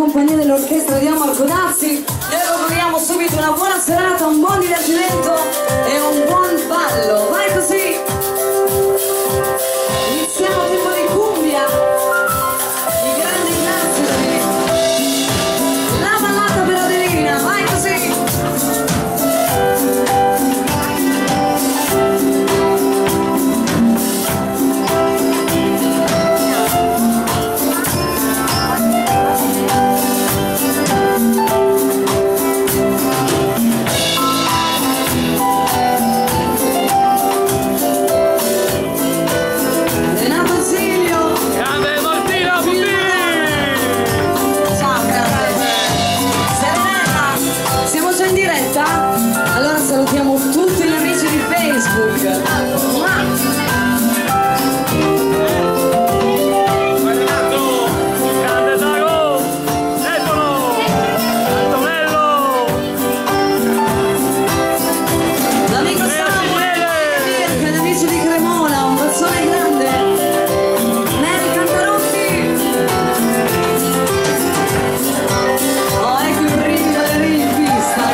compagnia dell'orchestra di Marco Dazzi. Noi auguriamo subito una buona serata, un buon divertimento e un buon ballo. Vai così! Iniziamo tempo di cumbia, i grandi classici, la ballata per Adelina, vai così! Salutiamo tutti gli amici di Facebook. L'amico Samuel, gli amici di Cremona, un bacione grande. Neri Cantarotti. Oh, ecco il brivido delle rivista.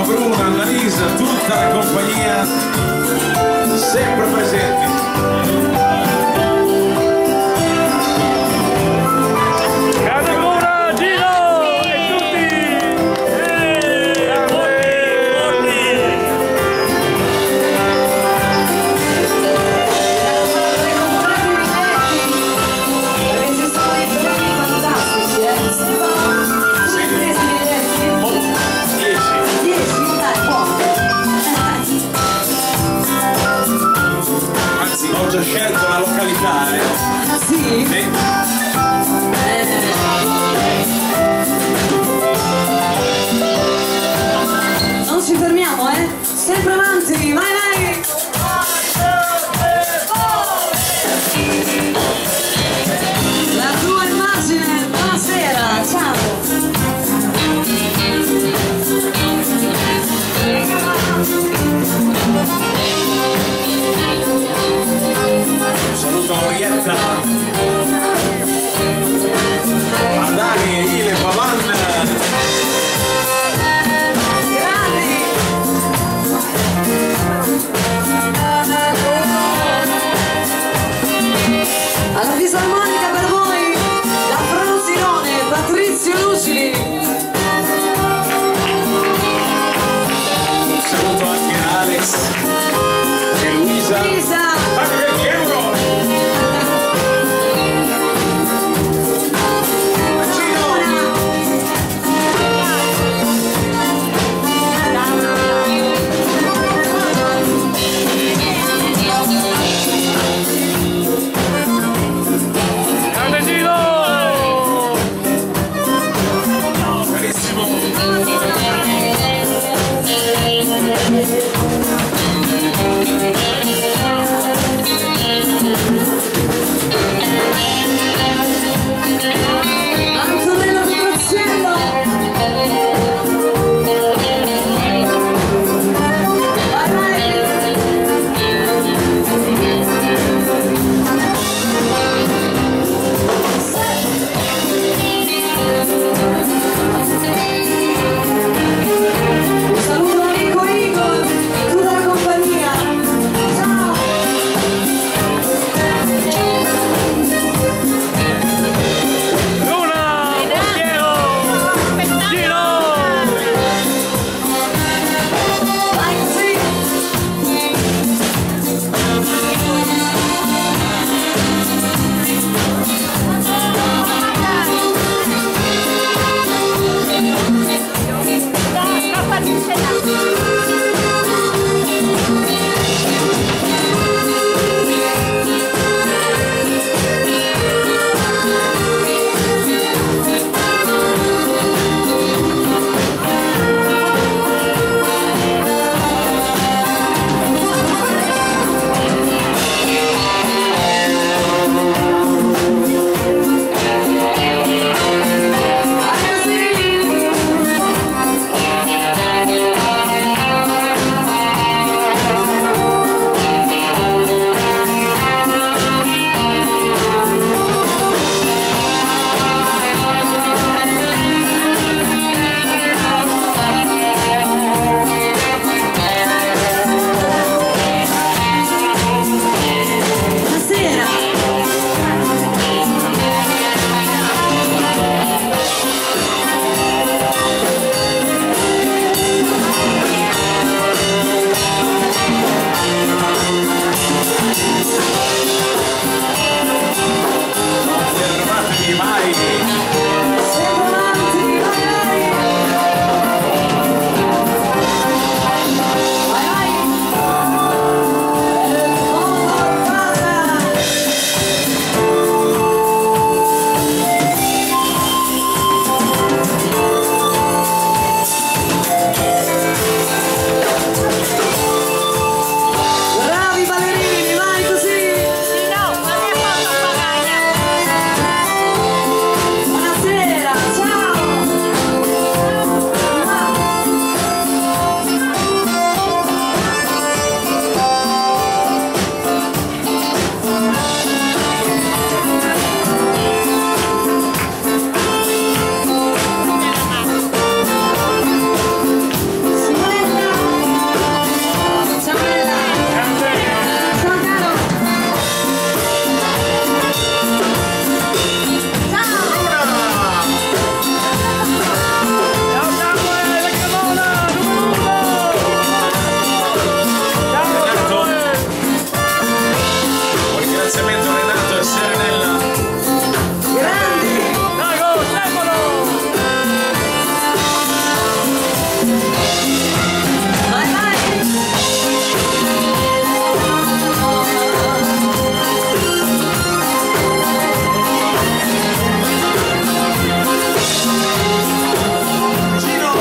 Bruna, Annalisa, tutta la compagnia sempre presenti. Grande Bruna, Gino e tutti! Ho già scelto la località, eh? Ah sì? Sì. Non ci fermiamo, eh? Sempre avanti, vai vai! La tua immagine, buonasera, ciao! Saluto Orietta, a Dani, Ile, Pavan. Grandi! mai. Sempre avanti, vai, vai. Vai, vai. Bravi ballerini, vai così. Buonasera, ciao. Simonetta. Ciao bella. Ciao caro. Ciao. Un ringraziamento a Renato e Serenella. Grandi. Vai, vai. Gino.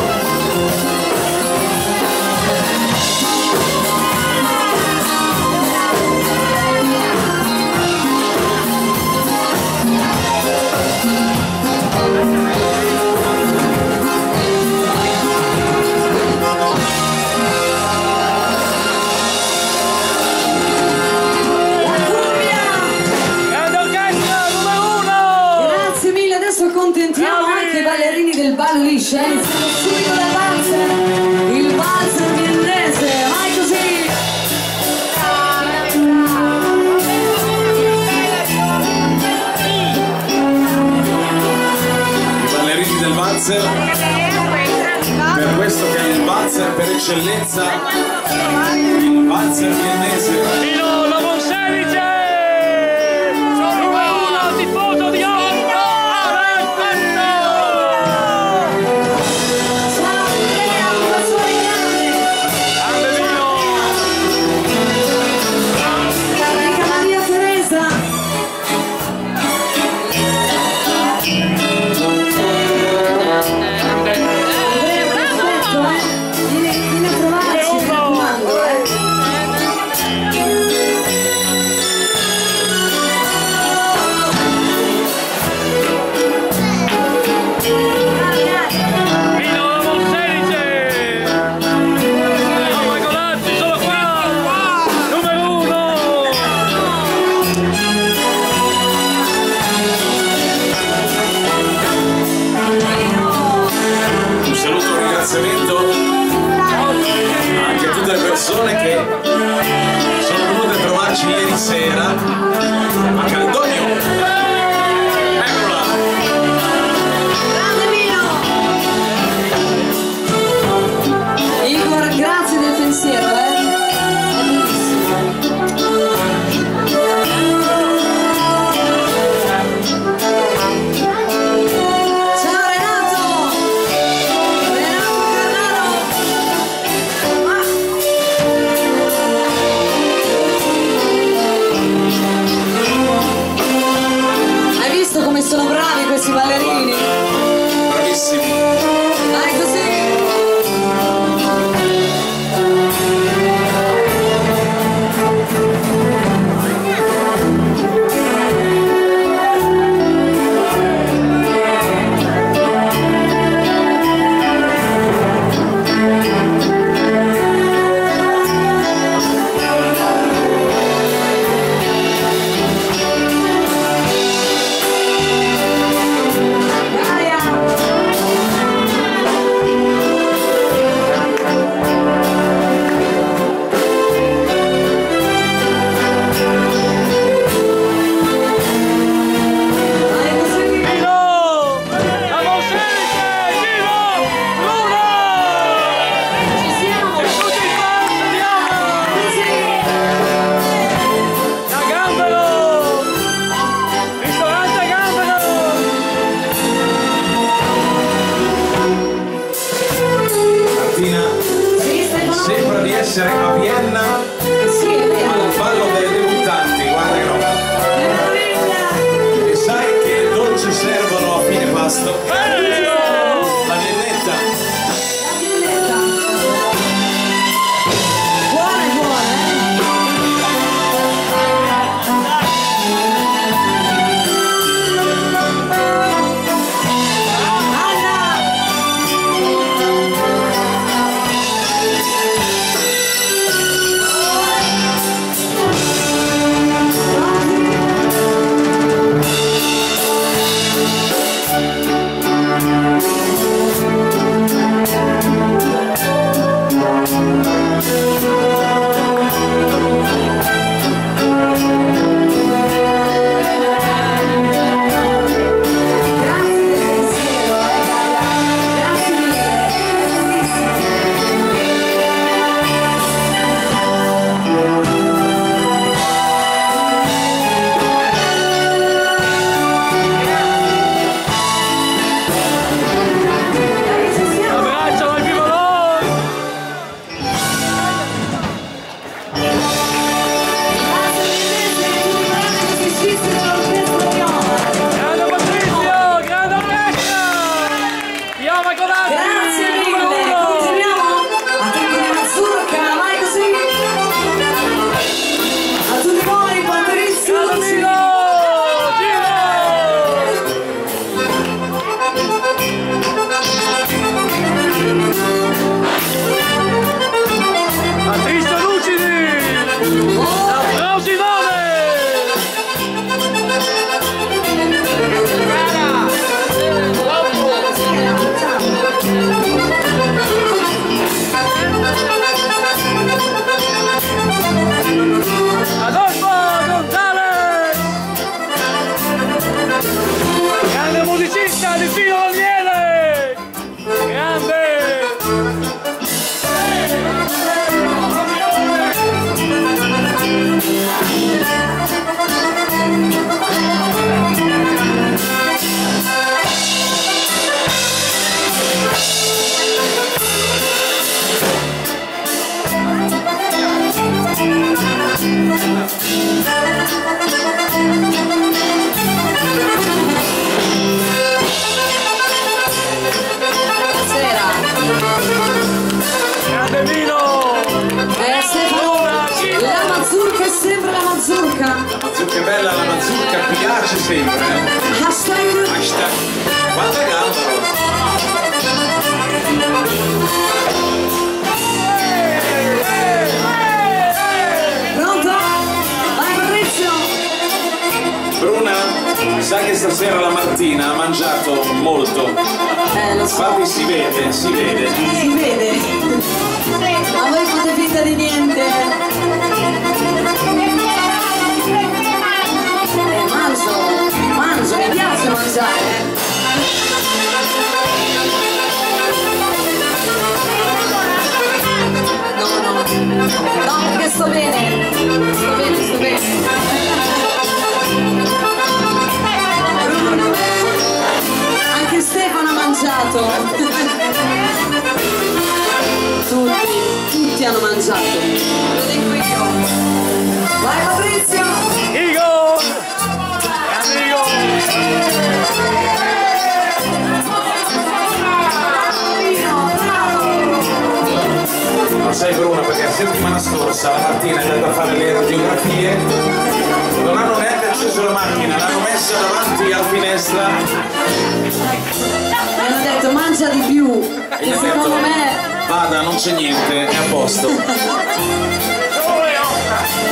Grazie mille, adesso accontentiamo anche i ballerini del ballo liscia. Iniziamo subito dal valzer, il valzer viennese, vai così. I ballerini del valzer, per questo che è il valzer per eccellenza, il valzer viennese. Ciao Andrea, un bacione grande. Carica Maria Teresa. Andrea, perfetto, vieni a trovarci, mi raccomando, bella la mazurka, piace sempre. Hashtag. Hashtag. Quanta gamba. Pronto? Vai Fabrizio. Bruna, sai che stasera la Martina ha mangiato molto. Lo so. Infatti si vede, si vede. Si vede. Ma voi fate finta di niente. Mangio, mi piace mangiare. No, perché sto bene. Sto bene. Anche Stefano ha mangiato. Tutti hanno mangiato. Lo dico io. Vai Fabrizio. Ma sai Bruna, perché la settimana scorsa la mattina è andata a fare le radiografie, non hanno neanche acceso la macchina, l'hanno messa davanti alla finestra. Mi hanno detto mangia di più. E gli E ho secondo detto, me. vada, non c'è niente, è a posto.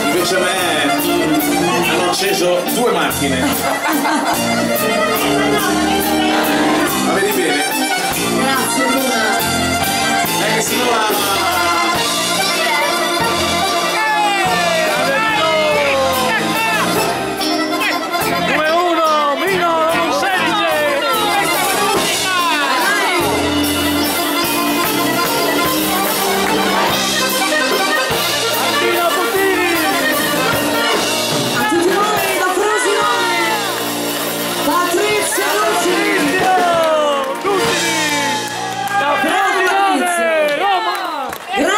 Invece a me hanno acceso 2 macchine. La vedi bene? Grazie Bruna. Che si va. Grazie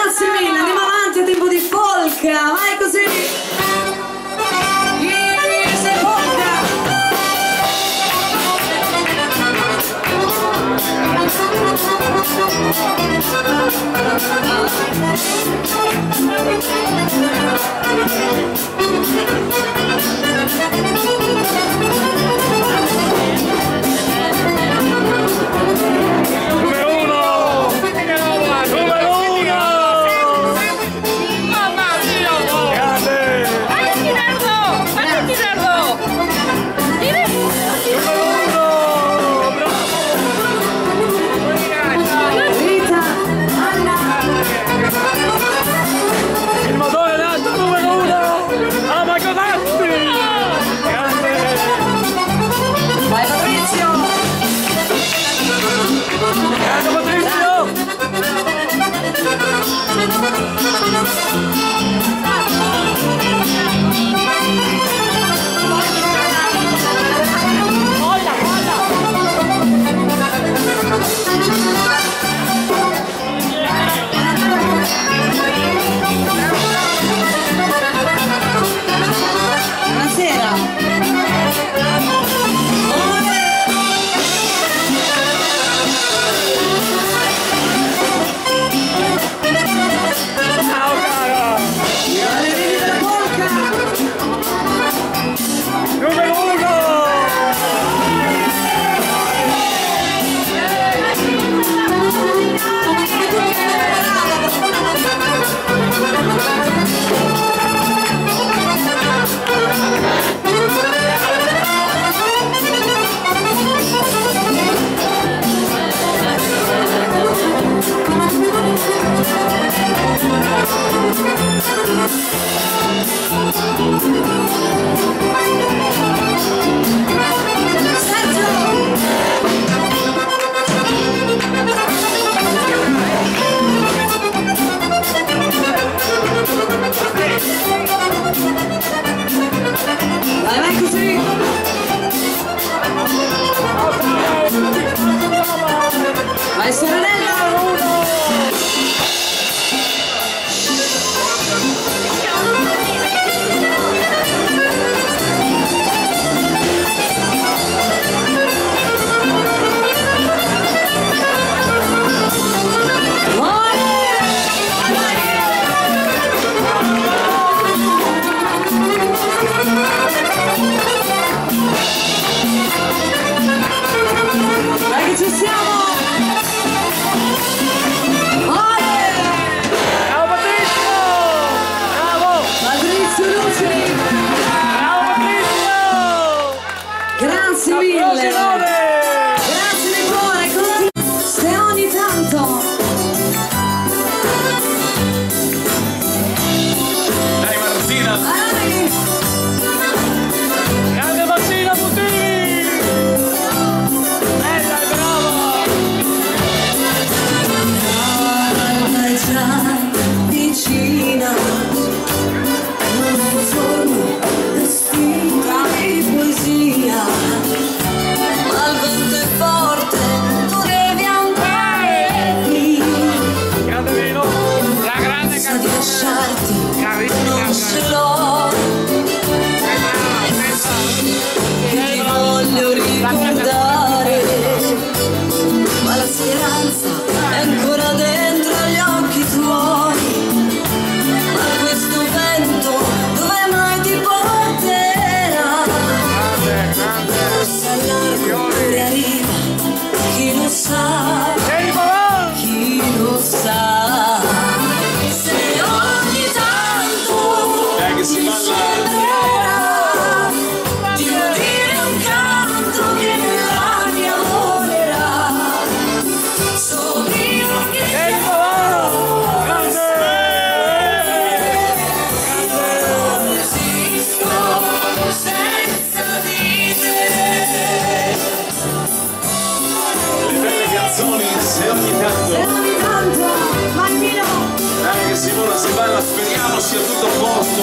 Allora speriamo sia tutto a posto,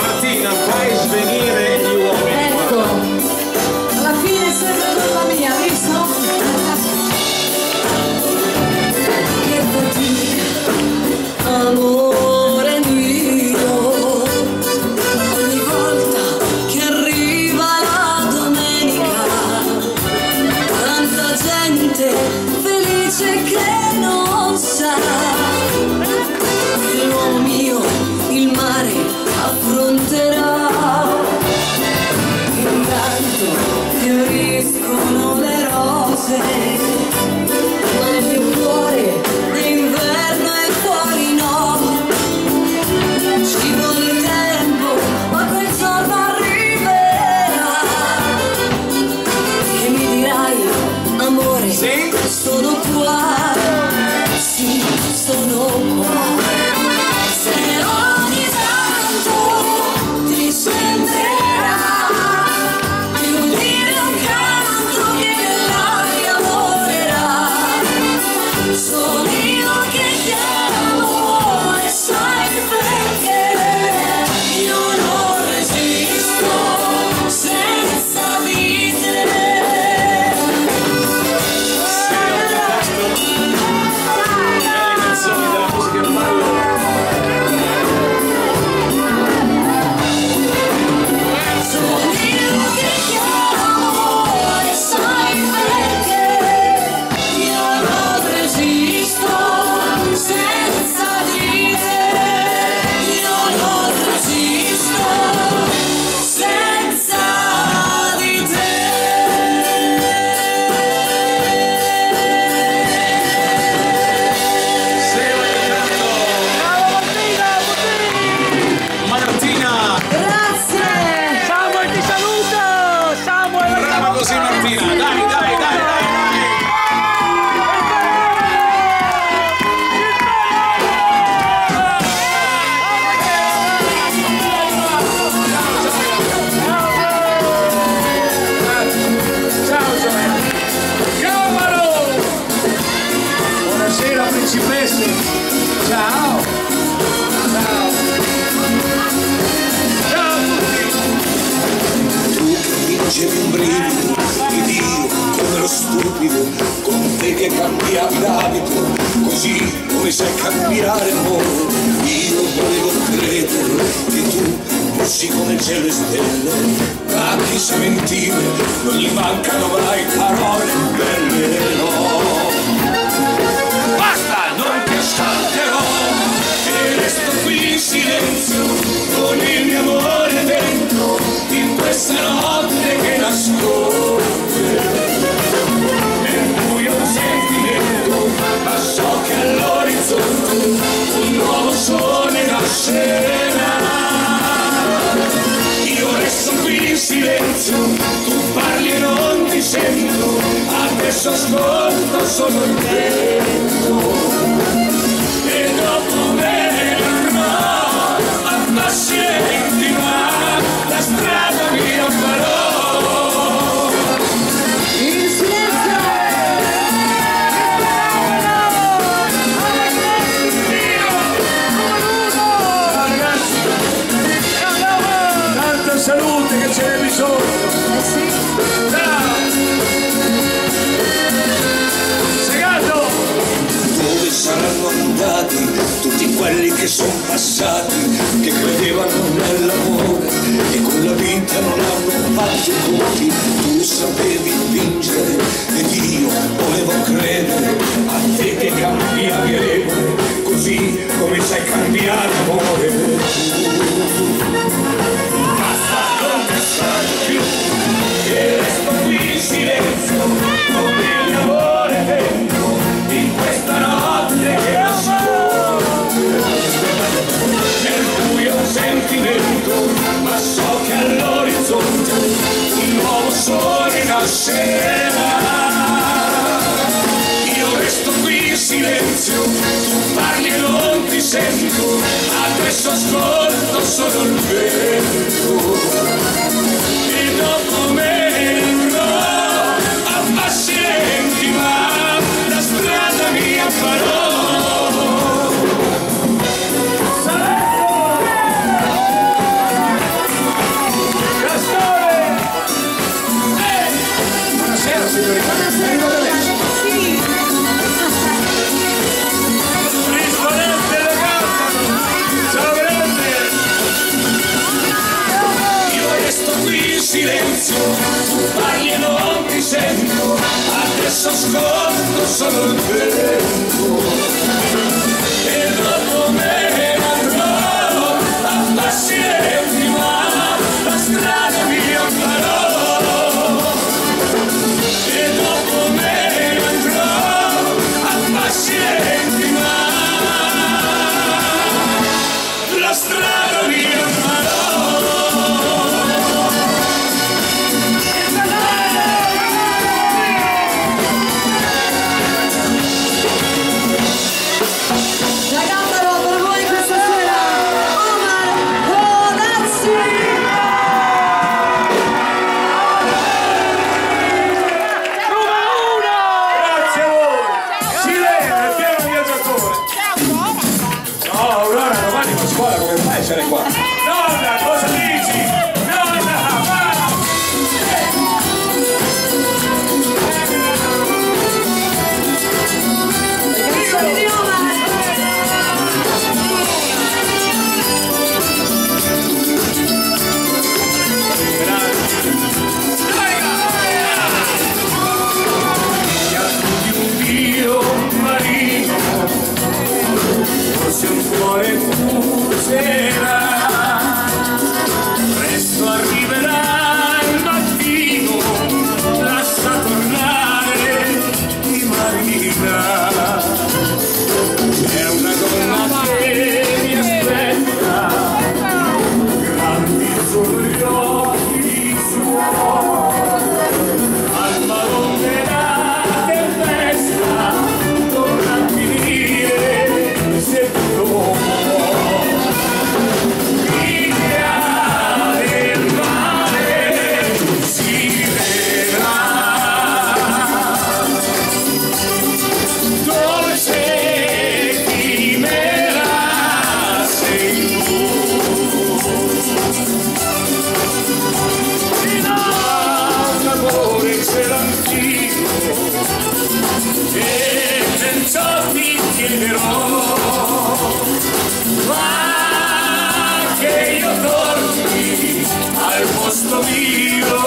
Martina, fai svenire gli uomini. Ecco, alla fine sembra colpa mia, visto? Che fatica, amore mio, ogni volta che arriva la domenica, tanta gente felice che non sa che l'uomo mio il mare affronterà. Intanto fioriscono le rose, ma il mio cuore d'inverno è fuori, no. Ci vuole il tempo, ma quel giorno arriverà e mi dirai, amore, Sì? sono qua, sì, sono qua. Se ogni tanto ti sembrerà di udire un canto che nell'aria volerà, sono io che chiamo e sai perché io non resisto senza di te. Le canzoni della musica in ballo. Sono io che chiamo e sai perché io non resisto senza di te. Io non resisto senza di te. Martina! Grazie! Samuel ti saluta! Samuel! Brava così Martina! Dai, dai, dai, dai, dai! Ciao Samuel! Cavolo! Buonasera principesse! Ciao! Ciao! Ciao a tutti! Tu mi facevi un brivido ed io come lo stupido con te che cambiavi d'abito, così come sai cambiare amore. Io volevo credere che tu fossi come il cielo e stelle, ma chissà mentire, non gli mancano mai parole belle, no. Basta, non ti ascolterò e resto qui in silenzio con il mio amore dentro in questa notte che nasconde nel buio un sentimento, ma so che all'orizzonte un nuovo sole nascerà. Io resto qui in silenzio, tu parli e non ti sento, adesso ascolto solo il vento e dopo verrò a passi lenti, ma la strada mia farò. Il silenzio! Ragazzi! Tanta salute che ce n'è bisogno! Sì. Ciao! Segato! Dove saranno andati tutti quelli che sono passati, che credevano nell'amore e con la vita non hanno fatto i conti? Tu sapevi vincere ed io volevo credere a te che cambiavi regole, così come sai cambiare amore. Basta, non pensare più, che resto qui in silenzio con il mio amore dentro in questa notte che nasconde nel buio un sentimento, ma so che all'orizzonte un nuovo sole nascerà. Io resto qui in silenzio, tu parli e non ti sento, adesso ascolto solo il vento e dopo me a passi lenti, ma la strada mia solo il vento e dopo me andrò a passi lenti, ma la strada mi farò e dopo me andrò a passi lenti, ma la strada mi farò. Qua. Nonna, cosa dici? Nonna, va! Di un Dio marino, forse un cuore cucerà. Presto arriverà il mattino, lascia tornare di Marina. È una donna che mi aspetta, grandi sono gli occhi suoi, al marone la tempesta dovrà finire se tu lo e perciò ti chiederò, ma che io torni al posto mio.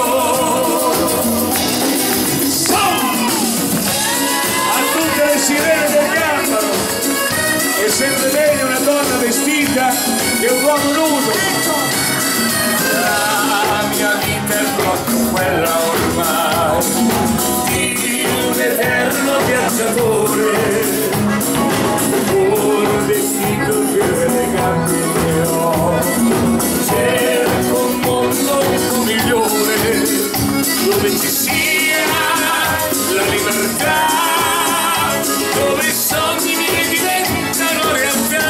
A tutte le sirene del Gambaro è sempre meglio una donna vestita che un uomo nudo. La mia vita è proprio quella ormai di un eterno viaggiatore, un vestito che le gambe ne ho. Cerco un mondo un po' migliore, dove ci sia la libertà, dove i sogni miei diventano realtà.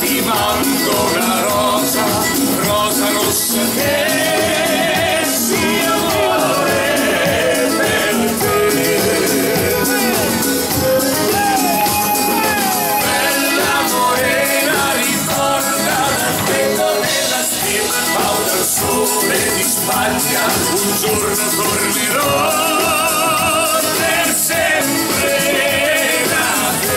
Ti mando una rosa, rosa rossa che sia amore per te. Bella morena, ricorda l'aspetto della stella, pausa al sole di Spagna, un giorno tornerò per sempre da te.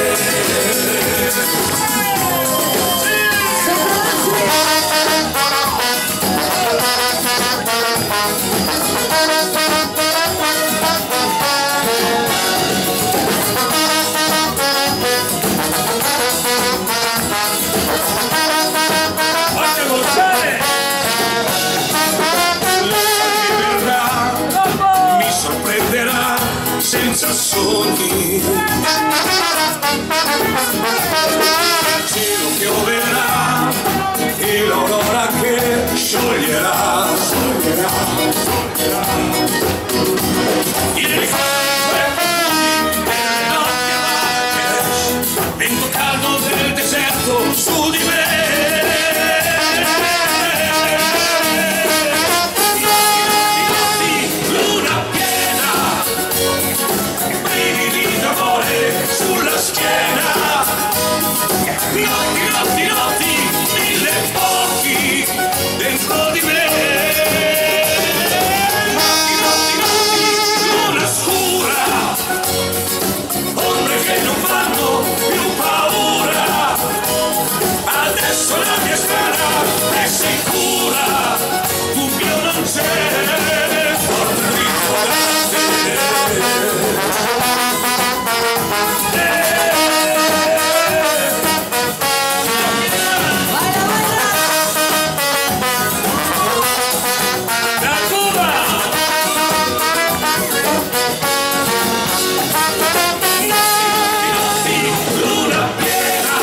luna piena,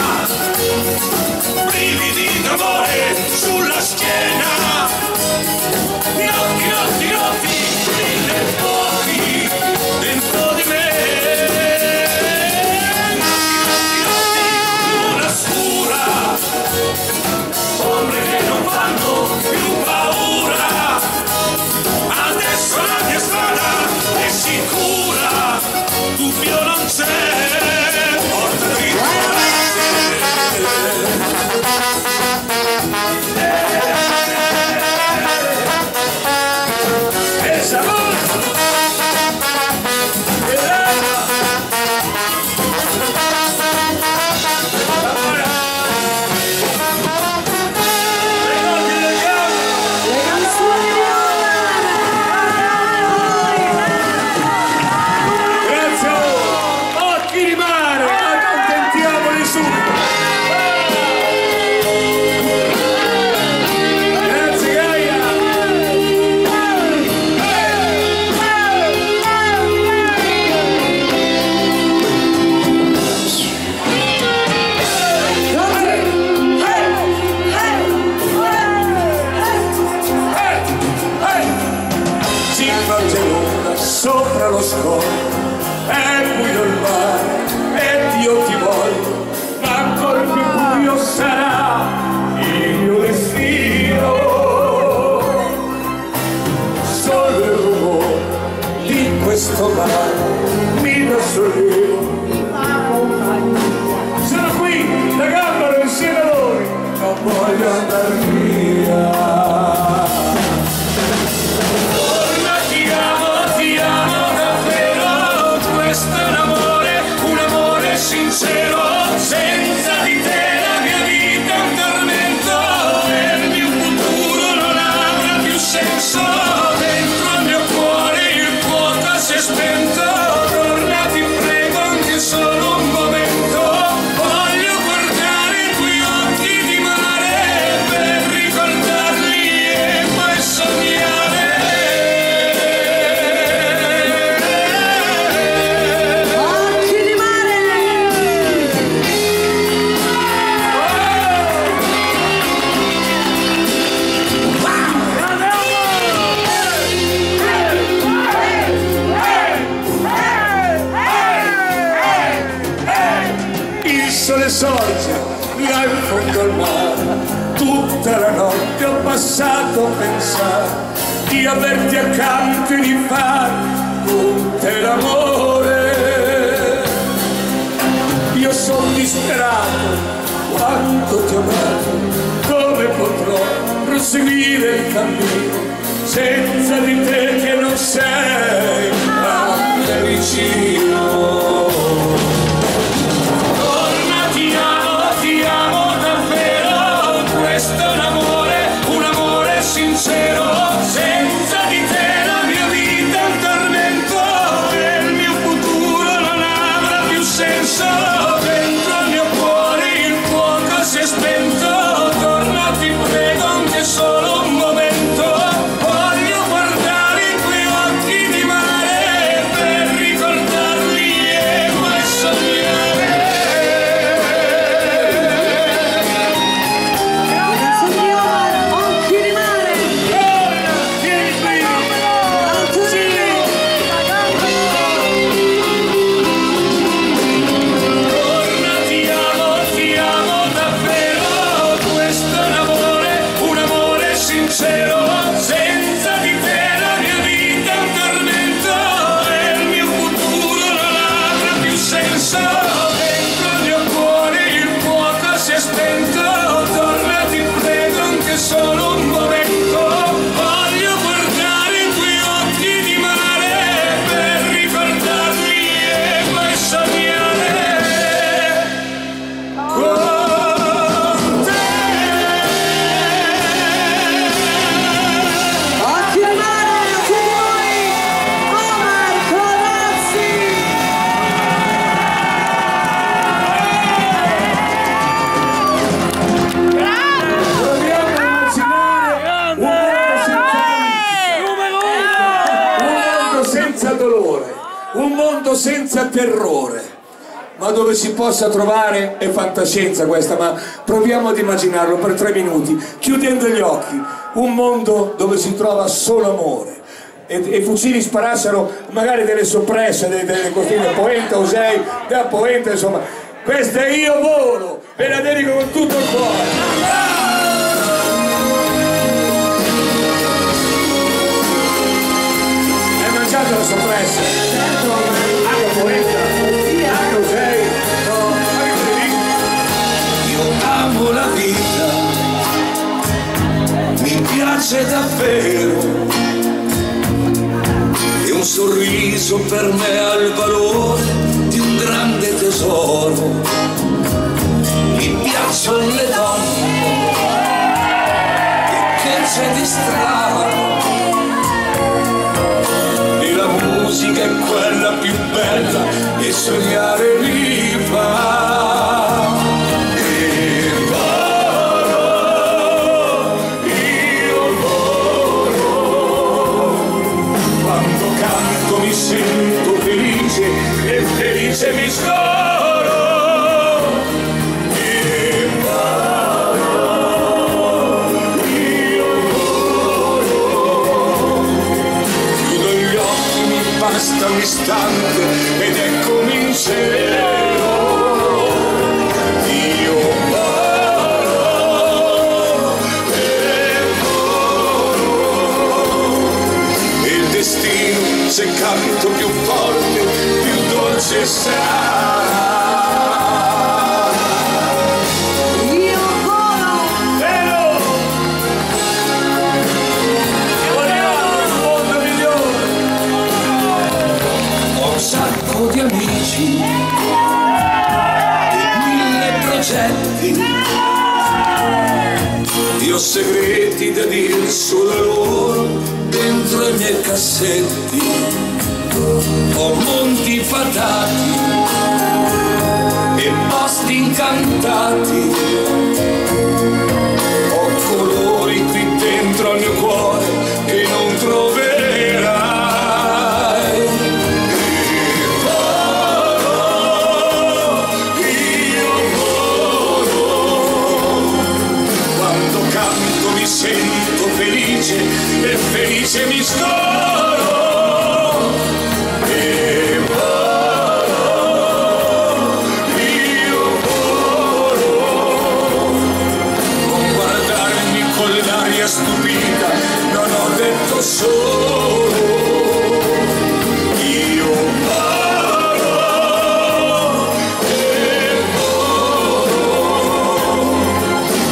brividi d'amore sulla schiena, notti, notti, notti, mille fuochi dentro di me, notti, notti, notti, luna scura, ombre che non fanno più paura, adesso la mia strada è sicura, dubbio non c'è, portami sopra lo scoglio, è buio il mare ed io ti voglio, ma ancora più buio sarà il mio destino. Solo il rumore di questo mare mi dà sollievo. Sono qui, da Gambaro insieme a voi, non voglio andare via. Sincero, senza di te la mia vita è un tormento e il mio futuro non avrà più senso. Dentro il mio cuore il fuoco si è spento. Torna, ti prego, anche solo un momento. Voglio guardare i tuoi occhi di mare per ricordarli e poi sognare. Il sole sorge là in fondo al mare, tutta la notte ho passato a pensare di averti accanto e di fare con te l'amore. Io sono disperato quanto ti ho amato, come potrò proseguire il cammino senza di te che non sei anche vicino. Ti amo davvero, questo è un amore sincero, senza di te la mia vita è un tormento e il mio futuro non avrà più senso. Dentro il mio cuore il fuoco si è spento, torna, ti prego, anche solo un momento. Voglio guardare i tuoi occhi di mare per ricordarli e poi sognare. Senza di te la mia vita è un tormento e il mio futuro non avrà più senso. Dentro il mio cuore il fuoco si è spento, torna, ti prego, anche solo un momento. Voglio guardare i tuoi occhi di mare per ricordarli e poi sognare con te. causa terrore, ma dove si possa trovare, è fantascienza questa, ma proviamo ad immaginarlo per 3 minuti, chiudendo gli occhi, un mondo dove si trova solo amore. E i fucili sparassero magari delle soppresse, delle costine Poenta, Osei, da Poenta, insomma. Questa è Io Volo, ve la dedico con tutto il cuore. Hai mangiato la soppressa? Certo. Anche Poenta, anche Osei. Io amo la vita, mi piace davvero. E un sorriso per me ha il valore di un grande tesoro. Mi piacciono le donne, e che c'è di strano, e la musica è quella più bella e sognare mi fa. Mi sento felice e felice mi scoro. Io volo. Chiudo gli occhi, mi basta un istante ed eccomi in cielo. Io volo e volo. Il destino, se canto più forte, più dolce sarà. Io volo. Vero! E vogliamo un mondo migliore. Ho un sacco di amici e 1000 progetti. Io ho segreti da dire solo a loro dentro i miei cassetti. Ho monti fatati e posti incantati. Ho colori qui dentro al mio cuore che non troverai. Io volo. Quando canto mi sento felice e felice mi scoro. Stupida, non ho detto solo. Io volo e volo.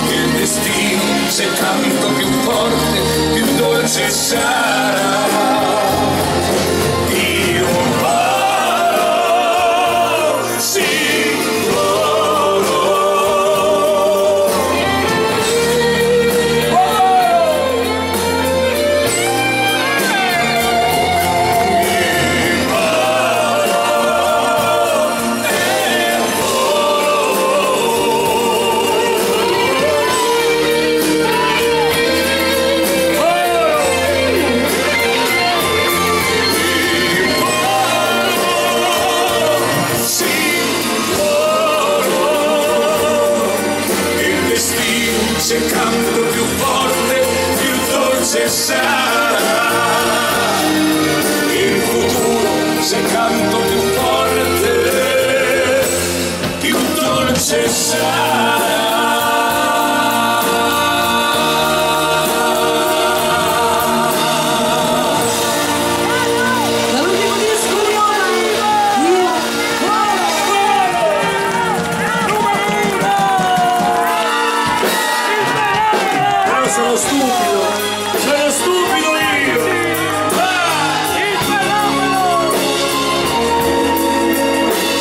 Il destino, se canto più forte, più dolce sarà. Io volo, sì, se canto più forte, più dolce sarà. Il futuro, se canto più forte, più dolce sarà. Dall'ultimo disco di ora, Io Però sono stupido io!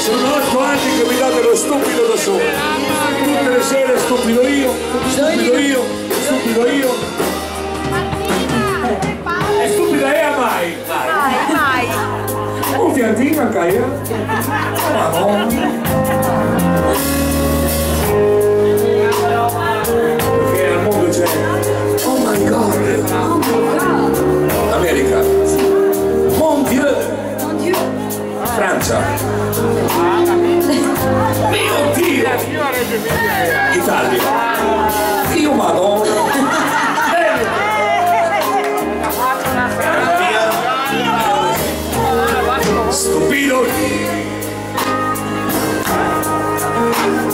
Sono 8 anni che mi date lo stupido da solo. Tutte le sere stupido io, stupido io, stupido io. È stupida è a mai. Vai. Un fiantino a Caia. Perché al mondo c'è. Oh my god! America. Mon Dieu! Mon Dieu. Francia. Mio Dio! Italia! Io Madonna! Stupido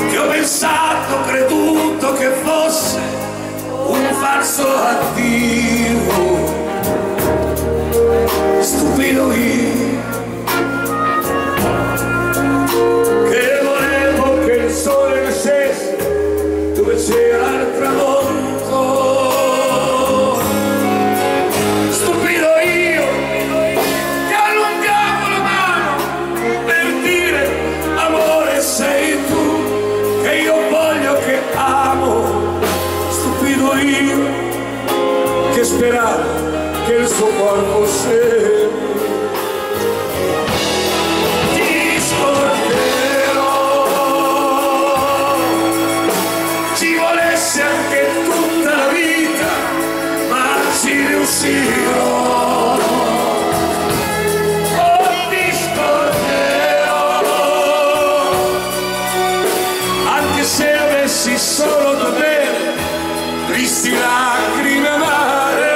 che ho pensato, creduto che fosse un falso addio. Stupido io che volevo che il sole nascesse dove c'era il tramonto. Stupido io che allungavo la mano per dire amore sei tu che io voglio, che amo. Stupido io che speravo che il suo corpo se ti scorderò, ci volesse anche tutta la vita, ma ci riuscirò. Oh, ti scorderò, anche se avessi solo da bere tristi lacrime amare.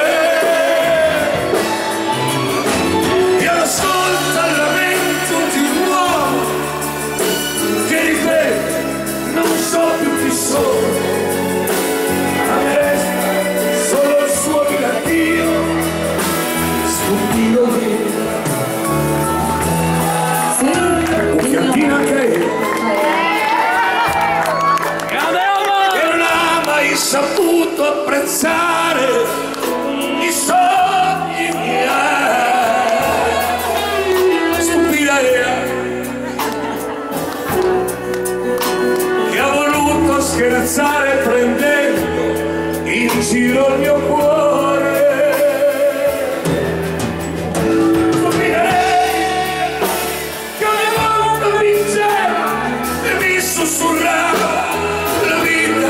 Ascolta il lamento di un uomo che ripete non so più chi sono, a me resta solo il suo vivaddio. Stupido via un piantino anche io che non ha mai saputo apprezzare i sogni miei. Che ha voluto scherzare prendendo in giro il mio cuore. Stupirei che ogni volta vinceva e mi sussurrava la vita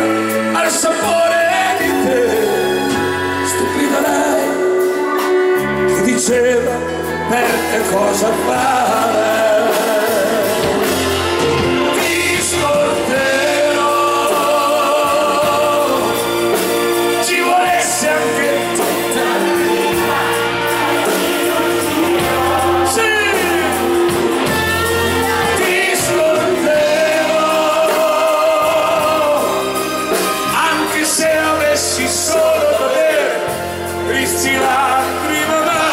al sapore di te. Stupida lei che diceva per te cosa fare. Ti scorderò, ci volesse anche tutta la vita. Sì, ti scorderò, anche se avessi solo da bere tristi lacrime amare.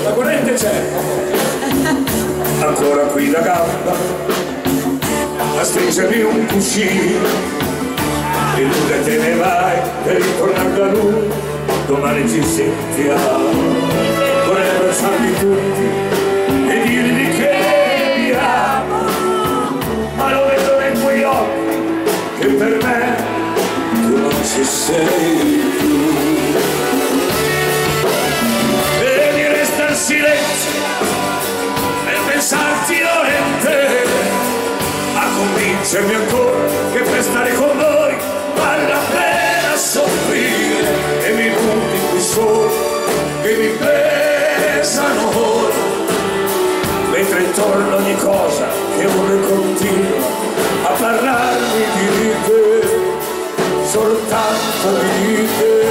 La corrente c'è. Ancora qui la gamba a stringermi un cuscino e tu che te ne vai per ritornare da lui, domani ci sentiamo. Vorrei abbracciarli tutti e dirgli che mi amo, ma lo vedo nei tuoi occhi che per me tu non ci sei più. E mi resta il silenzio per pensarti ora in te, a convincermi ancora che per stare con voi vale la pena soffrire, e mi minuti qui solo che mi pesano ora, mentre intorno ogni cosa che ora continua a parlarmi di te, soltanto di te.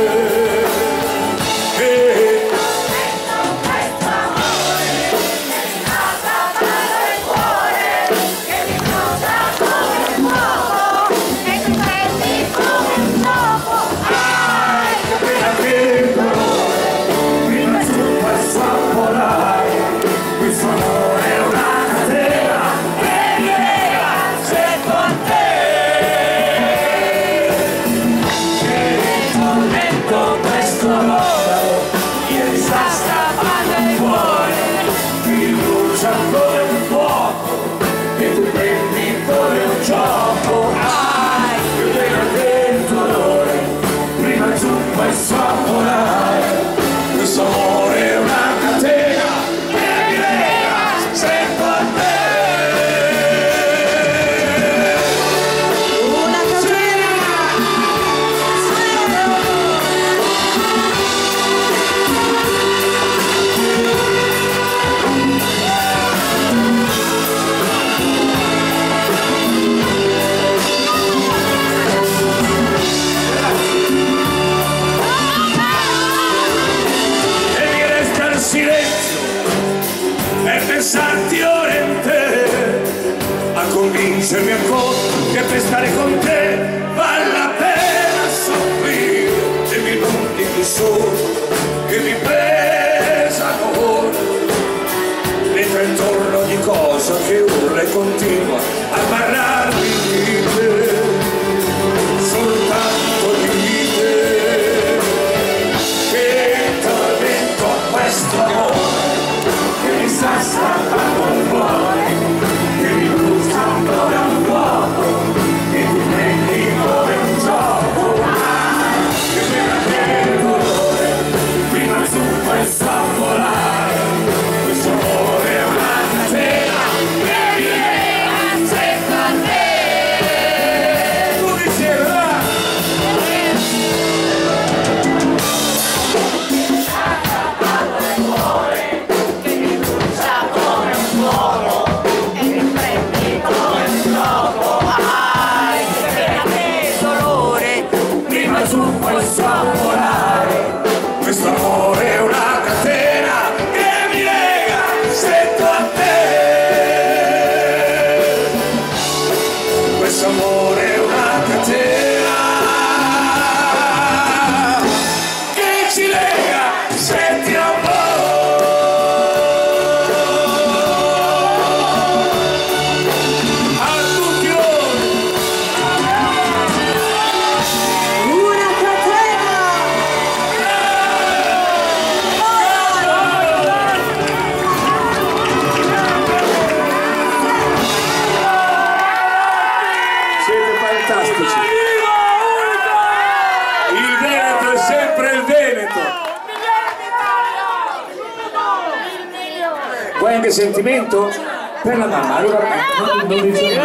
Convincermi ancora che per stare con te vale la pena soffrire, e minuti più solo che mi pesano ora, mentre intorno ogni cosa che urla e continua a parlarmi di te, soltanto di te. Che tormento questo amore che mi sta strappando il cuore, ancora un fuoco e tu prendi come un gioco, che per il dolore prima su questo volare, questo amore è una catena che mi lega sempre a te. Tu dicevi il cuore che mi brucia come un fuoco e mi prendi come un gioco, ai che pena che dolore prima su questo volare, questo amore è una catena che mi lega stretto a te, questo amore è una catena che ci lega stretti a voi. Il Veneto è sempre il Veneto. Vuoi anche sentimento? Per la mamma. Allora, non dice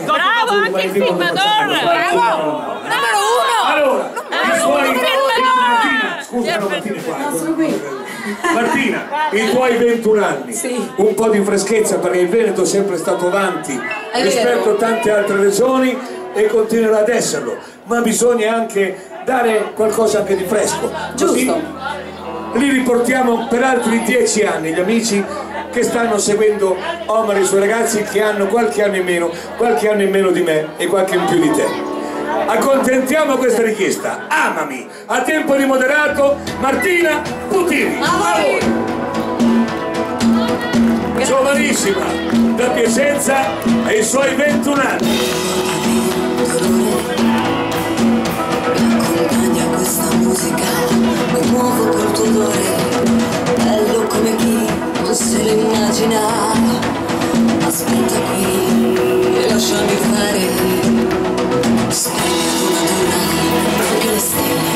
bravo anche il filmatore. Bravo. Numero uno. Allora, scusa, Martina, i tuoi 21 anni, sì, un po' di freschezza, perché il Veneto è sempre stato avanti rispetto a tante altre regioni e continuerà ad esserlo, ma bisogna anche dare qualcosa anche di fresco. Così li riportiamo per altri 10 anni, gli amici che stanno seguendo Omar e i suoi ragazzi, che hanno qualche anno in meno di me e qualche in più di te. accontentiamo questa richiesta. Amami, a tempo di moderato, Martina Putini. A voi. Giovanissima, da Piacenza, ai suoi 21 anni. Accompagna questa musica, mi muovo col tuo odore, bello come chi non se lo immagina. Aspetta qui e lasciami fare, spegni la natura, anche le stelle.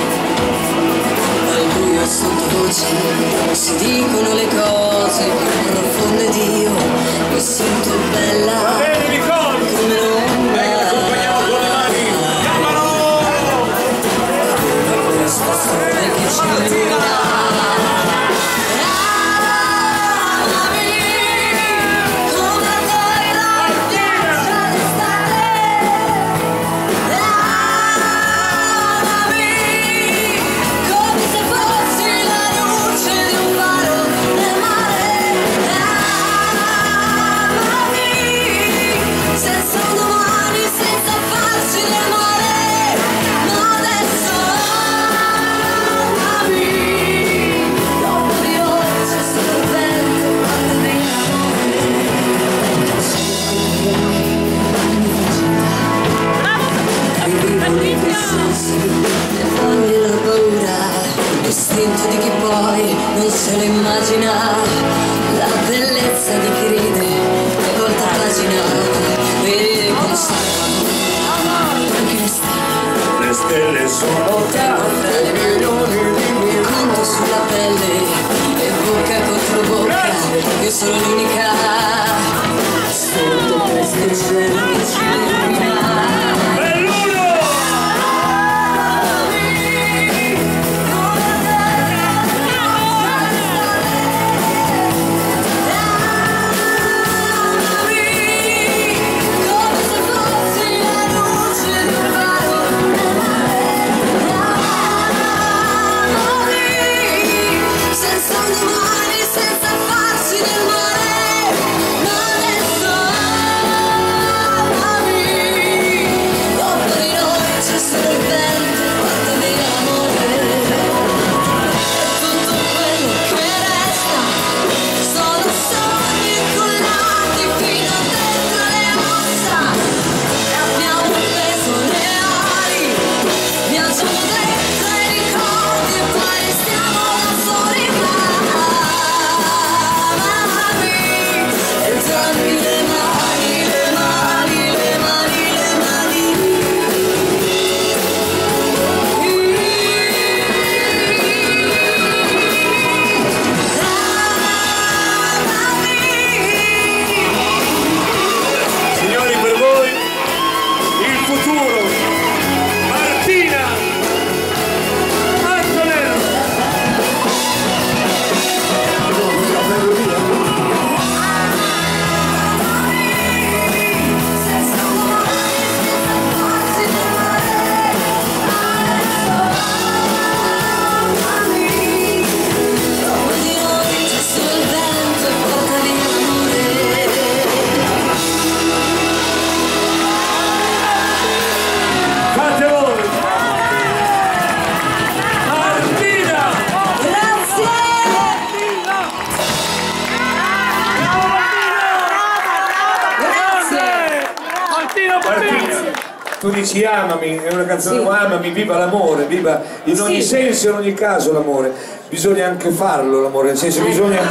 Al buio sottovoce si dicono le cose più profonde di io, mi sento bella come l'ombra. L'istinto di chi poi non se lo immagina, la bellezza di chi ride e volta pagina, e conservano anche le stelle. Le stelle sono tante, Mi conto sulla pelle e bocca contro bocca, io sono l'unica sotto questo cielo che ci illumina. Tu dici amami, è una canzone, sì. Amami, viva l'amore, viva in ogni senso e in ogni caso l'amore. Bisogna anche farlo l'amore, nel senso bisogna...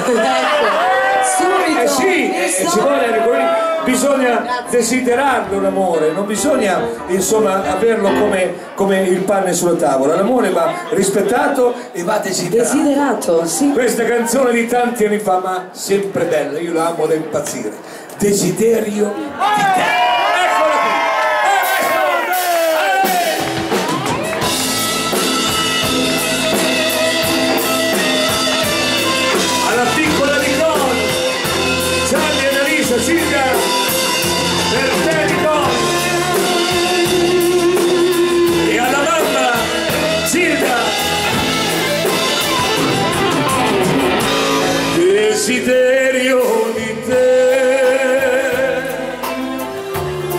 bisogna desiderarlo l'amore, non bisogna insomma averlo come il pane sulla tavola. L'amore va rispettato e va desiderato. Sì. Questa canzone di tanti anni fa, ma sempre bella, io la amo da impazzire. Desiderio di te. Silvia, per te Nicole, e alla mamma Silvia. Desiderio di te,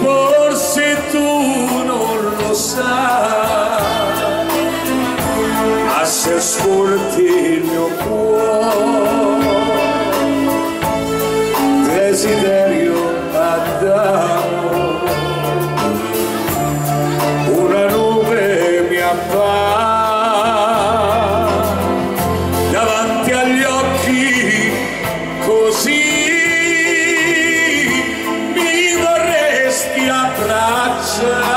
forse tu non lo sai. cuore, desiderio d'amore, una nube mi appare davanti agli occhi, così mi vorresti abbracciare.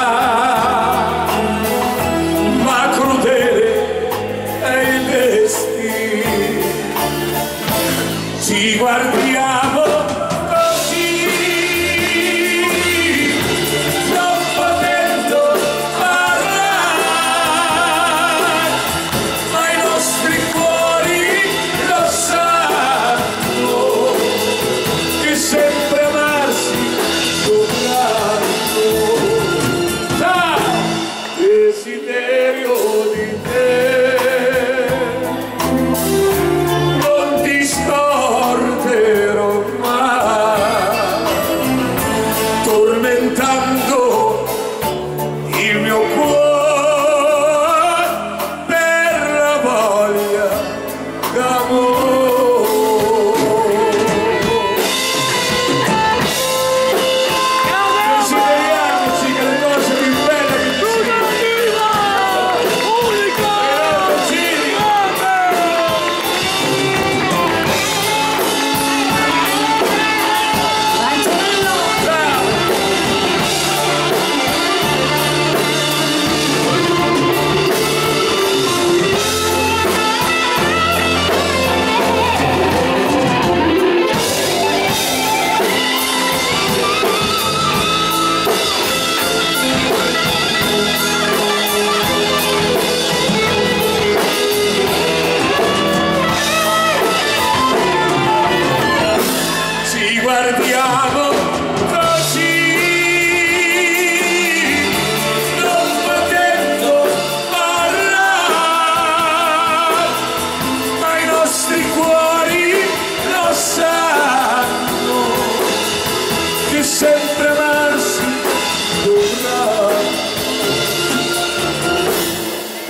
Ci guardiamo così, non potendo parlare, ma i nostri cuori lo sanno, che sempre amarsi dovranno. Dai, desiderio di te, tormentando il mio cuore per la voglia d'amore. Desideriamoci che le cose più belle che ci siano. Guardiamo così, non potendo parlare, ma i nostri cuori lo sanno, che sempre amarsi dovranno.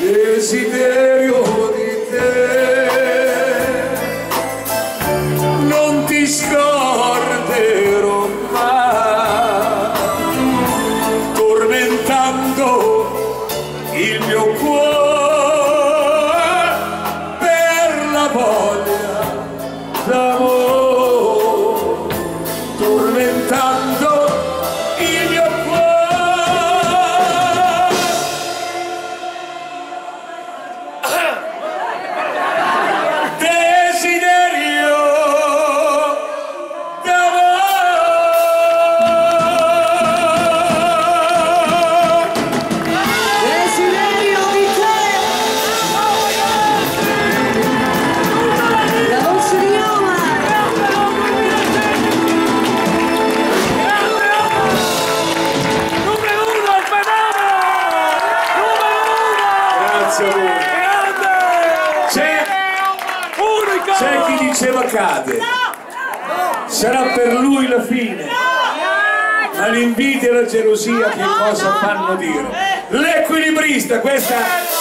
Desiderio di te, non ti scorderò mai, tormentando il mio cuore per la voglia d'amore, tormentando il mio C'è chi diceva cade, sarà per lui la fine, ma l'invidia e la gelosia che cosa fanno dire? L'equilibrista, questa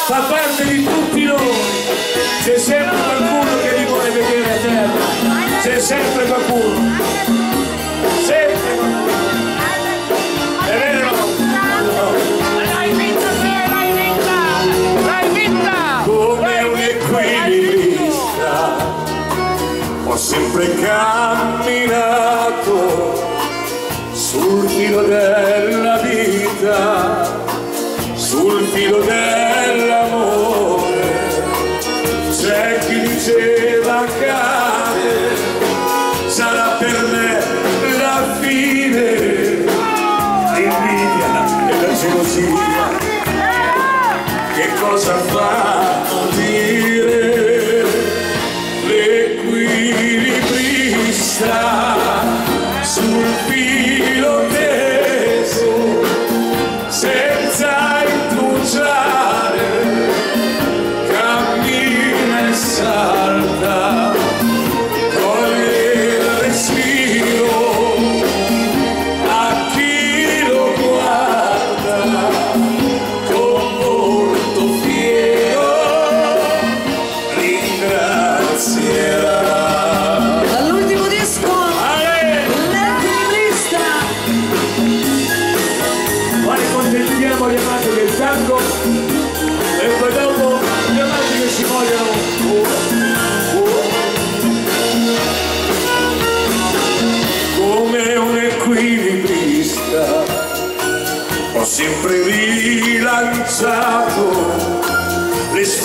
fa parte di tutti noi, c'è sempre qualcuno che li vuole vedere a terra, c'è sempre qualcuno, sempre qualcuno. È vero? L'hai vinta te, l'hai vinta! Come un equilibrista ho sempre camminato sul filo della vita, sul filo dell'amore. C'è chi diceva cade, sarà per me la fine. L'invidia e la gelosia che cosa fanno dire? L'equilibrista sul filo teso, senza indugiare, cammina e salta, coglie il respiro a chi lo guarda con volto fiero.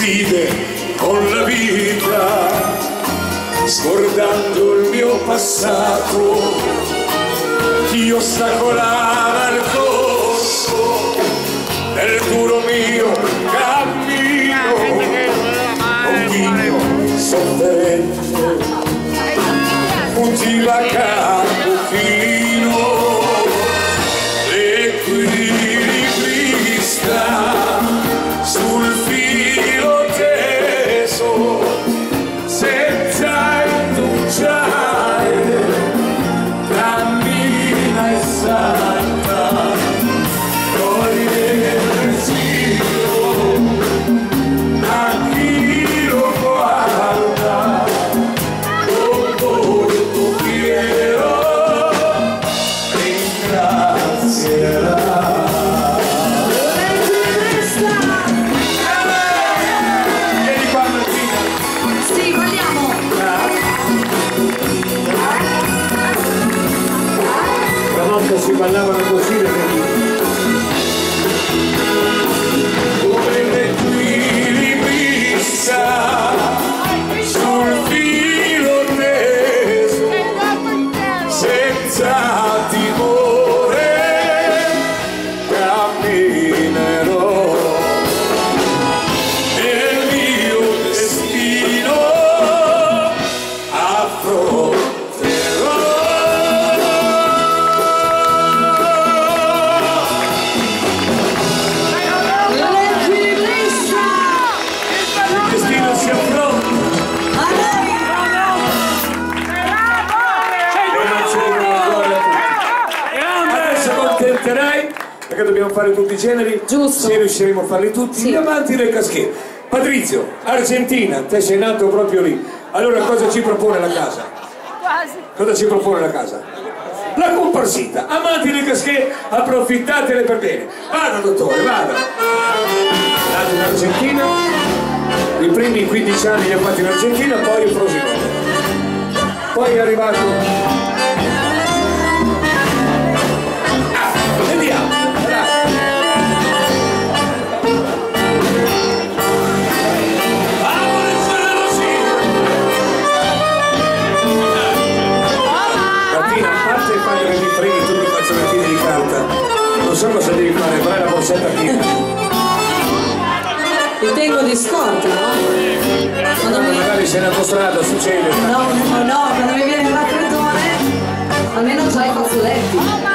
sfide con la vita, scordando il mio passato, chi ostacolava il corso del duro mio cammino, pochino sofferente, fuggiva a capo chino, l'equilibrista sul filo teso, senza indugiare, cammina e salta, toglie il respiro a chi lo guarda, con volto fiero ringrazierà. Si ballavano così le come l'equilibrista sul filo teso, senza timore camminerò nel mio destino, affronterò. Perché dobbiamo fare tutti i generi, giusto, se riusciremo a farli tutti, sì. Diamanti nel caschetto. Patrizio, Argentina, te sei nato proprio lì. Allora cosa ci propone la casa? Cosa ci propone la casa? La comparsita, amanti del caschetto, approfittatene per bene. Vada dottore, vada. Nato in Argentina, i primi 15 anni li ha fatti in Argentina, poi il Frosinone. Poi è arrivato... Vediamo. Martina, a parte fare le rifreni, tu mi faccio le tine di carta. Non so cosa devi fare, vai la borsetta piena. Ti tengo di scorta, no? Magari sei in autostrada, succede. No, quando mi viene il raffreddore, almeno c'hai i fazzoletti.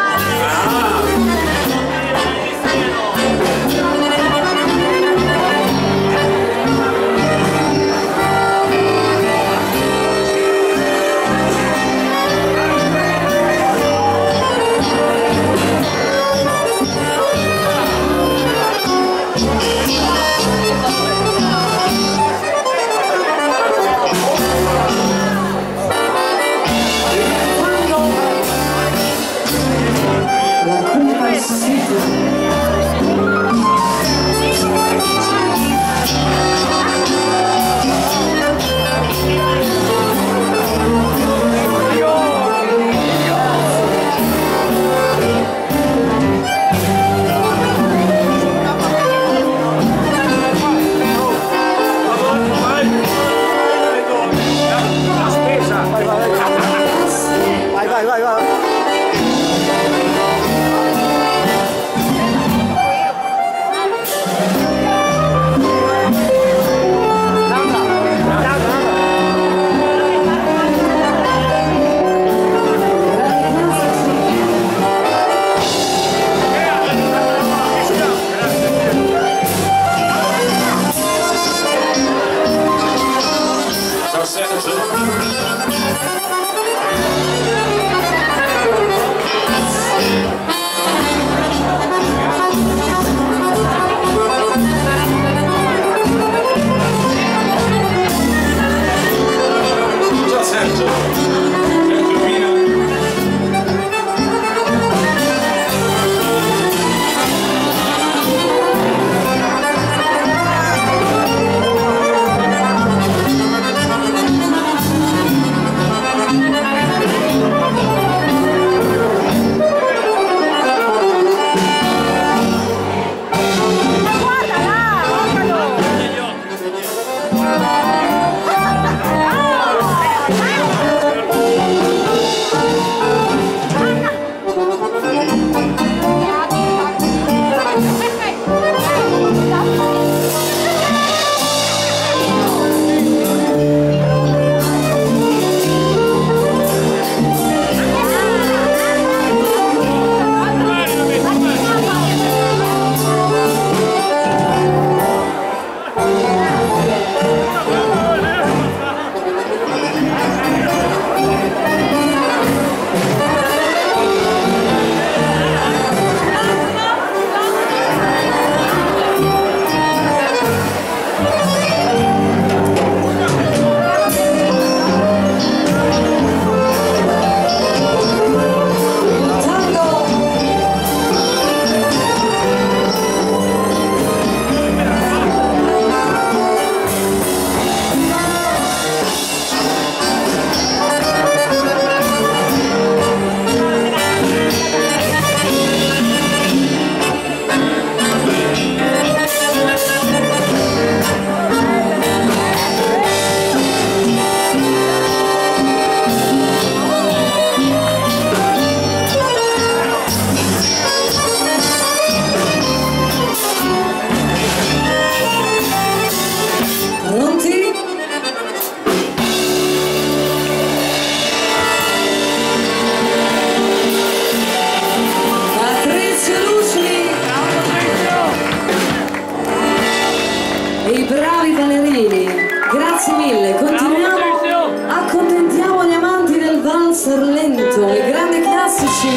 valzer lento, i grandi classici,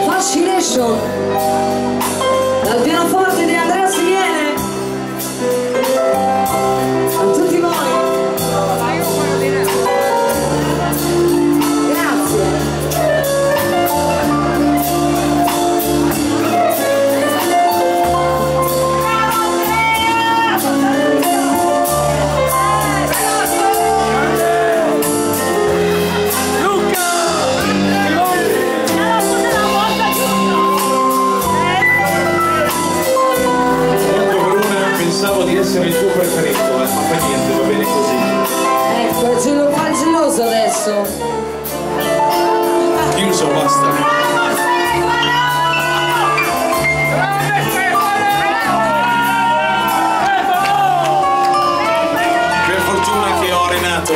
Fascination, dal pianoforte di Andrea Siriene, a tutti voi. Il tuo preferito, ma fa niente, va bene così. Ecco, lo fa il geloso adesso. Chiuso, basta. Per fortuna che ho Renato.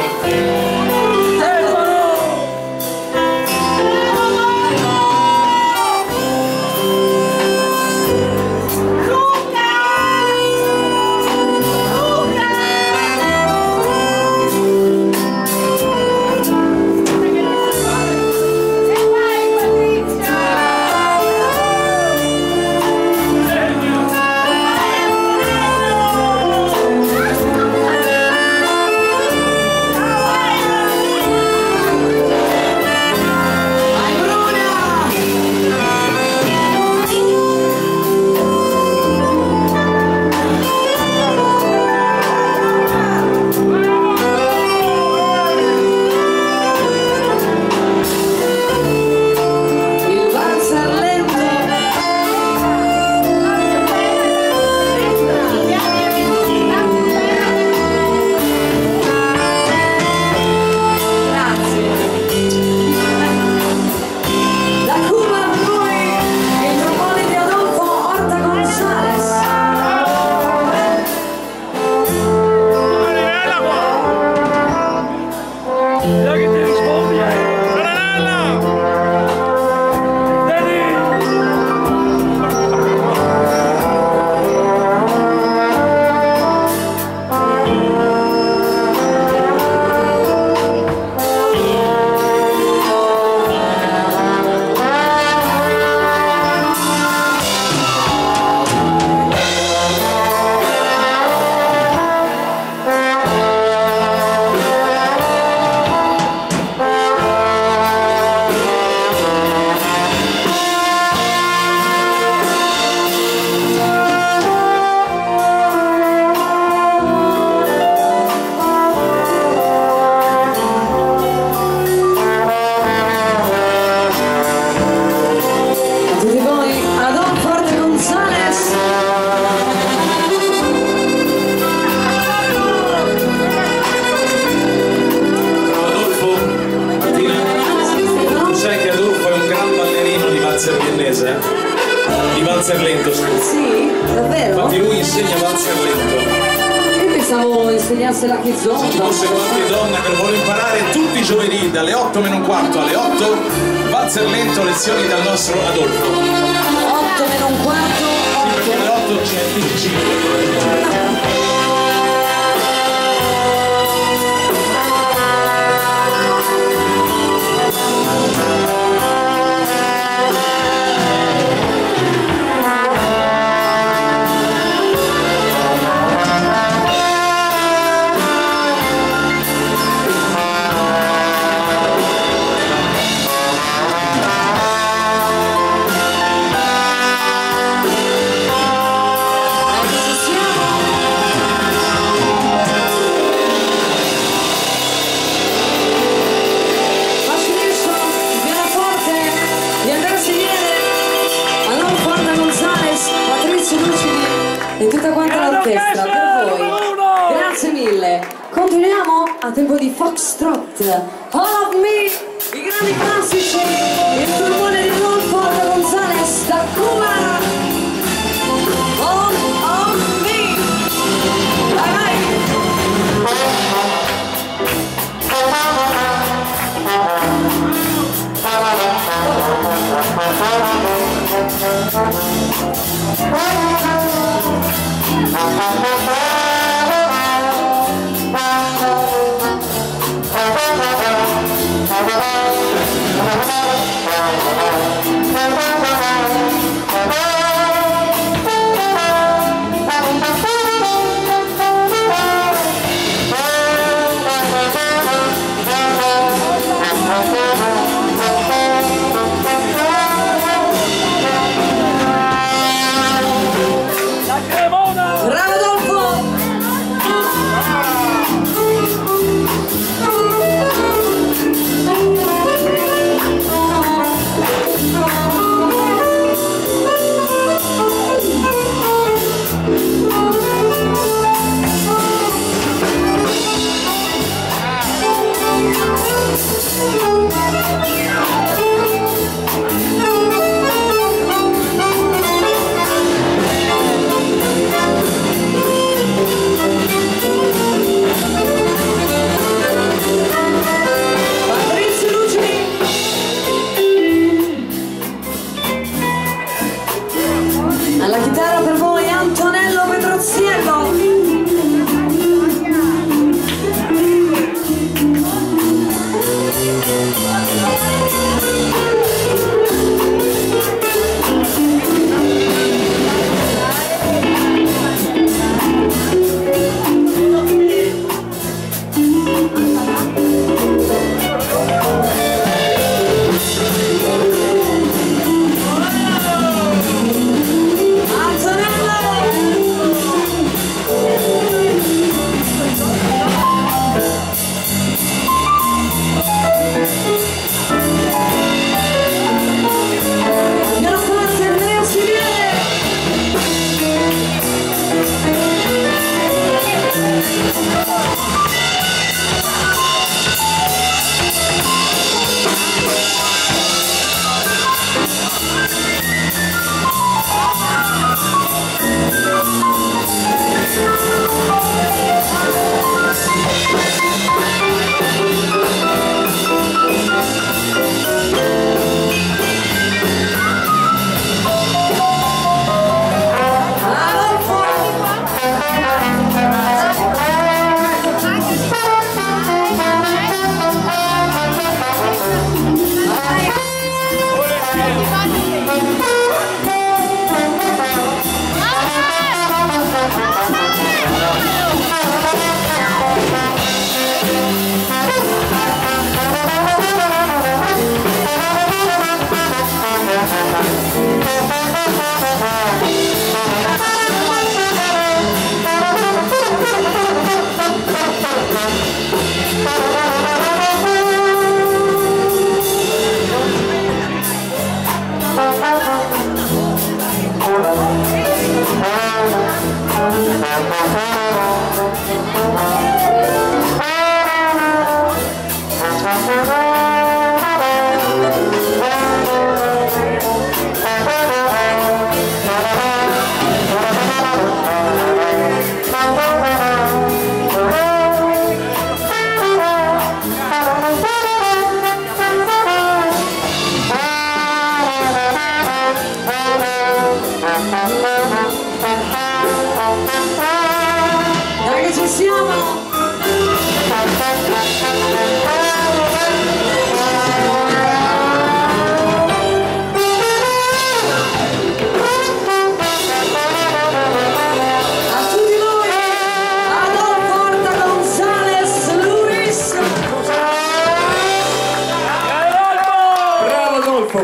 Di valzer lento, scusa. Sì, davvero? Infatti lui insegna valzer lento. Io pensavo insegnasse la Kizomba. Se ci fosse qualche donna che vuole imparare tutti i giovedì dalle 8 meno un quarto alle 8, valzer lento, lezioni dal nostro Adolfo. 8 meno un quarto, 8. Perché alle 8 c'è il 5. E tutta quanta l'orchestra per voi. Grazie mille. Continuiamo a tempo di Foxtrot. All of Me, i grandi classici, il turbone di Rodolfo Gonzalez da Cuba. All of Me. Vai vai.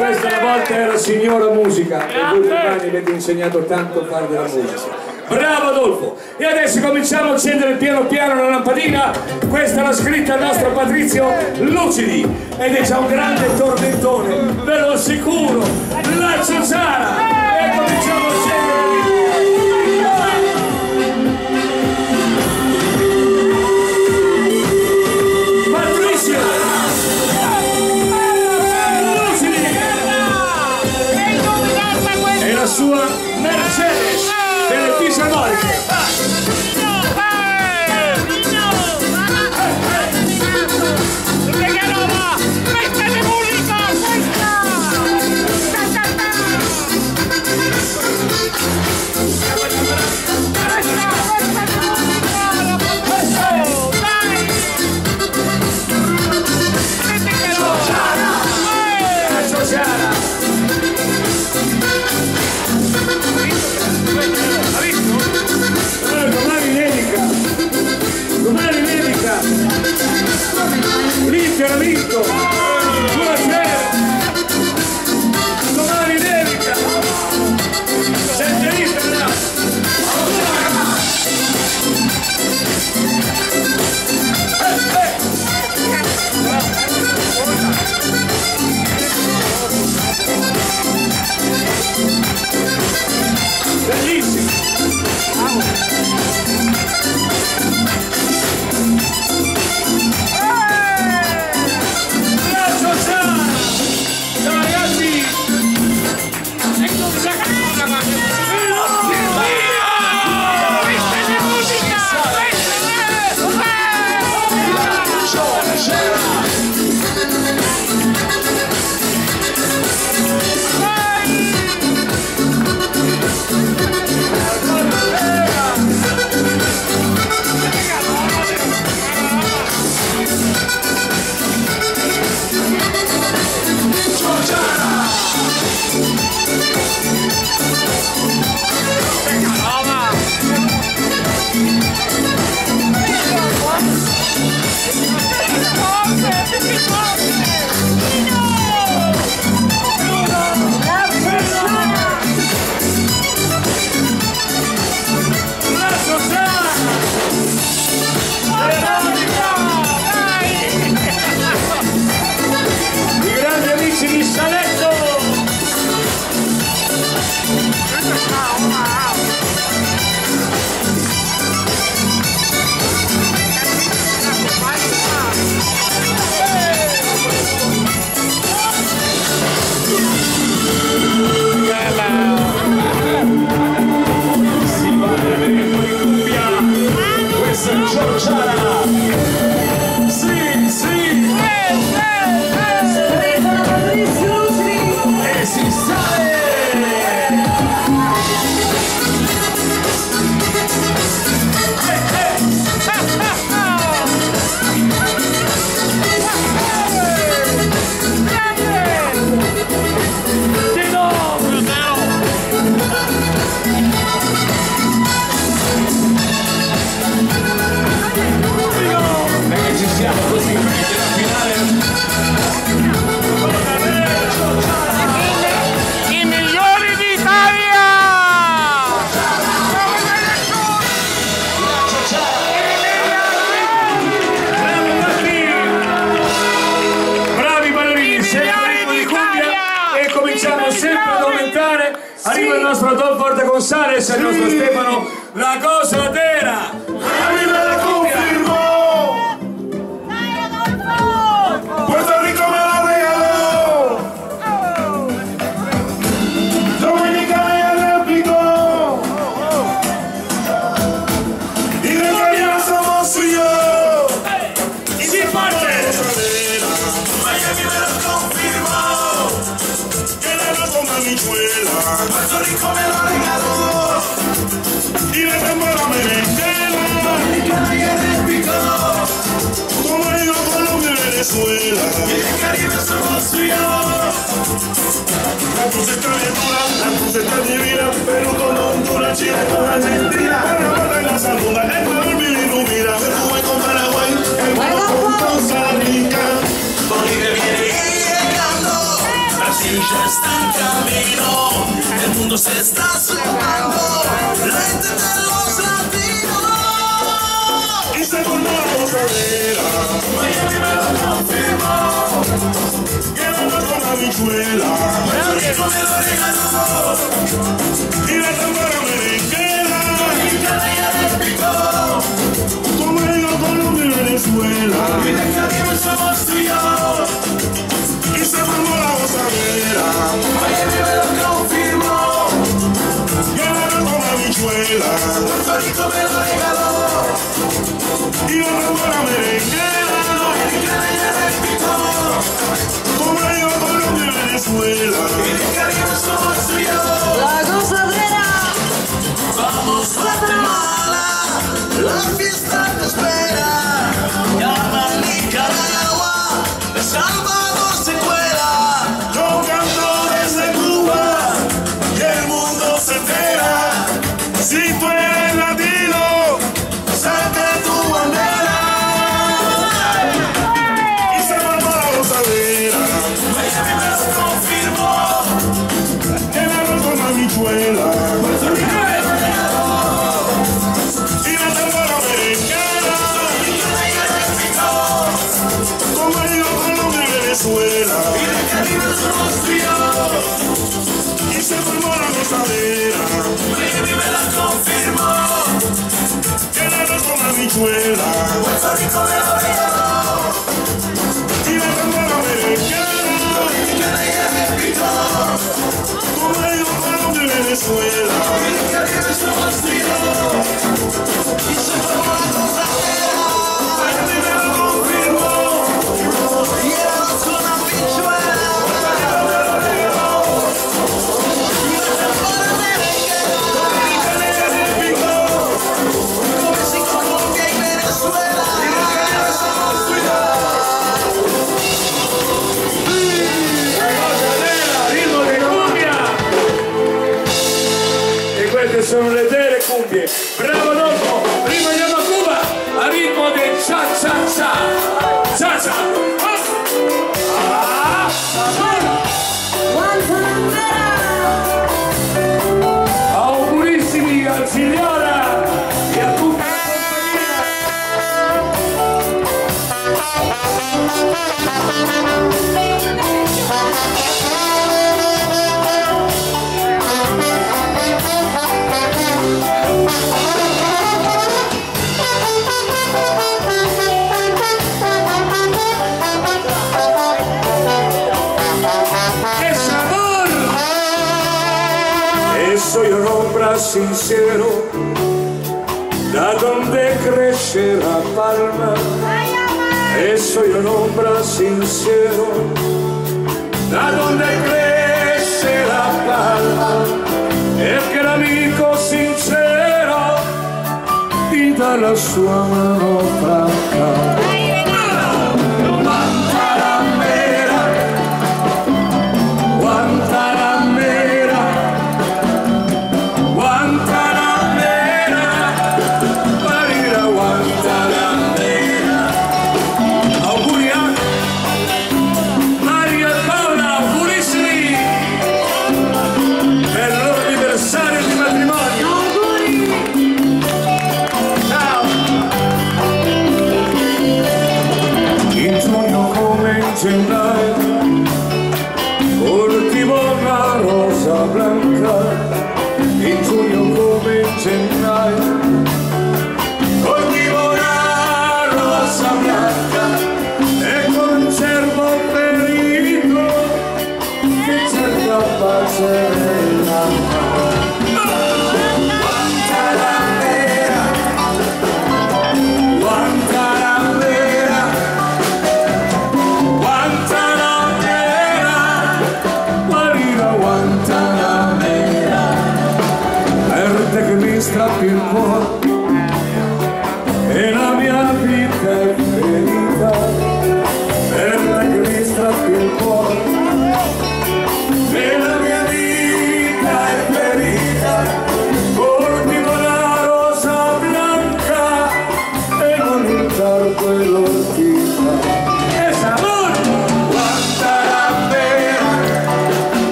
Questa una volta era signora musica e voi domani avete insegnato tanto a fare della musica. Bravo Adolfo! E adesso cominciamo a accendere piano piano la lampadina. Questa l'ha scritta il nostro Patrizio Lucidi ed è già un grande tormentone, ve lo assicuro, la Ciociara! E cominciamo a accendere la sua Mercedes delle fisarmoliche. che era vinto 2-0. Domani dedica senterista bellissimo. Ciao ragazzi! Arriva il nostro Don Forte Gonzales e il nostro Stefano La Cosa Tera. Arriva la confirmó. Puerto Rico me la regaló. Dominica me la replicó. Y del Caribe somos tú y yo. Y si parte Miami me la confirmó. Que la loco mamichuela. Puerto Rico me lo regaló. Y la tambora merenguera. Dominicana y el pico. Como digo Colombia y Venezuela. Y en el Caribe somos tú y yo. La cruz está bien dura, la cruz está divina. Perú con Honduras, Chile con Argentina. Panamá y la Saluna, Ecuador me ilumina. Uruguay con Paraguay, el mundo con Costa Rica. Bolivia viene llegando. Brasil ya está en camino. El mundo se está sumando. La gente de los latinos. Y se formó la gozadera. Miami me lo confirmó. Que la loco habichuela. Puerto Rico me lo regaló. Y la tambora merenguera. Dominicana ya le picó. Como digo Colombia y Venezuela. Y en el Caribe somos tú y yo. Y se formó la gozadera. Miami me lo confirmó. Que la loco habichuela. Puerto Rico me lo regaló. Y la tambora merenguera. Dominicana ya le picó. Como digo Colombia y Venezuela. Y en el Caribe somos tú y yo. La Gozadera. Vamos Guatemala, la fiesta te espera. Llama Nicaragua, El Salvador se cuela. Yo canto desde Cuba y el mundo se entera. Si tú eres latino, saca tu bandera. Y se va mira que arriba es un monstruo y se formó la gozadera. Baby me la confirmó que la dos con habichuela. Puerto Rico me lo dio y la tambora americana. Dominicana y repito como el hijo de Venezuela. Mira que arriba es un monstruo y se formó la gozadera. Baby me la confirmó y la dos con habichuela. Sono le vere cumbie. Bravo Rocco, prima andiamo a Cuba a ritmo del cha cha cha cha cha. Augurissimi al signora e a tutta la soy un hombre sincero, da donde crece la palma. Soy un hombre sincero, da donde crece la palma. Es que el amigo sincero ti da la sua mano franca. Coltivo una rosa blanca in giugno come in gennaio. Coltivo una rosa blanca e conservo ferito che cerca pace nell'anima. Guantanamera, Guantanamera.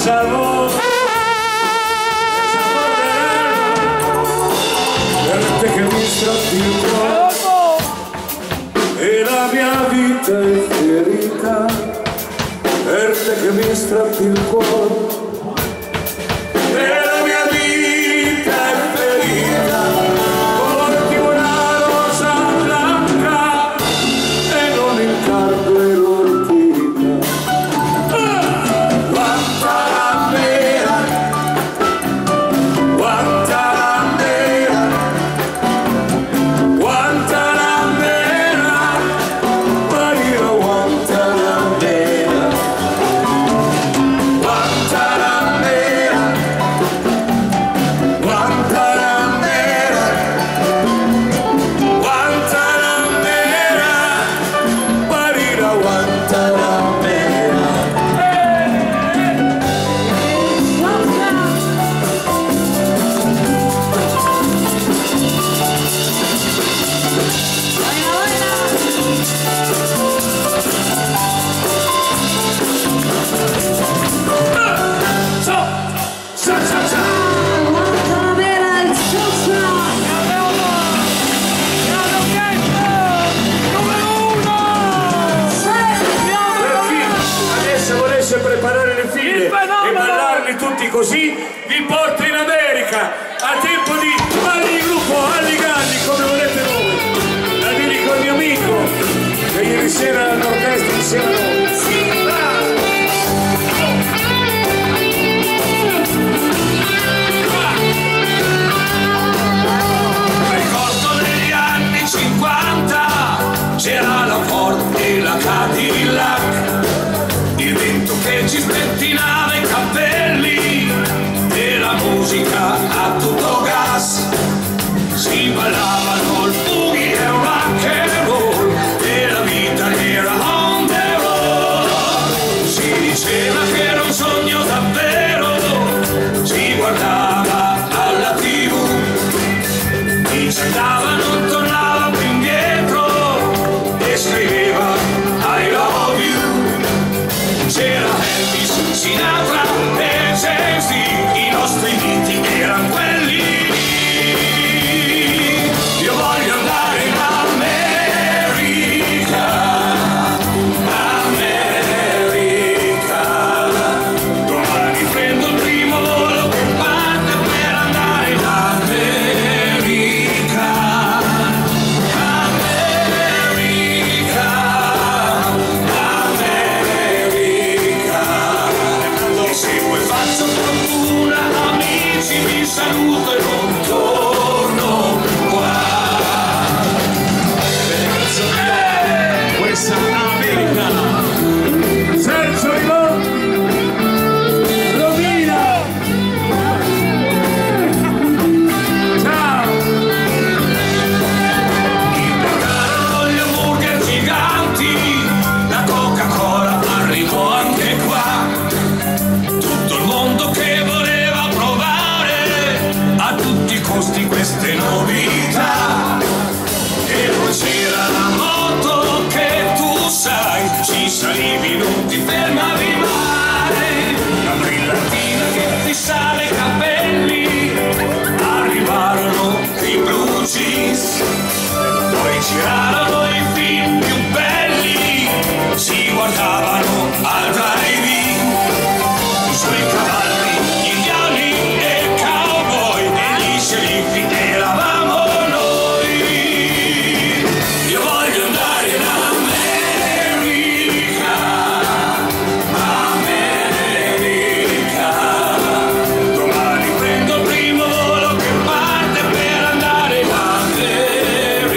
savore, per te che mi stratti il cuore e la mia vita è ferita, per te che mi stratti il cuore e la mia vita è ferita, porti una rosa blanca e non il cardo e l'ortica. Guantanamera, Guantanamera, Guantanamera, Maria Guantanamera, Guantanamera, Guantanamera, Guantanamera, Maria Guantanamera. Guantanamera, il Sosa. Per chi adesso volesse preparare le file e ballarli tutti così, vi porto in America a tempo di balli di gruppo, alligalli come volete voi. La dedico al mio amico che ieri sera all'orchestra insieme a noi. Ricordo negli anni 50 c'era la Ford e la Cadillac, il vento che ci spettinava i capelli e la musica a tutto gas. Si ballavano il boogie e il rock and roll e la vita era on the road. Si diceva che era un sogno davvero, si guardava alla TV, chi ci andava non tornava più indietro e scriveva I love you. C'era Elvis, Sinatra e Jay-Z, i nostri miti erano quelli lì. Io voglio andare in America, America. Domani prendo il primo volo che parte per andare in America, America, America. E se poi faccio fortuna, amici, vi saluto e non torno qua. Questa è America. Sergio Ivon, Romina, ciao. Inventarono gli hamburger giganti, la Coca-Cola arrivò anche qua. Tutto il mondo che voleva provare a tutti i costi queste novità. E poi c'era la moto che tu sai, ci salivi, non ti fermavi mai. La brillantina che ti sale i capelli, arrivarono i blue jeans. Poi girarono i film più belli, si guardavano al drive-in, sui cavalli, gli indiani e cowboy, e gli sceriffi eravamo noi. Io voglio andare in America, America. Domani prendo il primo volo che parte per andare in America,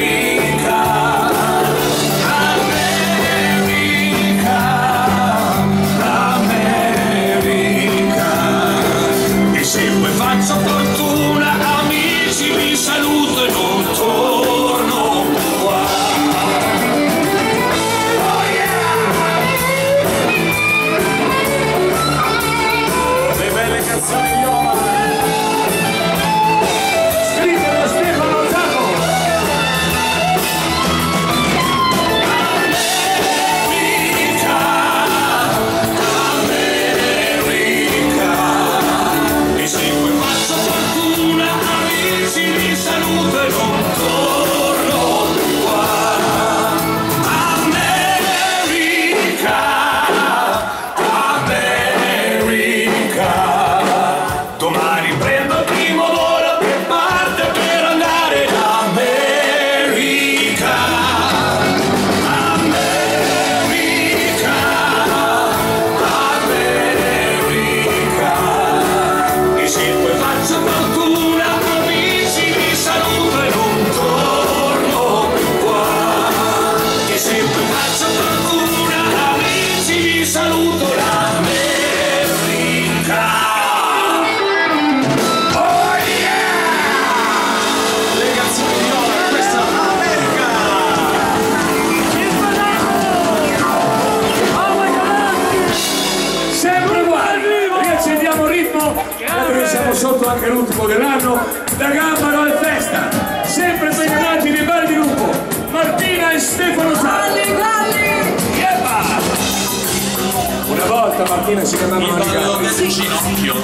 anche l'ultimo dell'anno, da Gambaro e Festa, sempre ben amati nei vari di gruppo, Martina e Stefano Salli. Una volta Martina si chiamava ballo del ginocchio,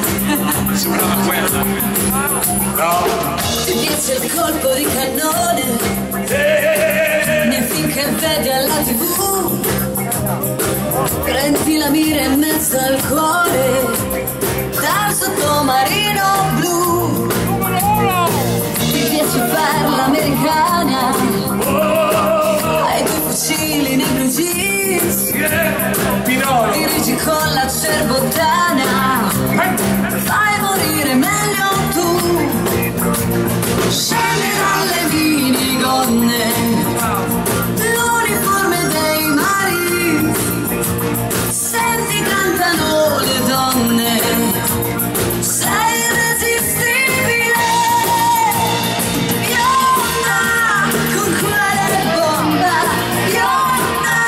sembrava quella. No. Ti piace il colpo di cannone, nel film che vedi alla TV, prendi la mira in mezzo al cuore, dal sottomarino blu. Ti piace fare l'americana, hai due fucili nei blue jeans, dirigi con la cerbottana, fai morire meglio tu. Scendi dalle minigonne, l'uniforme dei mari, senti cantano le donne, sei irresistibile. Bionda, con quale bomba, bionda,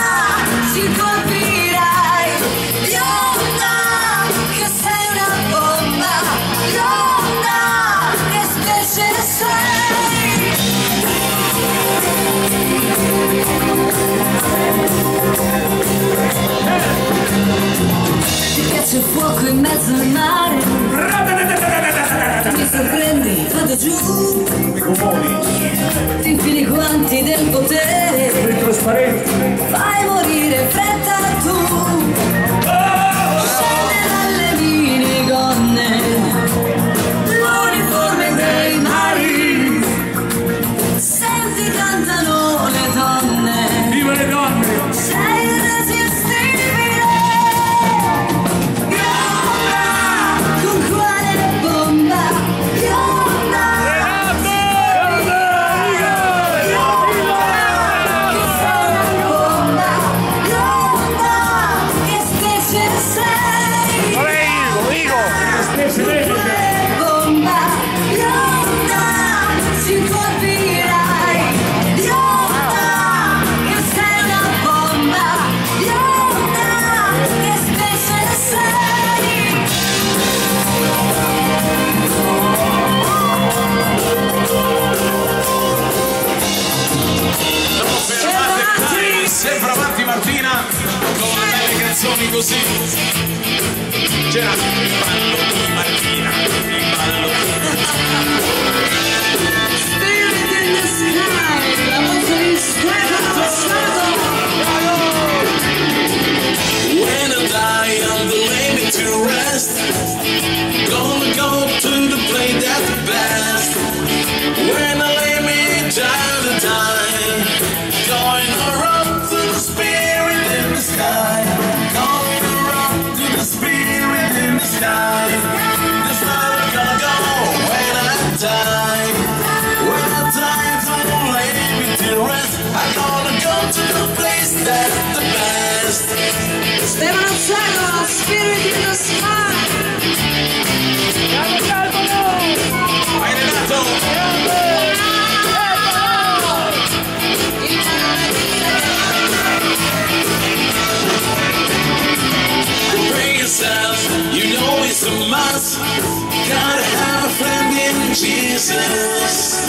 ci colpirai. Bionda, che sei una bomba, bionda, che specie sei. Ti piace il fuoco in mezzo al mare, mi sorprendi, vado giù, ti infili i guanti del potere, fai morire in fretta tu. Scende dalle minigonne, l'uniforme dei mari, senti cantano le donne, viva le donne! sei irresistibile. Bionda, con quale bomba, bionda, bionda, che sei una bomba, bionda, che specie sei. Bomba, bionda, ci colpirai. Bionda, che sei una bomba, bionda, che specie sei. Non fermate mai, sempre avanti Martina, con le canzoni così. C'era il ballo di Martina, il ballo. Spirit in the sky, la voce di Stefano Salli. When I die, I'm the lay me to rest. Gonna go to the place that's the best. When I lay me down to die, going around to the spirit in the sky. Going around to the spirit in the sky. That's where I'm gonna go when I die. When I die, don't lay me to rest. I'm gonna go to the place that's the best. Stefano Salli, Spirit in the sky. Hai Renato! Prepare yourself, you know it's a must. Gotta have a friend in Jesus,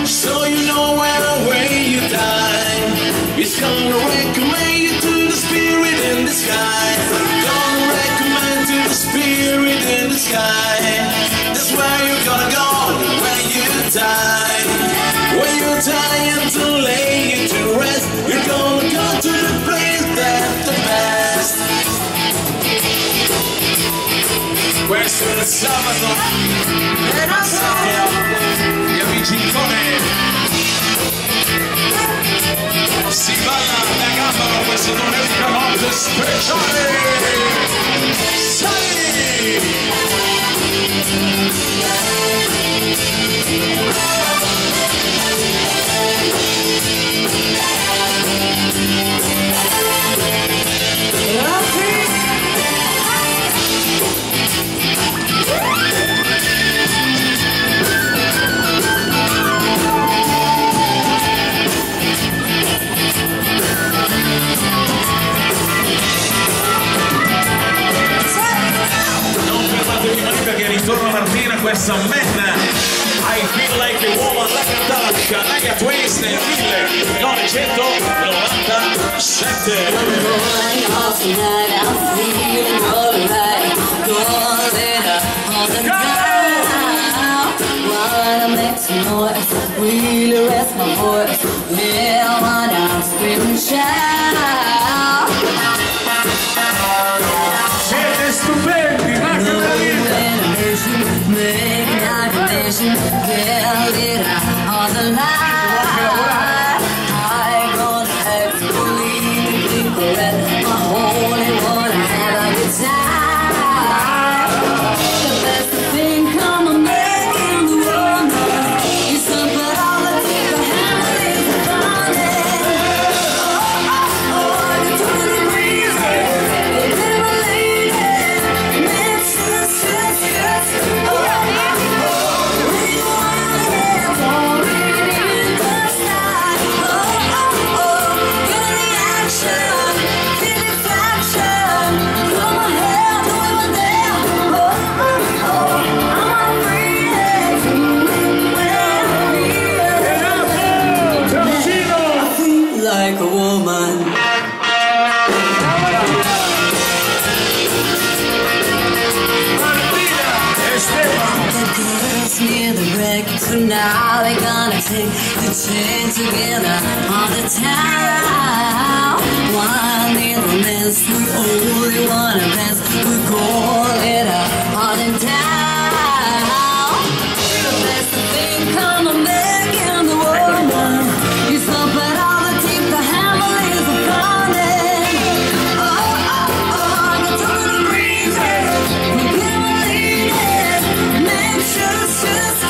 so you know when you die, it's gonna recommend you to the spirit in the sky. Gonna recommend to the spirit in the sky. That's where you're gonna go when you die. When you die and to lay you to rest, you're gonna go to the place that's the best. Questo è il sabato, gli amici in Cone. Si balla da Gambaro, questo non è un notte speciale. Sali! questa Man I Feel Like a Woman, la cantava Shania Twain nel 1997. Really rest my voice, yeah, when I'm screaming shout. Siete stupendi, ma che meraviglia! Make an acclamation, build it on the line. I'm gonna have to believe in correct, my only one I have a good time. The best thing come on making the world know. It's something all the people have is funny. Oh, oh, oh, the 20 degrees, the little lady, makes us just oh, oh, oh, we want it, falling in the sky. Oh, oh, oh, get the action, feel the fraction. Come on, help, we were there. Oh, oh, oh, I'm free, I feel like a woman. The girls near the wreck, so now they're gonna take the chain together on the town. One little mess, we only wanna dance, we call it a on and down. The best thing come on making the world one. You stop at all the team, the hammer is a pounding. Oh, oh, oh, the 20 degrees, we can't believe it. Make sure it's just,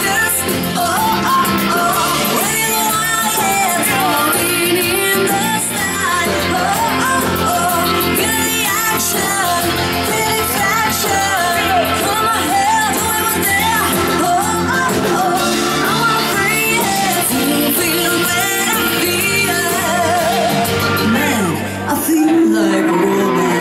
oh, oh, oh, when you want it, falling in the sky. Oh, oh, oh, get the action, feel the fraction. Come on, help, we were there. Oh, oh, oh, I'm free, feel better, man, I feel like a woman.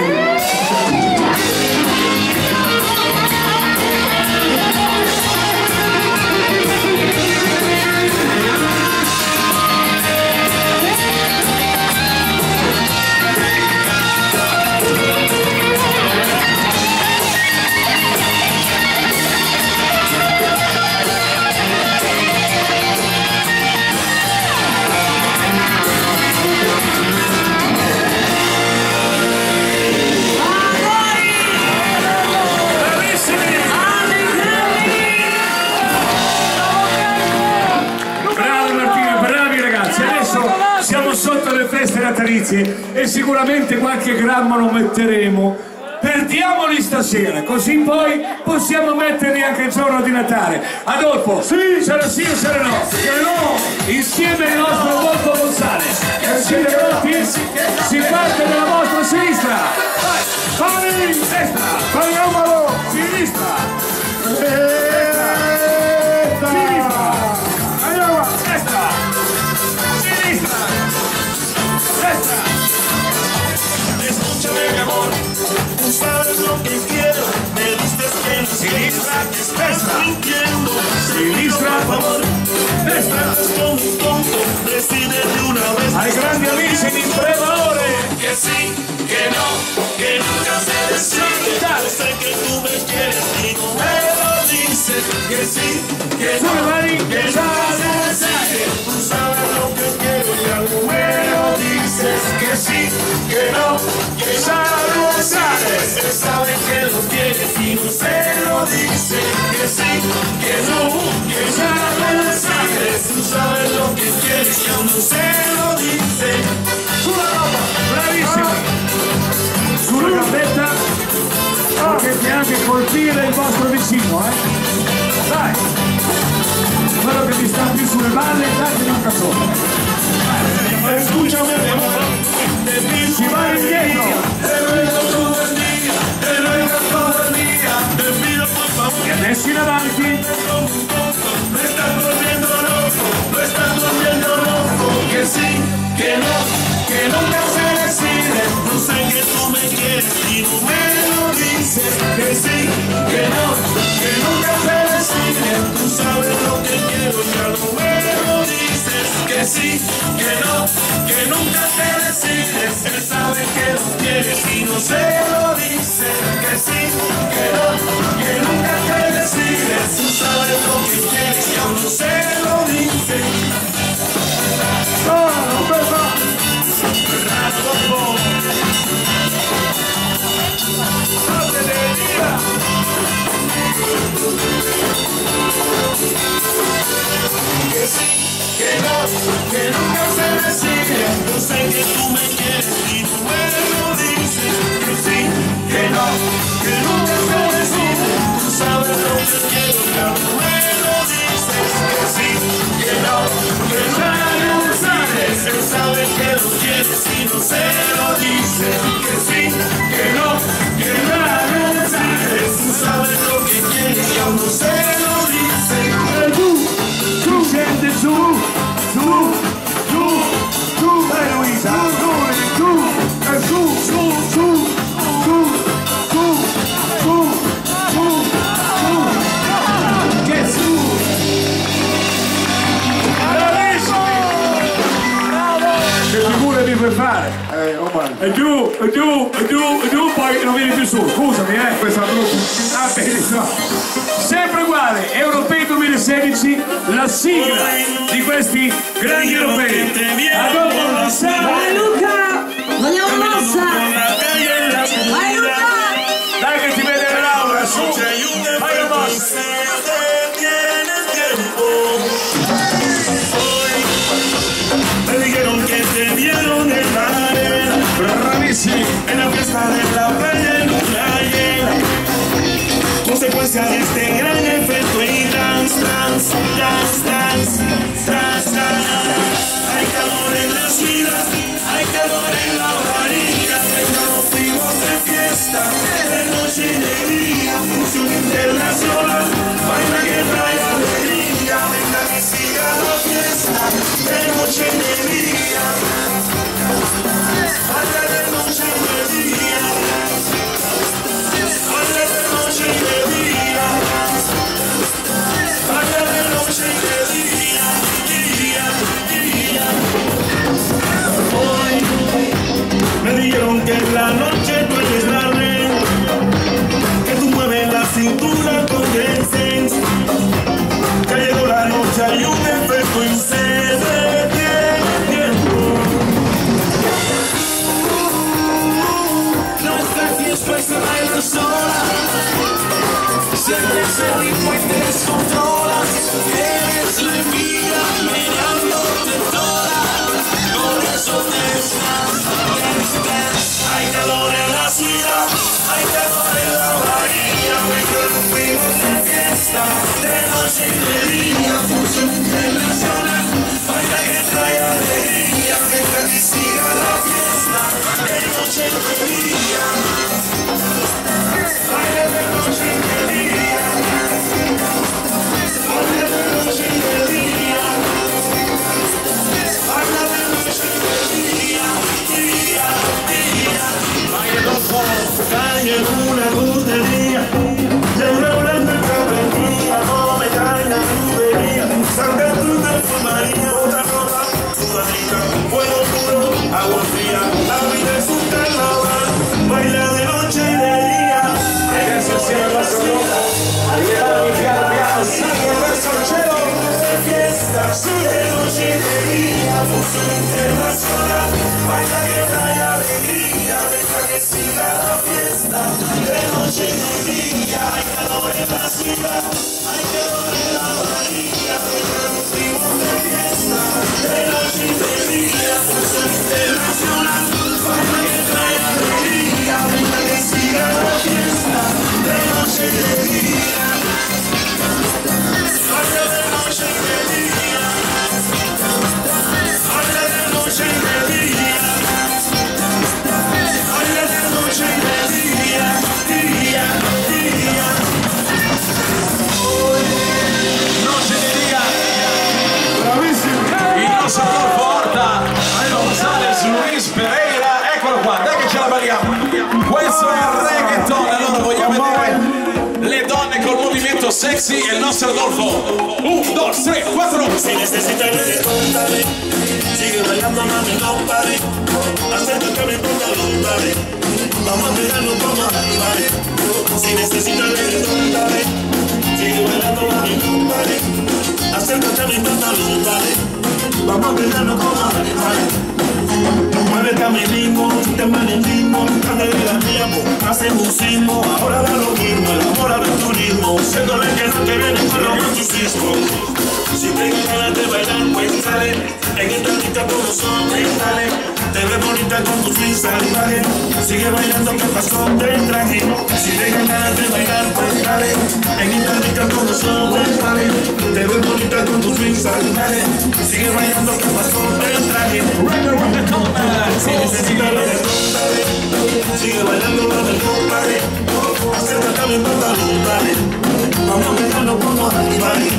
Bravo Martina, bravi ragazzi. Adesso siamo sotto le feste natalizie e sicuramente qualche grammo lo metteremo. Perdiamoli stasera, così poi possiamo metterli anche il giorno di Natale. Adolfo, sì, sarà sì o sarà no? No, insieme al nostro Adolfo Gonzales. Siete pronti? Si parte dalla vostra sinistra. Vai, fare destra, fare numero, sinistra. Sinistra. Allora, destra. Sinistra. Destra. Escúchame, mi amor, tú sabes lo que quiero. Me diste que no Sinistra, destra. mintiendo. Sinistra, Por favor, destra. estás como un tonto. Decide de una vez. Ai grandi amici di Tremore. Que sí, que no, que nunca se decide. Yo sé que tú me quieres y no me lo dices. Que sí, que no, Sulle mani, que nunca se decide. Tú sabes lo que quiero y algo me lo dices. Que sí, que no, que ya lo sabes. Se sabe que lo quieres y no se lo dice. Que sí, que no, que ya lo sabes. Tú sabes lo que quieres y aún no se lo dice. Sulla roba, bravissimi. Sulla gambetta, potete anche colpire il vostro vicino, Dai. Quello che vi sta più sulle balle, date un cazzone. Escúchame, mi amor, te pido Si va indietro. te ruego todo el día, te ruego todo el día, te pido por favor. E adesso in avanti. Me estás volviendo loco, me estás volviendo loco. Que sí, que no, que nunca se decide. No sé que tú me quieres y no me lo dices. Que sí, que no, que nunca se decide. decirle, tú sabes lo que quiero, ya no me lo dices, que sí, que no, que nunca te decides, él sabe que lo quieres y no se lo dice, que sí, que no, que nunca te decides, tú sabes lo que quieres y aún no se lo dice. Que sí, que no, que nunca se decide, yo sé que tú me quieres y tú me lo dices, que sí, que no, que nunca se decide, tú sabes lo que quiero, ya no me lo dices, que sí, que no, que nunca lo decides, él sabe que lo quieres y no se lo dice, que sí, que no, que nunca lo decides, tú sabes lo que quieres y aún no se lo dice. Gente, su, dai Luisa, che su, che figure mi puoi fare? E giù, poi non vieni più su, scusami questa brutta, benissimo. Sempre uguale, Europei 2016, la sigla di questi grandi europei. A dopo Vai Luca! Vogliamo mossa! Vai Luca! Dai che ti vede Laura, su! Vai la mossa! Me dijeron que te vieron en la arena, Bravissimi! en la fiesta de la playa en una llena, consecuencia de este gran efecto y dance. Hay calor en la ciudad, hay calor en la varilla, nos fuimos de fiesta, de noche y de día, función internacional, baila que trae alegría, venga que siga la fiesta, de noche y de día, baila de noche y de día, baila de noche y de día, baila de noche y de día, Hoy me dijeron que en la noche tú eres la reina, que tú mueves la cintura con decencia, que llegó la noche hay un efecto y se detiene el tiempo. Nuestra fiesta se baila sola, sientes el ritmo y te descontrolas, eres la envidia mirándote toda, por eso te estás. Hay calor en la ciudad, hay calor en la bahía, venga nos fuimos de fiesta, de noche y de día, función internacional, baila que trae alegría, venga que siga la fiesta, de noche y de día, baila de noche y de día, baila de noche y de día, baila de noche y de día, cae en una luz de día, de una blanca cabrera, no me cae la tubería, Santa Cruz de María, otra cosa, sudadita, fuego puro, agua fría, la vida es un carnaval, baila de noche y de día, ese cielo azul, piano, sigue el solchero, de fiesta, de noche y de día, función internacional, baila que trae alegría, deja que siga la fiesta, de noche y de día, hay calor en la ciudad, hay calor en la bahía, venga nos fuimos de fiesta, de noche y de día, función internacional, baila que trae alegría, venga que siga la fiesta, de noche y de día, baila de noche y de día, baila de noche y de día, baila de noche y de día, Noche di dia, Bravissimi! il nostro porta Gonzales Luis Pereira, eccolo qua, dai che ce la balliamo. Questo è il reggaeton, allora vogliamo vedere le donne col movimento sexy e il nostro Adolfo. 1, 2, 3, 4. Si necesita dale, sigue bailando mami no pare, acércate a mi pantalón dale, vamos a tirarnos como animales. Si necesita dale, sigue bailando mami no pare, acércate a mi pantalón dale, vamos a tirarnos como animales. Muévete a mi ritmo, te manejimos, dale de la mía, hacemos un sismo, ahora da lo mismo, el amor al turismo, siéndole que no te viene con los romanticismo. Si tengo ganas de bailar, pues sale, en esta lista con los hombres, dale, te ves bonita con tu swing salvaje, sigue bailando, ¿qué pasó? Te traje, si tengo ganas de bailar, pues dale, en esta lista con los hombres, dale, te ves bonita con tu swing salvaje, sigue bailando, ¿qué pasó? Te traje. Si necesitas reggaetón, dale, sigue bailando, dale, compadre, acércate a mi pantalón, dale, vamos a pegarnos como animales.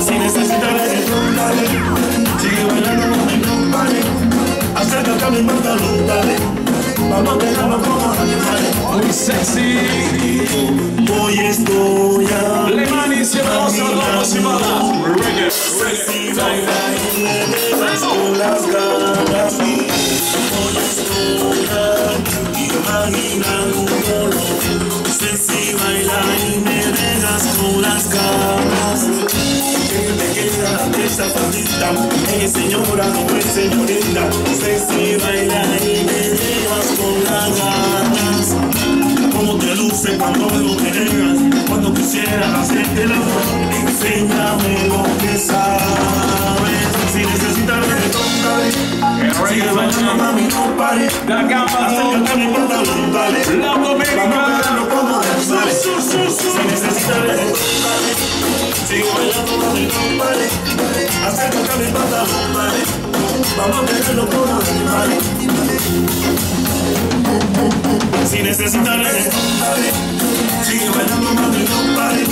Si necesitas reggaetón, dale, sigue bailando, dale, compadre, acércate a mi pantalón, dale, vamos a pegarnos como animales. Muy sexy. Hoy estoy a Le mani insieme al nostro Adolfo si balla. Reggae, si baila y me dejas con las ganas. Hoy estoy aquí imaginándolo. Sé si baila y me dejas con las ganas. Que te queda esa faldita, señora, no es señorita. Sé si baila y me dejas con las ganas. Cómo te luce cuando lo tengas, cuando quisieras hacerte el amor, enséñame lo que sabes. Si necesitas reggaetón, dale, sigue bailando, mami, no pare, acércate a mi pantalón, dale, vamos a pegarnos como danzales. Si necesitas reggaetón, dale, sigue bailando, mami, no pare, acércate a mi pantalón, dale, vamos a pegarnos como animales. Si necesitas reggaetón, dale, sigue bailando, mami, no pare,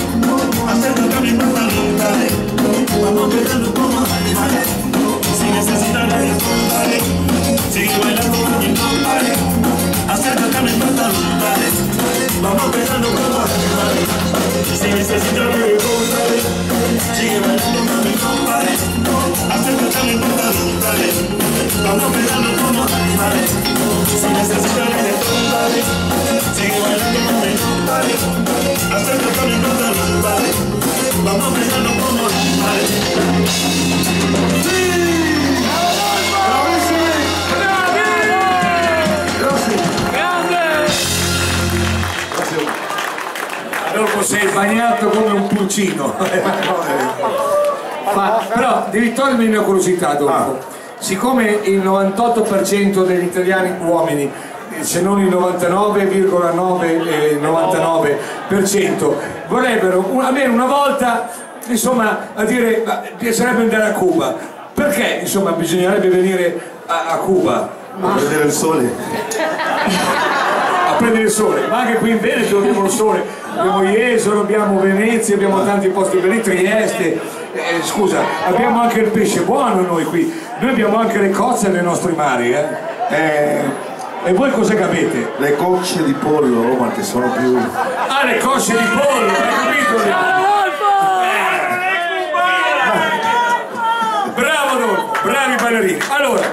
acércate a mi pantalón, dale, vamos a pegarnos como animales. Si necesitas reggaetón, dale, sigue bailando, mami, no pare, acércate a mi pantalón, dale, vamos a pegarnos como animales. Si necesitas reggaetón, dale, sigue bailando, mami, no pare, acércate a mi pantalón, dale, vamos a pegarnos como animales. Si necesitas reggaetón, dale, sigue bailando, mami, no pare, acércate a mi pantalón, dale, vamos a pegarnos como animales. Adolfo, sei bagnato come un pulcino. Però devi togliermi una curiosità, Adolfo. Siccome il 98% degli italiani uomini, se non il 99,999%, vorrebbero almeno una volta, insomma, a dire piacerebbe andare a Cuba. Perché, insomma, bisognerebbe venire a Cuba? A vedere il sole. A prendere il sole, ma anche qui in Veneto abbiamo il sole, abbiamo Jesolo, abbiamo Venezia, abbiamo tanti posti belli, Trieste, scusa, abbiamo anche il pesce buono noi qui, noi abbiamo anche le cozze nei nostri mari, e voi cosa che avete? Le cocce di pollo, ma che sono più... Ah, le cosce di pollo, hai capito? Bravo Adolfo, bravi ballerini. Allora,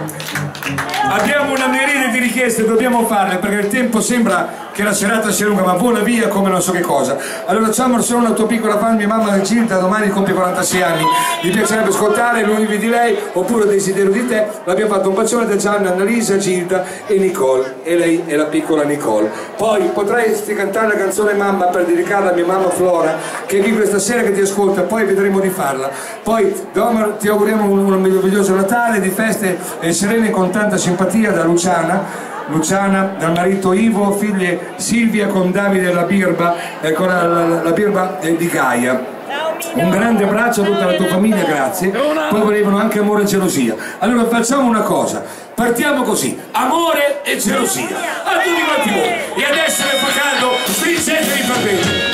abbiamo una miriade di richieste, dobbiamo farle perché il tempo sembra che la serata sia lunga, ma vola via come non so che cosa. Allora facciamo solo una tua piccola fan, mia mamma Gilda domani compie 46 anni, mi piacerebbe ascoltare l'univi di lei oppure Desiderio di te. L'abbiamo fatto un bacione da Gianna, Annalisa, Gilda e Nicole, e lei è la piccola Nicole. Poi potresti cantare la canzone Mamma per dedicarla a mia mamma Flora, che è qui questa sera che ti ascolta, poi vedremo di farla. Poi ti auguriamo un meraviglioso Natale, di feste serene con tanta simpatia da Luciana, dal marito Ivo, figlie Silvia con Davide la Birba, con la Birba di Gaia. Un grande abbraccio a tutta la tua famiglia, grazie. Poi volevano anche amore e gelosia. Allora facciamo una cosa, partiamo così, amore e gelosia a tutti quanti voi. E adesso che fa caldo, stringetevi per bene.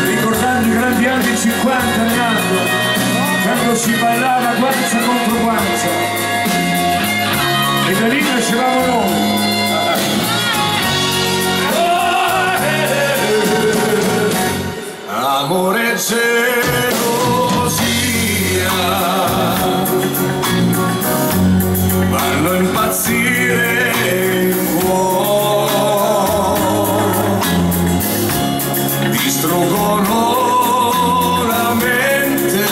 Ricordando i grandi anni 50 nato, quando si ballava guancia contro guancia e da lì nascevamo noi. Amore e gelosia vanno a impazzire il cuore, distruggono la mente,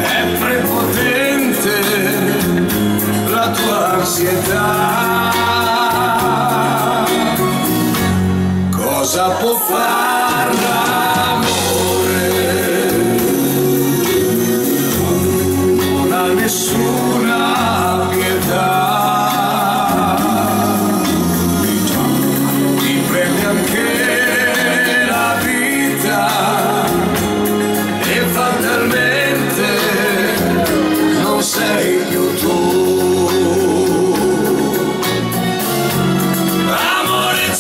è prepotente la tua ansietà. Cosa può far l'amore? Non ha nessuna pietà, ti prende anche la vita e fatalmente non sei più tu. Amore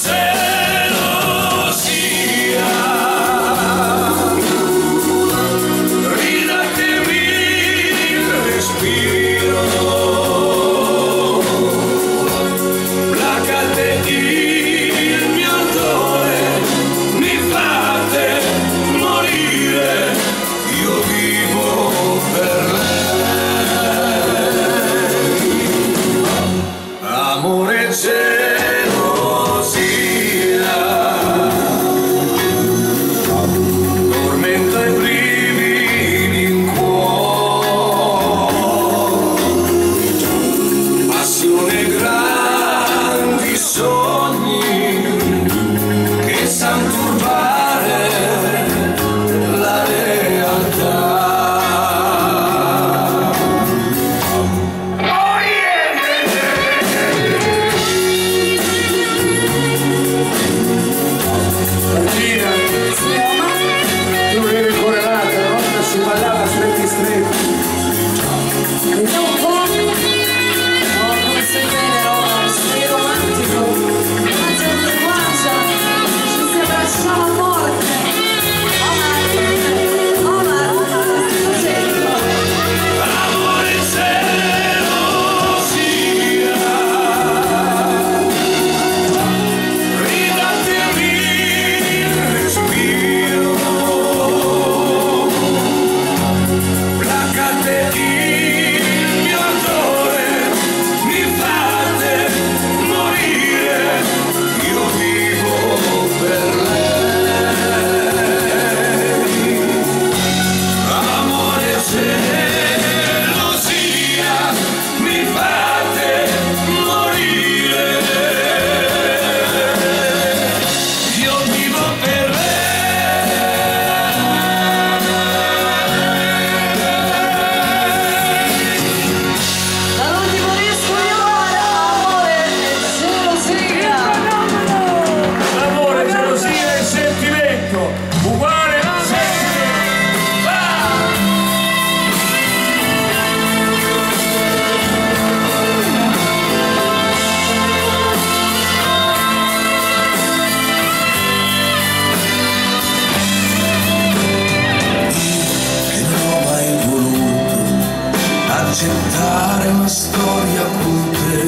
accettare una storia con te,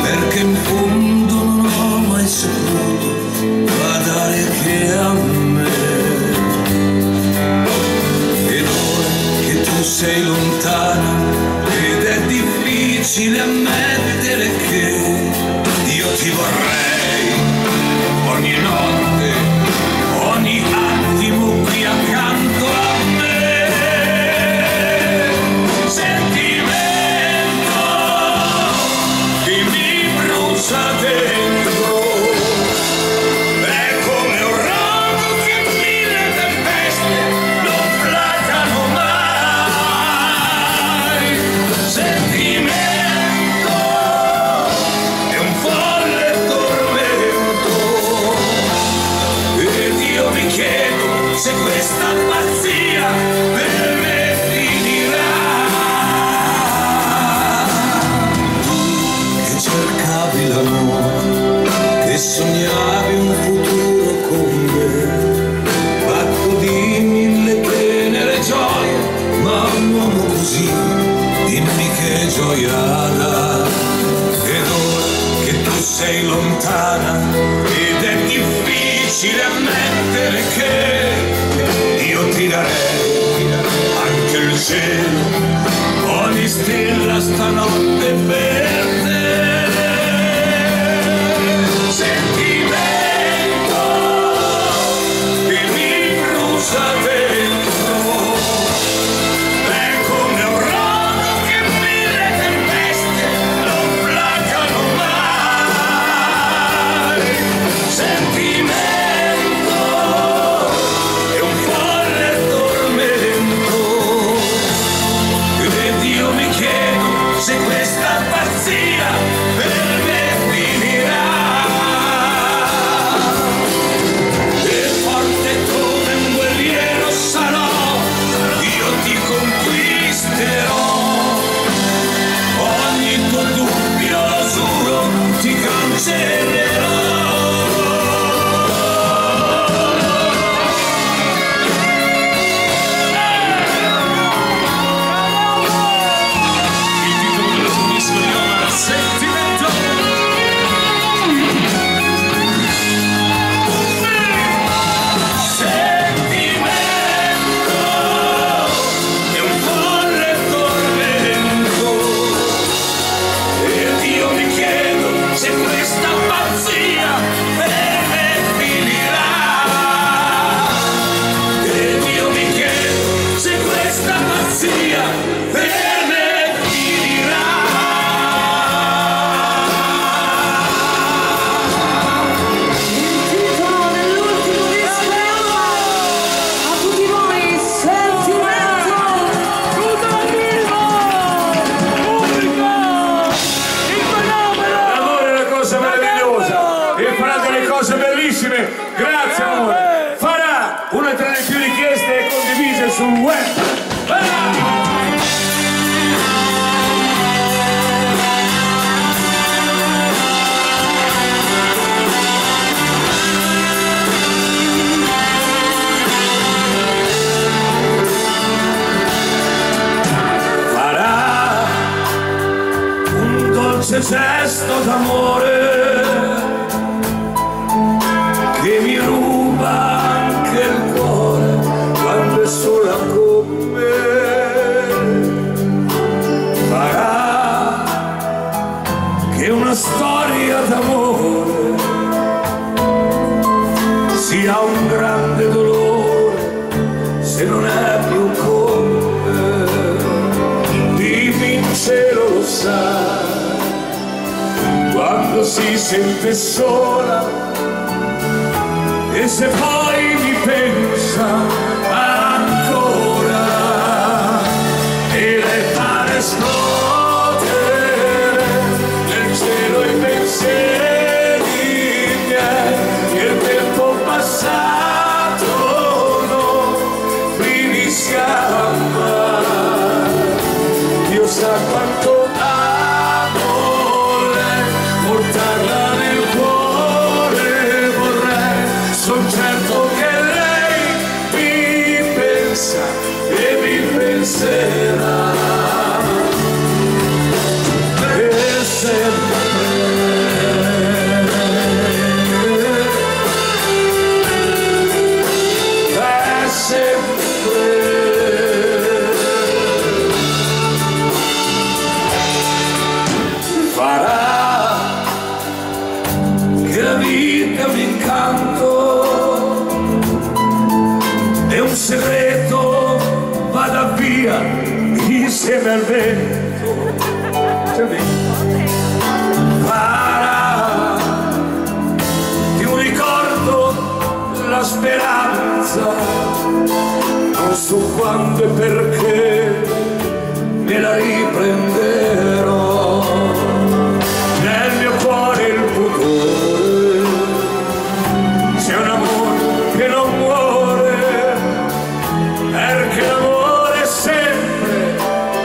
perché in fondo non ho mai saputo badare che a me. Ed ora che tu sei lontana ed è difficile ammettere che io ti vorrei ogni notte, ogni attimo qui accanto a me. Sentimento che mi brucia dentro, è come un rogo che mille tempeste non placano mai. Sentimento è un folle tormento ed io mi chiedo se questa pazzia per me finirà. Cercavi l'amore, che sognavi un futuro con me, fatto di mille tenere gioie sei lontana ed è difficile ammettere che io ti darei anche il cielo, ogni stella stanotte per te. Sentimento che mi brucia dentro, è come un rogo che mille tempeste non placano mai. Sentimento è un folle tormento ed io mi chiedo se questa pazzia per me finirà. E forte come un guerriero sarò, io ti conquisterò. Ogni tuo dubbio, lo giuro, ti cancellerò. Il titolo del tuo disco di Omar, Sentimento. Sentimento è un folle tormento ed io mi chiedo se questa pazzia per me finirà. Ed io mi chiedo se questa pazzia per me finirà. Il titolo dell'ultimo disco di Omar, a tutti voi, Sentimento. L'amore è una cosa meravigliosa e farà delle cose bellissime. Grazie amore. Farà una tra le più richieste e condivise sul web. Farà un dolce gesto d'amore che mi ruba anche il cuore quando è sola con me. Farà che una storia d'amore sia un grande dolore se non è più con me. Dimmi in cielo, lo sai, quando si sente sola e se poi mi pensa ancora e le pare esplodere nel cielo i pensieri miei e il tempo passato non finisca mai. Dio sa quanto amo lei, portarla nel cuore vorrei. Son certo che lei mi pensa e mi penserà per sempre. Per sempre. Farà che la vita mi incanto e un segreto vada via insieme al vento. Farà di un ricordo la speranza, non so quando e perché me la riprenderò. Nel mio cuore il pudore, c'è un amore che non muore, perché l'amore è sempre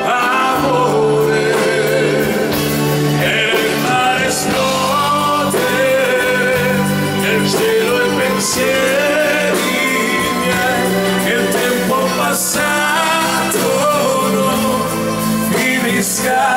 amore. E il mare esplode nel cielo e pensieri miei, che il tempo passato non finisca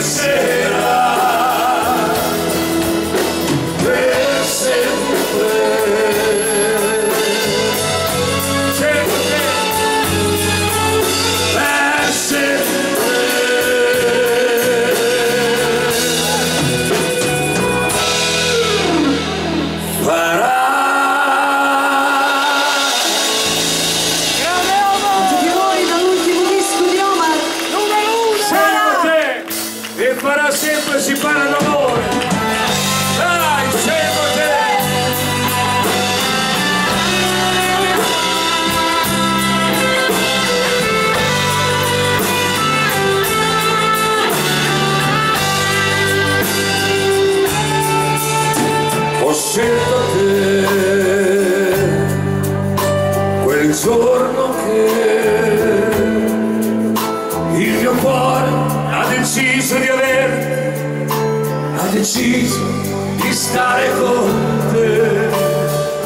resterà per sempre. Per sempre. Farà. Tutti voi dall'ultimo disco di Omar. E farà sempre, si parla d'amore. Dai, seguo te. Ho scelto te quel giorno che il mio cuore ha deciso di avere, ha deciso di stare con te,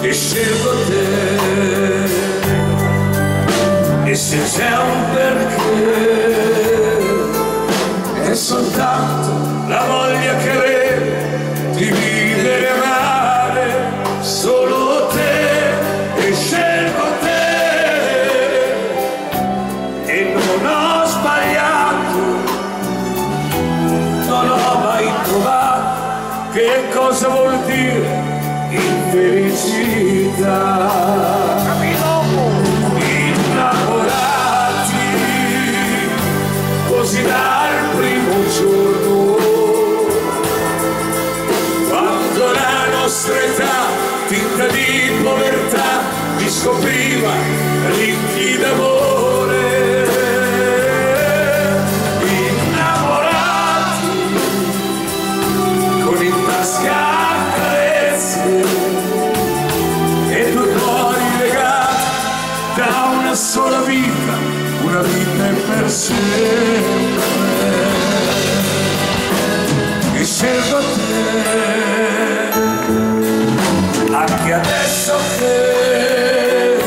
e scelgo te. E se c'è un perché è soltanto la voglia che avevo di vivere e amare solo te, e scelgo te. E non ho sbagliato, non ho mai trovato che cosa vuol dire infelicità. Innamorati così dal primo giorno, quando la nostra età, tinta di povertà, mi scopriva ricchi d'amore. Innamorati con in tasca carezze e due cuori legati da una sola vita, una vita e per sempre. E scelgo te, anche adesso che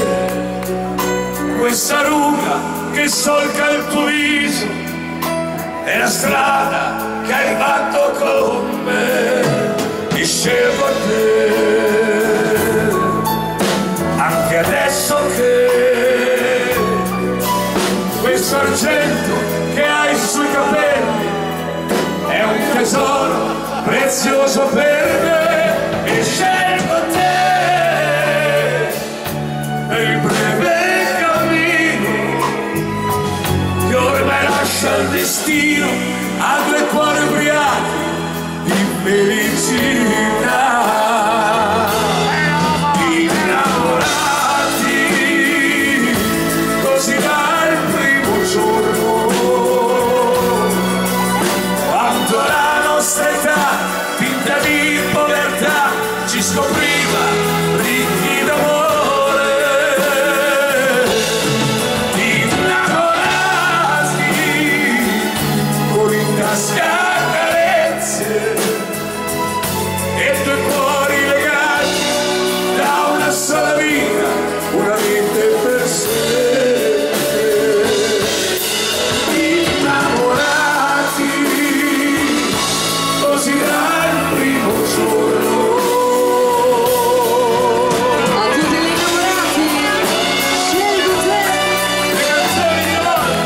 questa ruga che solca il tuo viso è la strada che hai fatto con me. E scelgo te, anche adesso che questo argento che hai sui capelli è un tesoro prezioso per me. E scelgo te per il breve cammino che ormai lascia il destino a due cuori ubriachi di felicità. Innamorati così dal primo giorno, quando la nostra età, tinta di povertà, ci scopriva ricchi d'amore. Innamorati con in tasca carezze e due cuori legati da una sola vita, una vita e per sempre. Innamorati così dal primo giorno. A tutti gli innamorati, scelgo te. Le canzoni di amore.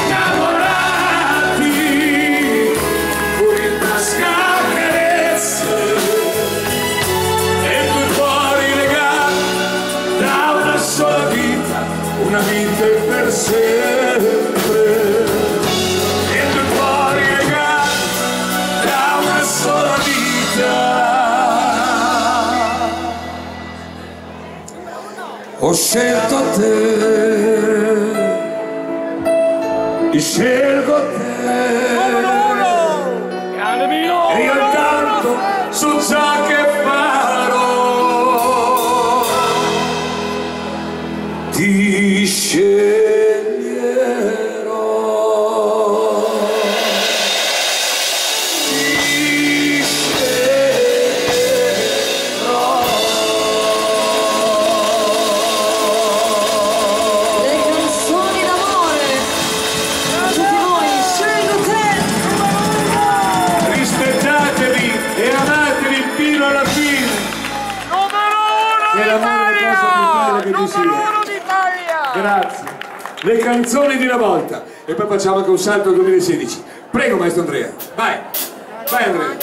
Innamorati con in tasca carezze e due cuori legati da una sola vita, una vita e per sempre. E due cuori legati da una sola vita. Ho scelto te, e scelgo te. E io tanto su ciò che farò ti sceglierò. Ti sceglierò. Le canzoni Che l'amore è la cosa più bella che ci sia. Grazie. Le canzoni di una volta. E poi facciamo anche un salto al 2016. Prego, maestro Andrea. Vai. Vai, Andrea.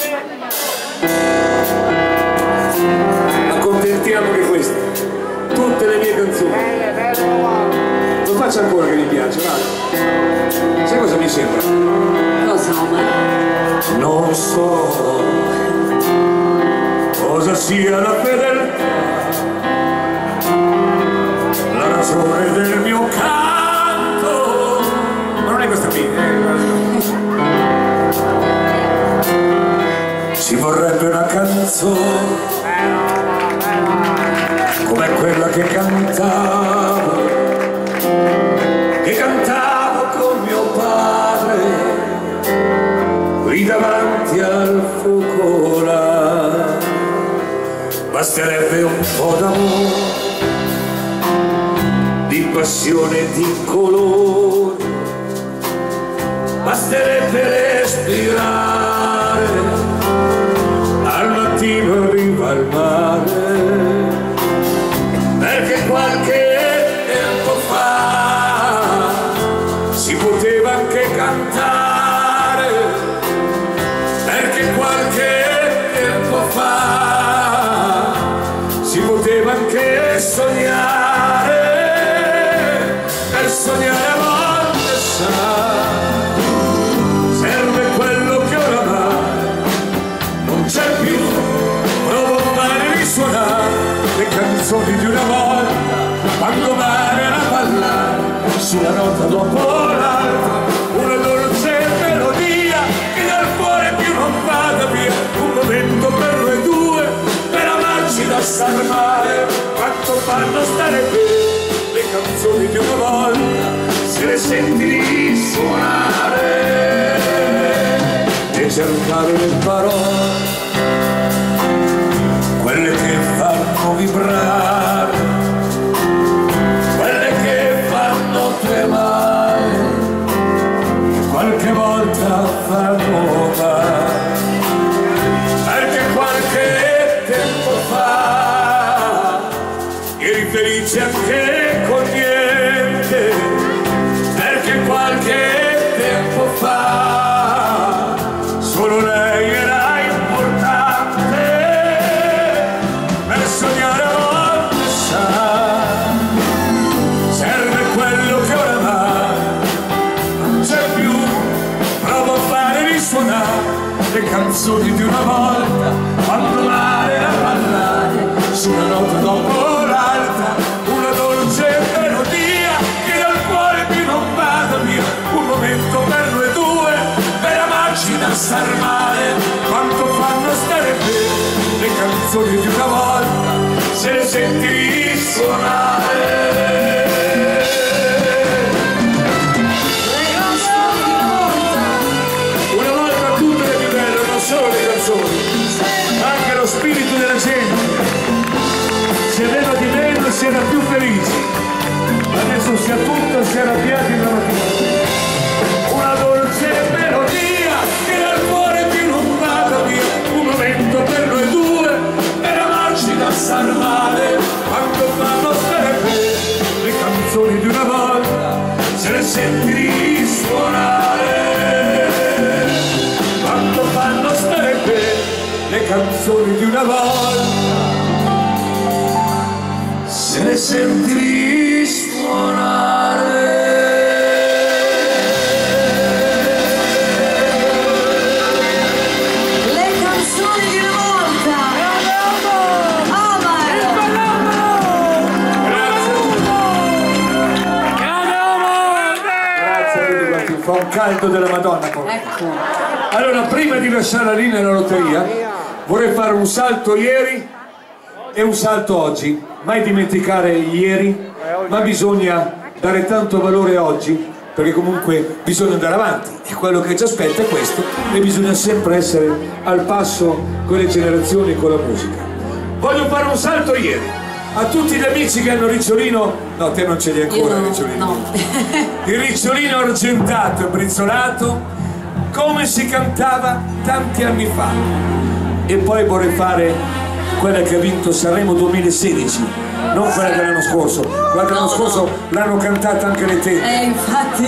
Accontentiamo anche queste. Tutte le mie canzoni. Lo faccio ancora che mi piace, vai. Sai cosa mi sembra? Cosa, Omar? Non so cosa sia la fedeltà, la ragione del mio canto, ma non è questa qui, ci vorrebbe una canzone come quella che cantavo con mio padre qui davanti al focolare. Basterebbe un po' d'amore, di passione e di colore, basterebbe respirare, al mattino arriva al mare, perché qualche tempo fa si poteva anche cantare, perché qualche tempo fa si poteva anche sognare, per sognare a volte serve quello che oramai non c'è più, provo a risuonare le canzoni di una volta, quando mare a ballare sulla nota dopo l'altra, una dolce melodia che dal cuore più non vada via, un momento per noi due, per amarci da star male, quanto fanno stare bene le canzoni di una volta, se le senti suonare e cercare le parole, quelle che fanno vibrare, quelle che fanno tremare, qualche volta fanno male, perché qualche tempo fa eri felice anche con niente, perché qualche tempo fa solo lei era importante, per sognare a volte serve quello che oramai non c'è più, provo a fare risuonare le canzoni di una volta, quando mare a ballare su una nota dopo l'altra, una dolce melodia che dal cuore più non vada via, un momento per noi due, per amarci da star male, quanto fanno stare bene le canzoni di una volta, se le senti suonare. Una volta tutte le più belle, non solo le canzoni, anche lo spirito della gente. Si aveva di meno e si era più felici, adesso si è tutto, si è arrabbiati la mattina. Una dolce melodia che dal cuore più non vada via, un momento per noi due, per amarci da star male, quando fanno stare bene le canzoni di una volta, se le senti suonare, quando fanno stare bene le canzoni di una volta, se le senti suonare. Le canzoni di una volta. Omar. Grazie a tutti quanti, fa un caldo della Madonna poi. Ecco. Allora, prima di lasciare la linea alla lotteria, vorrei fare un salto ieri e un salto oggi. Mai dimenticare ieri, ma bisogna dare tanto valore oggi, perché comunque bisogna andare avanti e quello che ci aspetta è questo, e bisogna sempre essere al passo con le generazioni e con la musica. Voglio fare un salto ieri a tutti gli amici che hanno il ricciolino, no, te non ce li hai ancora il ricciolino, no. Il ricciolino argentato e brizzolato come si cantava tanti anni fa. E poi vorrei fare quella che ha vinto Sanremo 2016, non quella dell'anno scorso. Quella dell'anno scorso l'hanno cantata anche le te. Infatti.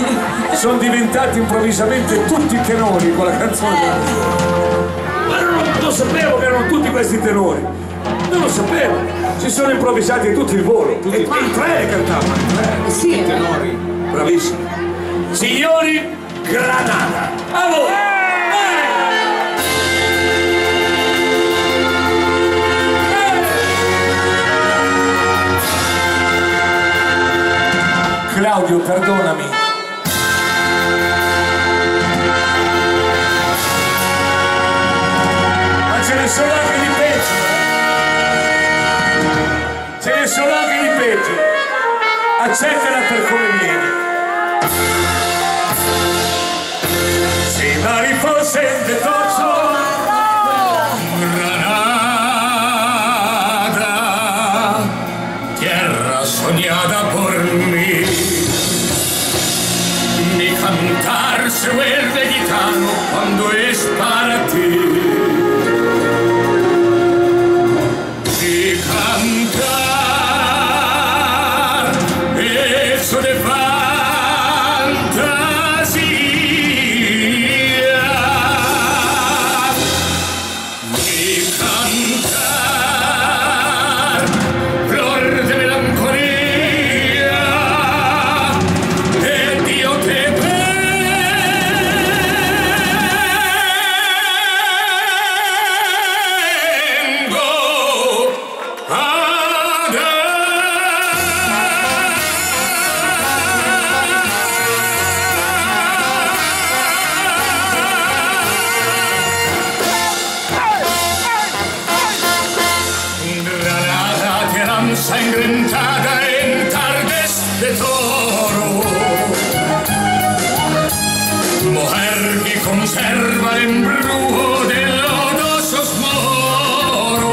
Sono diventati improvvisamente tutti tenori con la canzone. Ma non lo sapevo che erano tutti questi tenori. Non lo sapevo. Si sono improvvisati tutti il volo. E i tre cantavano. Sì, i tenori. Bravissimi. Signori, Granada. A voi. Claudio, perdonami. Ma ce ne sono anche di peggio. Ce ne sono anche di peggio. Accettala per come viene. Si mari fosse de torso. Granada, tierra soñada por mí. Mi cantar se vuelve gitano cuando es para ti. Mi cantar hecho de fantasía. Mi cantar flor de melancolía. Dio te vengo a Granada, tierra ensangrentada en tardes de toro. Mujer que conserva el embrujo de lodosos moros.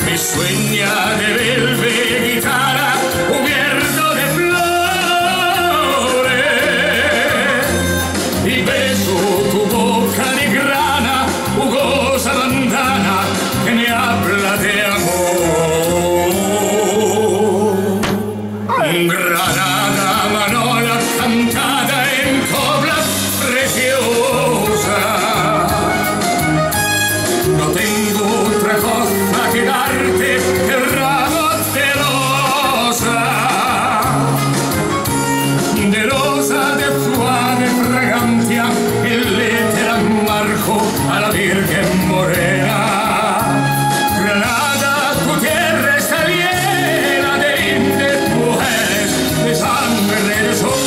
Mi sueña de velve guitarra cubierto de flores. Y beso tu boca de grana, jugosa bandana que me habla de amor. Granada, manola cantada en cobla preciosa. No tengo otra cosa que darte que ramo de rosa de suave fragancia, el letra marco a la Virgen Morena. Granada, tu tierra está llena de lindes mujeres de sangre de sol.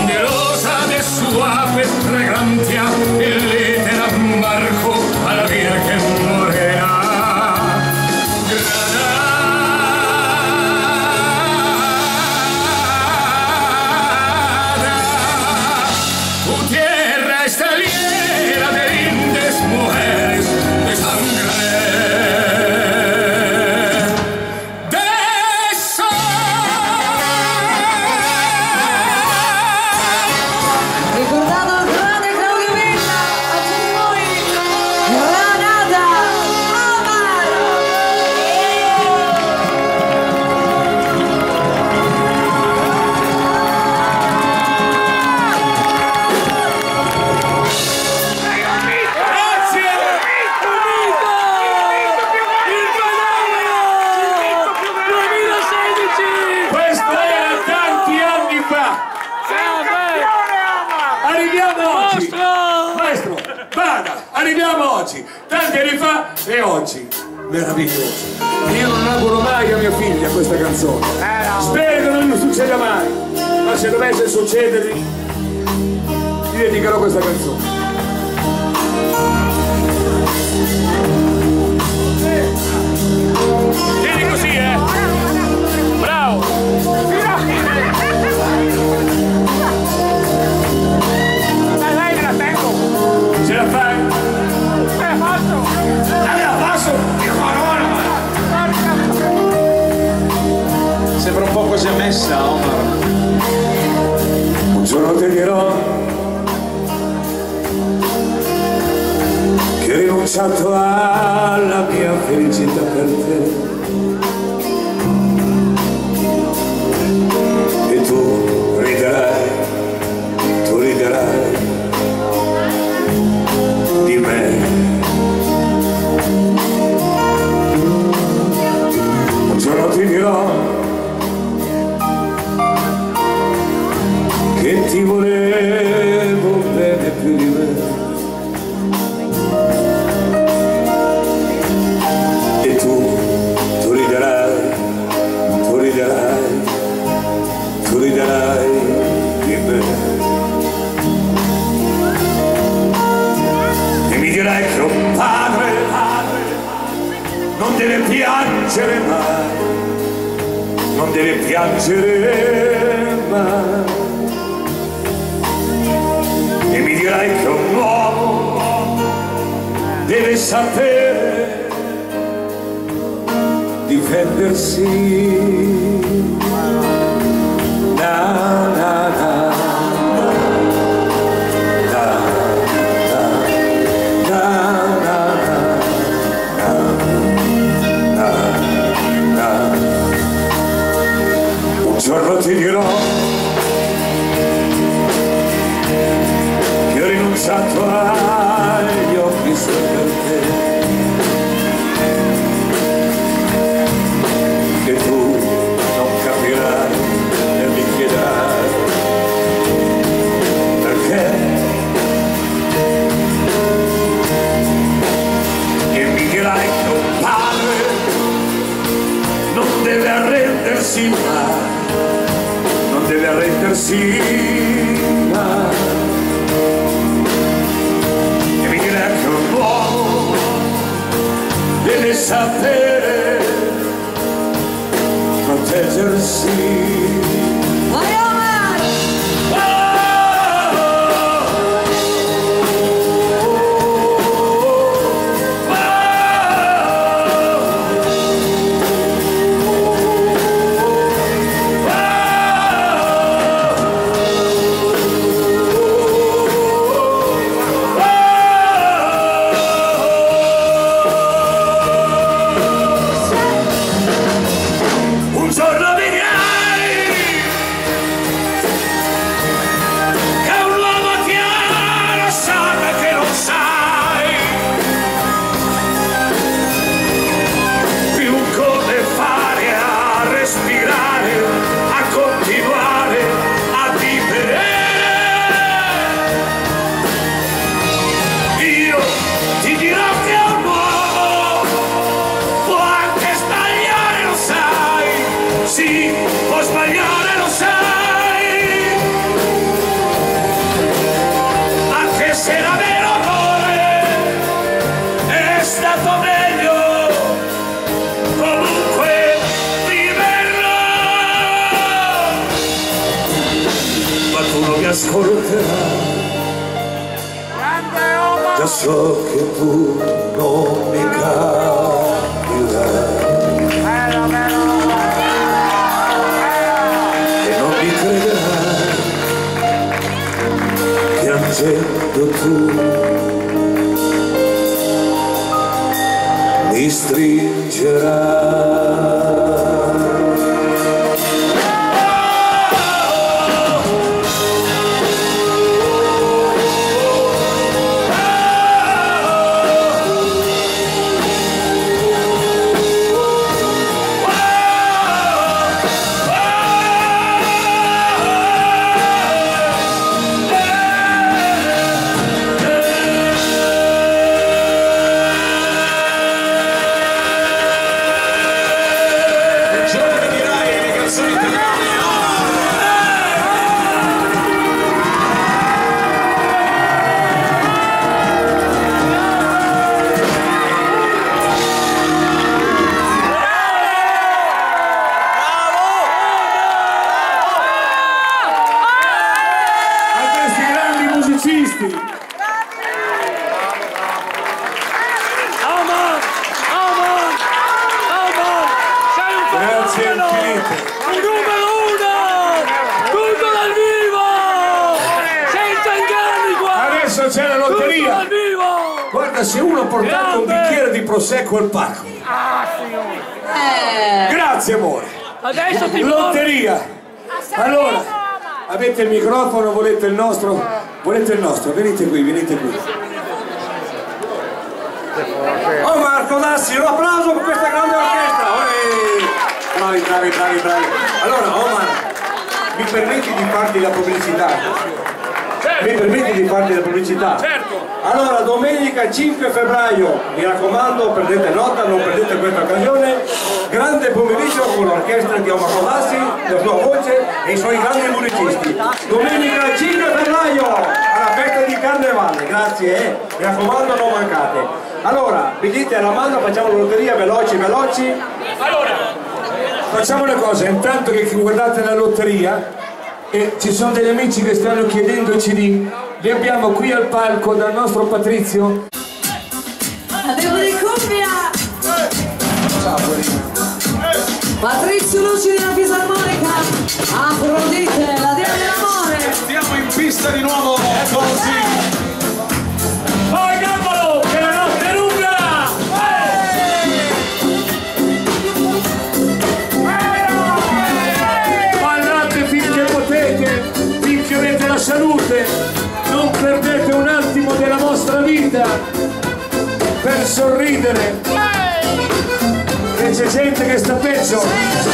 De rosa de suave fragancia, el letra marco a la Virgen Morena. Granada, tu tierra está llena de lindes mujeres de sangre de Ricordato il grande Claudio Villa, a tutti voi, Granada, Amaro. Grazie! Questo era tanti anni fa. Arriviamo oggi. Maestro, vada, arriviamo oggi. Tanti anni fa e oggi. Meraviglioso. Io non auguro mai a mia figlia questa canzone. Spero che non mi succeda mai. Ma se dovesse succedermi, ti dedicherò questa canzone. Tieni così, bravo. Dai, me la tengo. Ce la fai? messa, Omar. Un giorno ti dirò che ho rinunciato alla mia felicità per te. E tu riderai di me. Un giorno ti dirò che ti volevo bene più di me. E tu riderai di me. E mi dirai che un padre non deve piangere mai, non deve piangere mai. E mi dirai che un uomo deve sapere difendersi. Un giorno ti dirò che ho rinunciato agli occhi solo per te. E tu non capirai e mi chiederai perché. E mi dirai che un padre non deve arrendersi mai, non deve arrendersi mai. E mi dirai che un uomo deve sapere proteggersi. Un giorno ascolterai, già so che tu non mi capirai e non mi crederai, piangendo tu mi stringerai. se uno ha portato un bicchiere di prosecco al parco. Grazie amore. Adesso ti Lotteria. Allora, avete il microfono, volete il nostro? Volete il nostro? Venite qui, venite qui. Oh Marco Dassi, un applauso per questa grande orchestra! Bravi, bravi, bravi, bravi. Allora Omar, mi permetti di farti la pubblicità? Certo. Mi permetti di farti la pubblicità? Certo. Allora, domenica 5 febbraio, mi raccomando, prendete nota, non perdete questa occasione, grande pomeriggio con l'orchestra di Omar Codassi, la sua voce e i suoi grandi musicisti. Domenica 5 febbraio, alla festa di Carnevale, grazie, mi raccomando, non mancate. Allora, biglietti alla mano, facciamo la lotteria, veloci, veloci. Allora, facciamo una cosa, intanto che guardate la lotteria, e ci sono degli amici che stanno chiedendo i CD, li abbiamo qui al palco dal nostro Patrizio. Abbiamo di cumbia! Patrizio Luci della fisarmonica, Afrodite, la dea dell'amore. Stiamo in pista di nuovo, così. vai Gambolo, che la notte è lunga! Ballate finché potete, finché avete la salute, non perdete un attimo della vostra vita per sorridere, che c'è gente che sta peggio.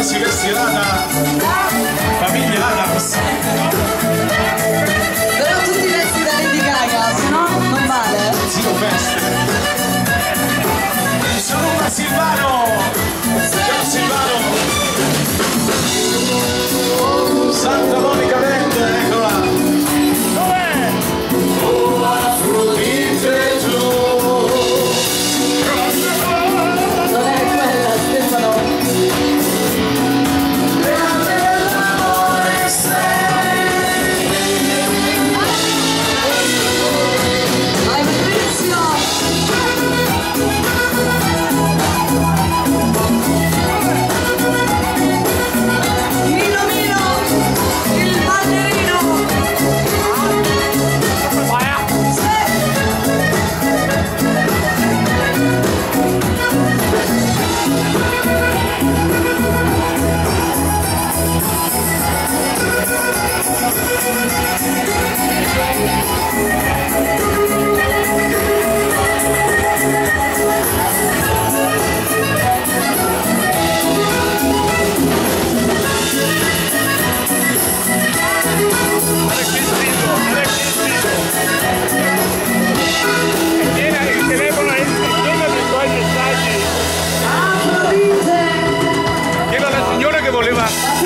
Si vestirà da famiglia Adams. Però tutti vesti da Lady Gaga, se no non vale. Zio veste. Saluta Silvano. Ciao Silvano. Santa Monica Verde, eccola. Dov'è? Oh Afrodite tu. Non è quella, Stefano.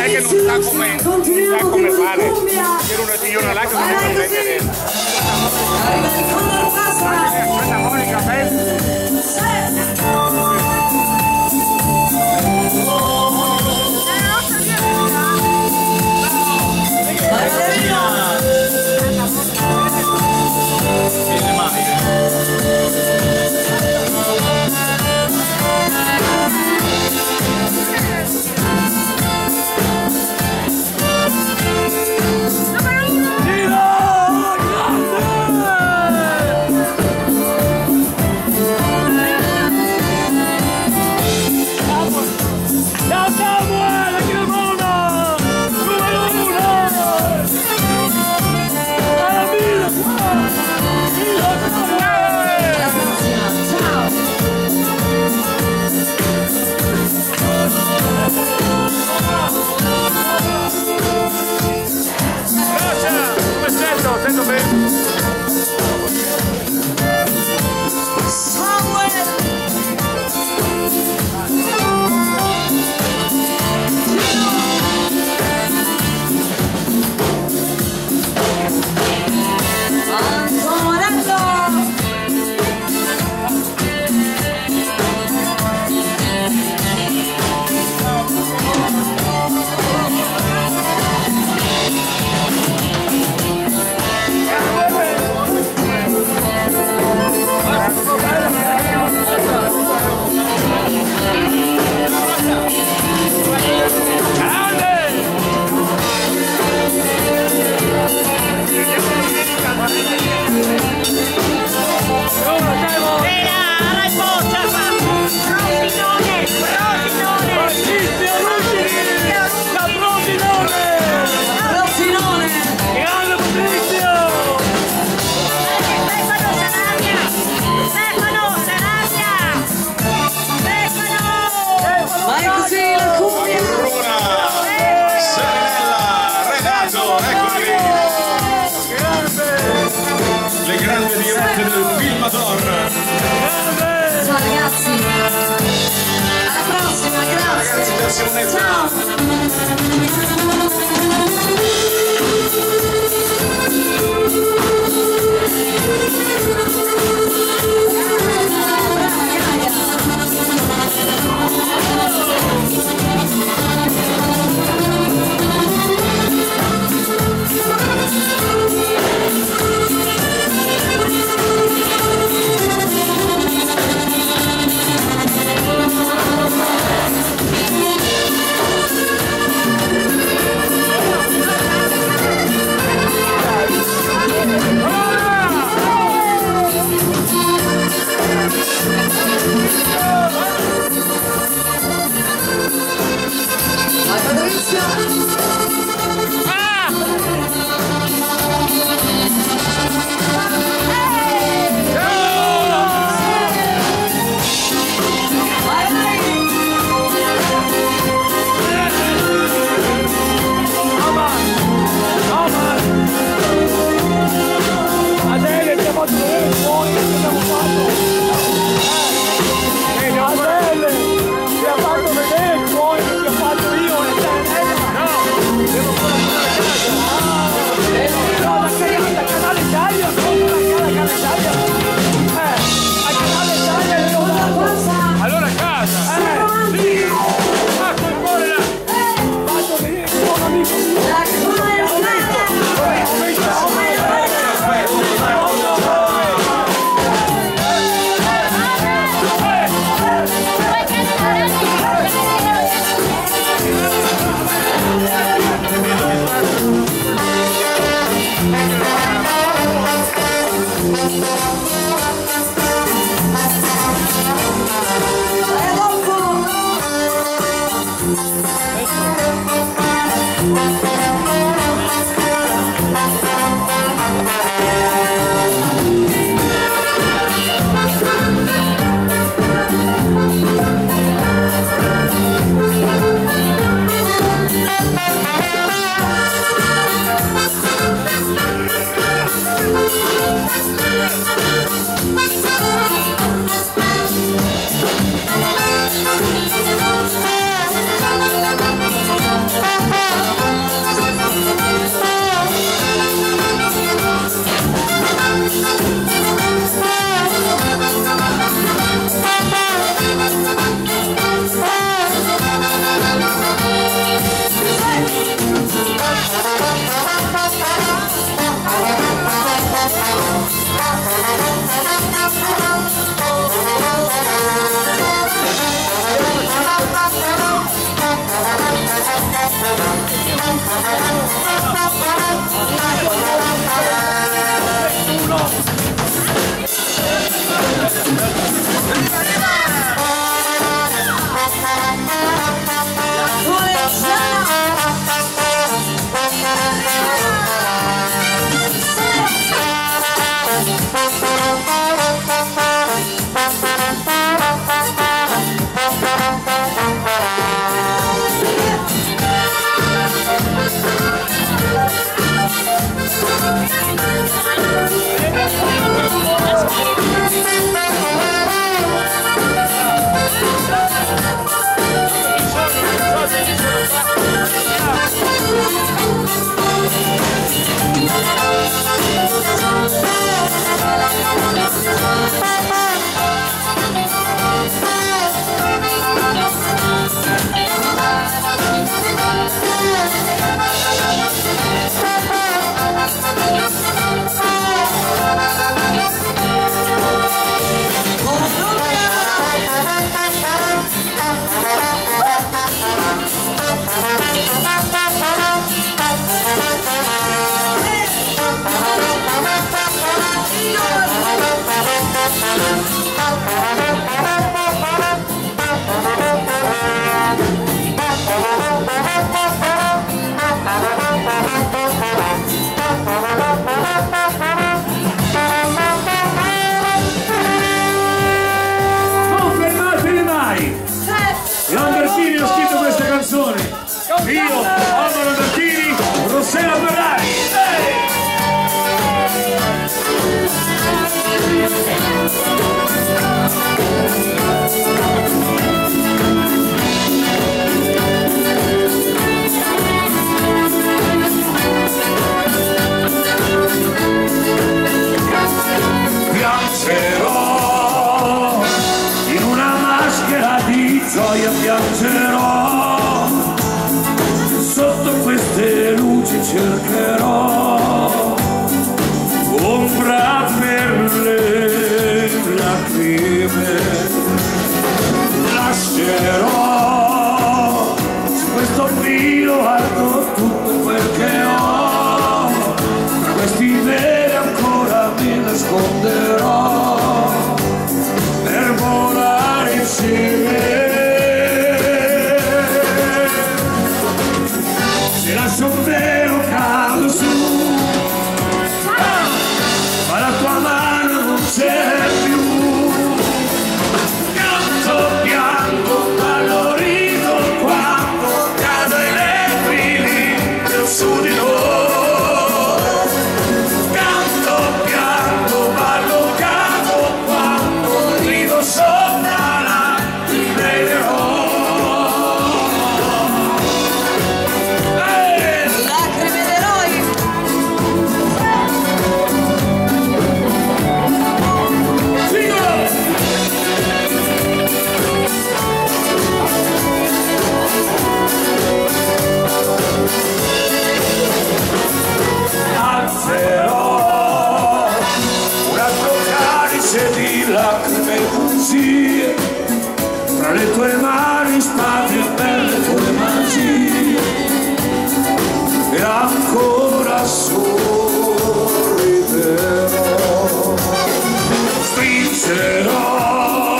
Che non sa come fare. C'era una signora là che voleva prendere Santa Monica Verde. cercherò ombra per le lacrime, lascerò su questo filo alto tutto quel che ho, tra questi veli ancora mi nasconderò per volare insieme. Se lascio un velo cado su, ma la tua mano non c'è più, canto, piango, ballo, rido quando cado i nebbi su di noi. Canto, piango, ballo, cado quando rido sopra la riderò. Di lacrime e bugie, tra le tue mani spazio per le tue magie, e ancora sorriderò, stringerò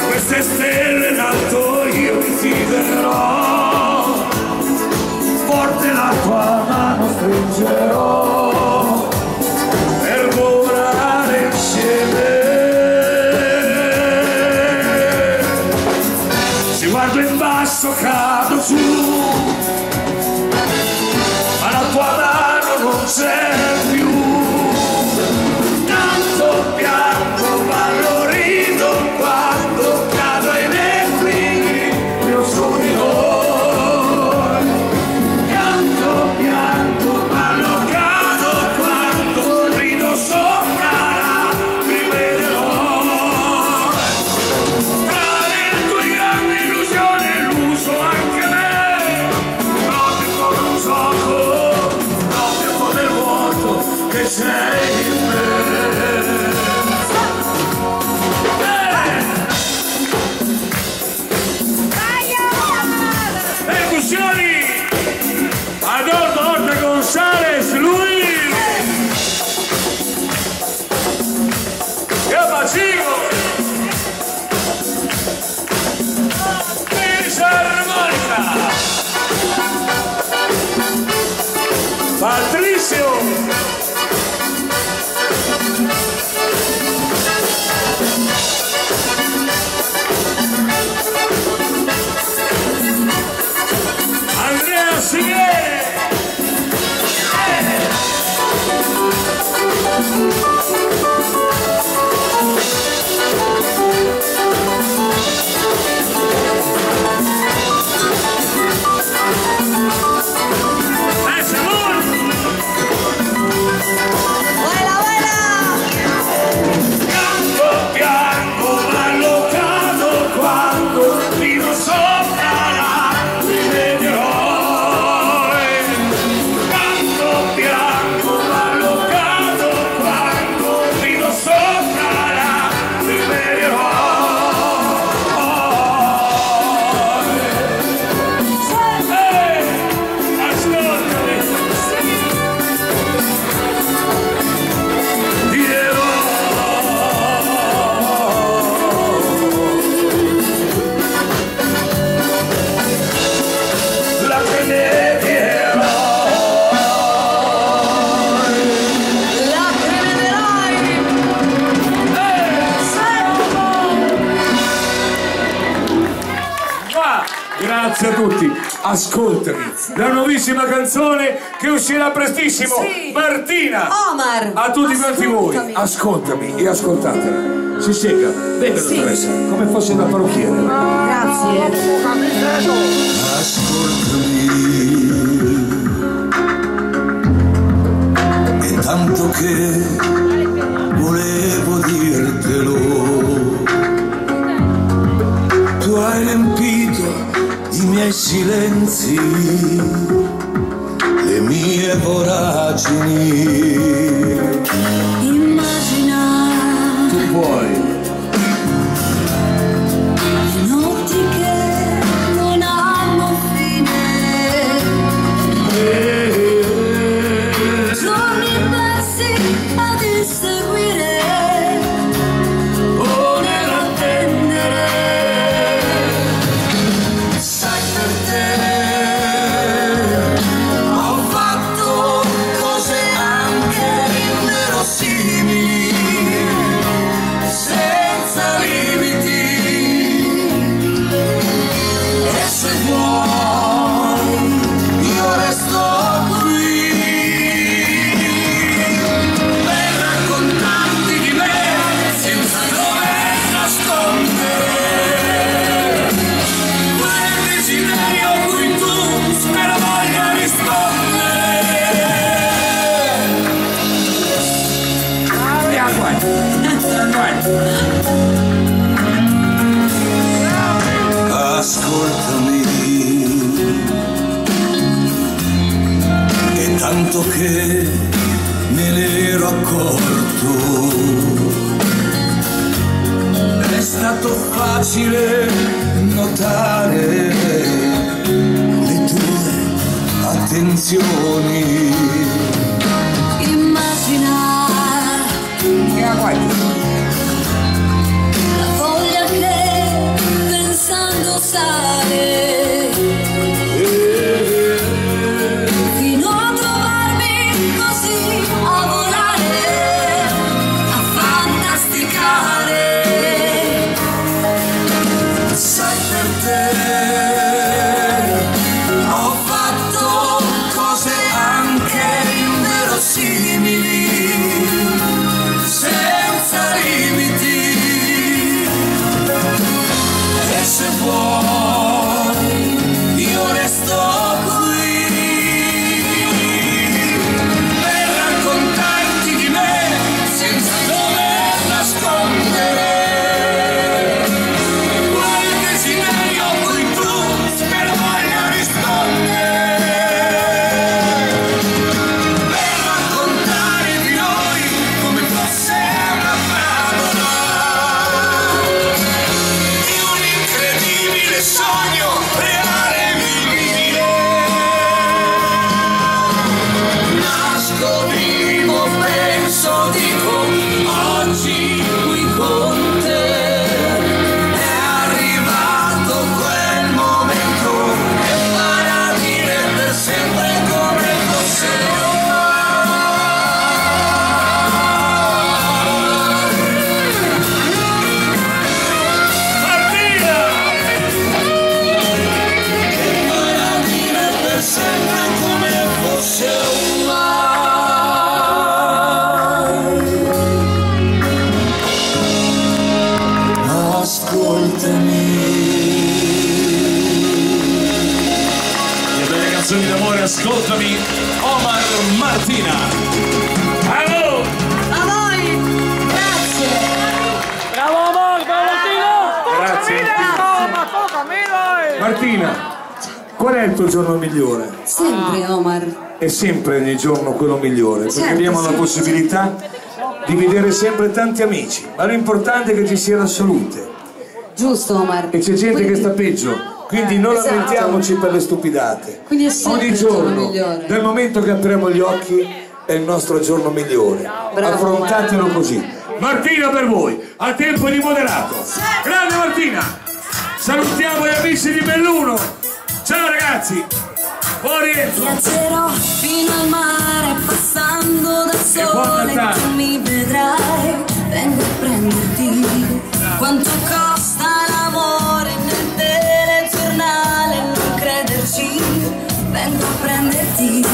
queste stelle in alto, io ti fiderò, forte la tua mano stringerò per volare insieme. Se guardo in basso cado su, ma la tua mano non c'è più. Canto, piango, ballo, rido quando cado ai nebbi, io sono di noi. Canto, piango, ballo, cado quando rido sopra la rivedrò. Tra le tue grandi illusioni illuso anche me, proprio come un gioco, proprio come il vuoto che sei in me. Percussioni! Adolfo Horta González, Luis! Capacigo! Fisarmonica! Patricio! Andrea Sighere! Canto, piango, ballo, cado quando rido sopra la rivedrò. Canto, piango, ballo, cado quando rido sopra la rivedrò. Ascoltami, dirò la che ne dirò. Grazie a tutti, ascoltami, la nuovissima canzone che uscirà prestissimo, Sì. Martina, Omar, a tutti quanti voi, ascoltami. ascoltami e ascoltatela, si sega, venga Sì. dottoressa, come fosse da parrucchiere. Grazie. Ascoltami, è tanto che volevo dirtelo, tu hai riempito di miei silenzi le le mie voragini. Immagina Tu puoi. le notti che non hanno fine, giorni persi ad inseguire o nell'attendere. Sai, per te ho fatto cose anche inverosimili, senza limiti, e se vuoi io resto qui per raccontarti di me senza dover nascondere quel desiderio a cui tu spero voglia rispondere. Ascoltami, è tanto che me ne ero accorto, è stato facile notare le tue attenzioni. Immagina la voglia che pensando sale fino a trovarmi così a volare, a fantasticare. Sai, per te ho fatto cose anche inverosimili, senza limiti, e se vuoi io resto qui per raccontarti di me senza dover nascondere quel desiderio a cui tu spero voglia rispondere, per raccontare di noi come fosse una favola di un incredibile sogno reale e vivibile. Nasco, vivo, penso, dico, oggi qui con te è arrivato quel momento che farà dire per sempre come fosse Martina! Che farà dire per sempre come fosse Le belle canzoni d'amore, ascoltami, Omar Martina. Bravo! A voi! Grazie! Bravo amor, bravo Tino! Grazie. Ma toccami! Martina, qual è il tuo giorno migliore? Sempre Omar. È sempre ogni giorno quello migliore, perché Certo, abbiamo la sì, possibilità di vedere sempre tanti amici, ma l'importante è che ci sia la salute Giusto Omar. e c'è gente che sta peggio, quindi non Esatto. lamentiamoci per le stupidate. Quindi è sempre Ogni il giorno giorno, migliore. dal momento che apriamo gli occhi, è il nostro giorno migliore. Bravo, Affrontatelo così. Martina per voi, a tempo di moderato. Grande Martina! Salutiamo gli amici di Belluno. Ciao ragazzi! Buon rientro! Viaggerò fino al mare passando da sole, Natale. tu mi vedrai, vengo a prenderti. Quanto costa l'amore nel telegiornale, non crederci, vengo a prenderti.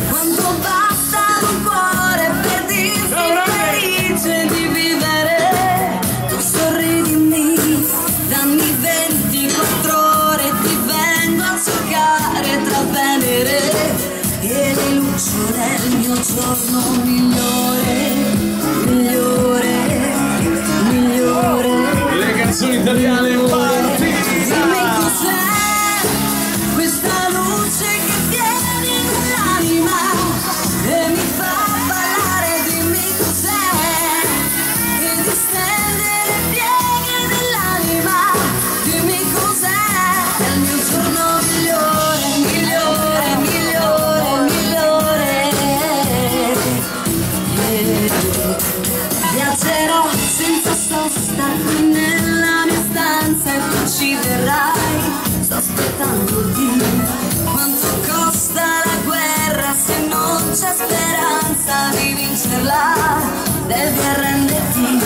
Quanto basta un cuore per dirti felice di vivere, tu sorridimi, dammi 24 ore, ti vengo a cercare tra Venere e le luci del mio giorno migliore, migliore, migliore. Le canzoni italiane Martina. Dimmi cos'è questa luce che viene nell'anima. c'è speranza di vincerla, devi arrenderti.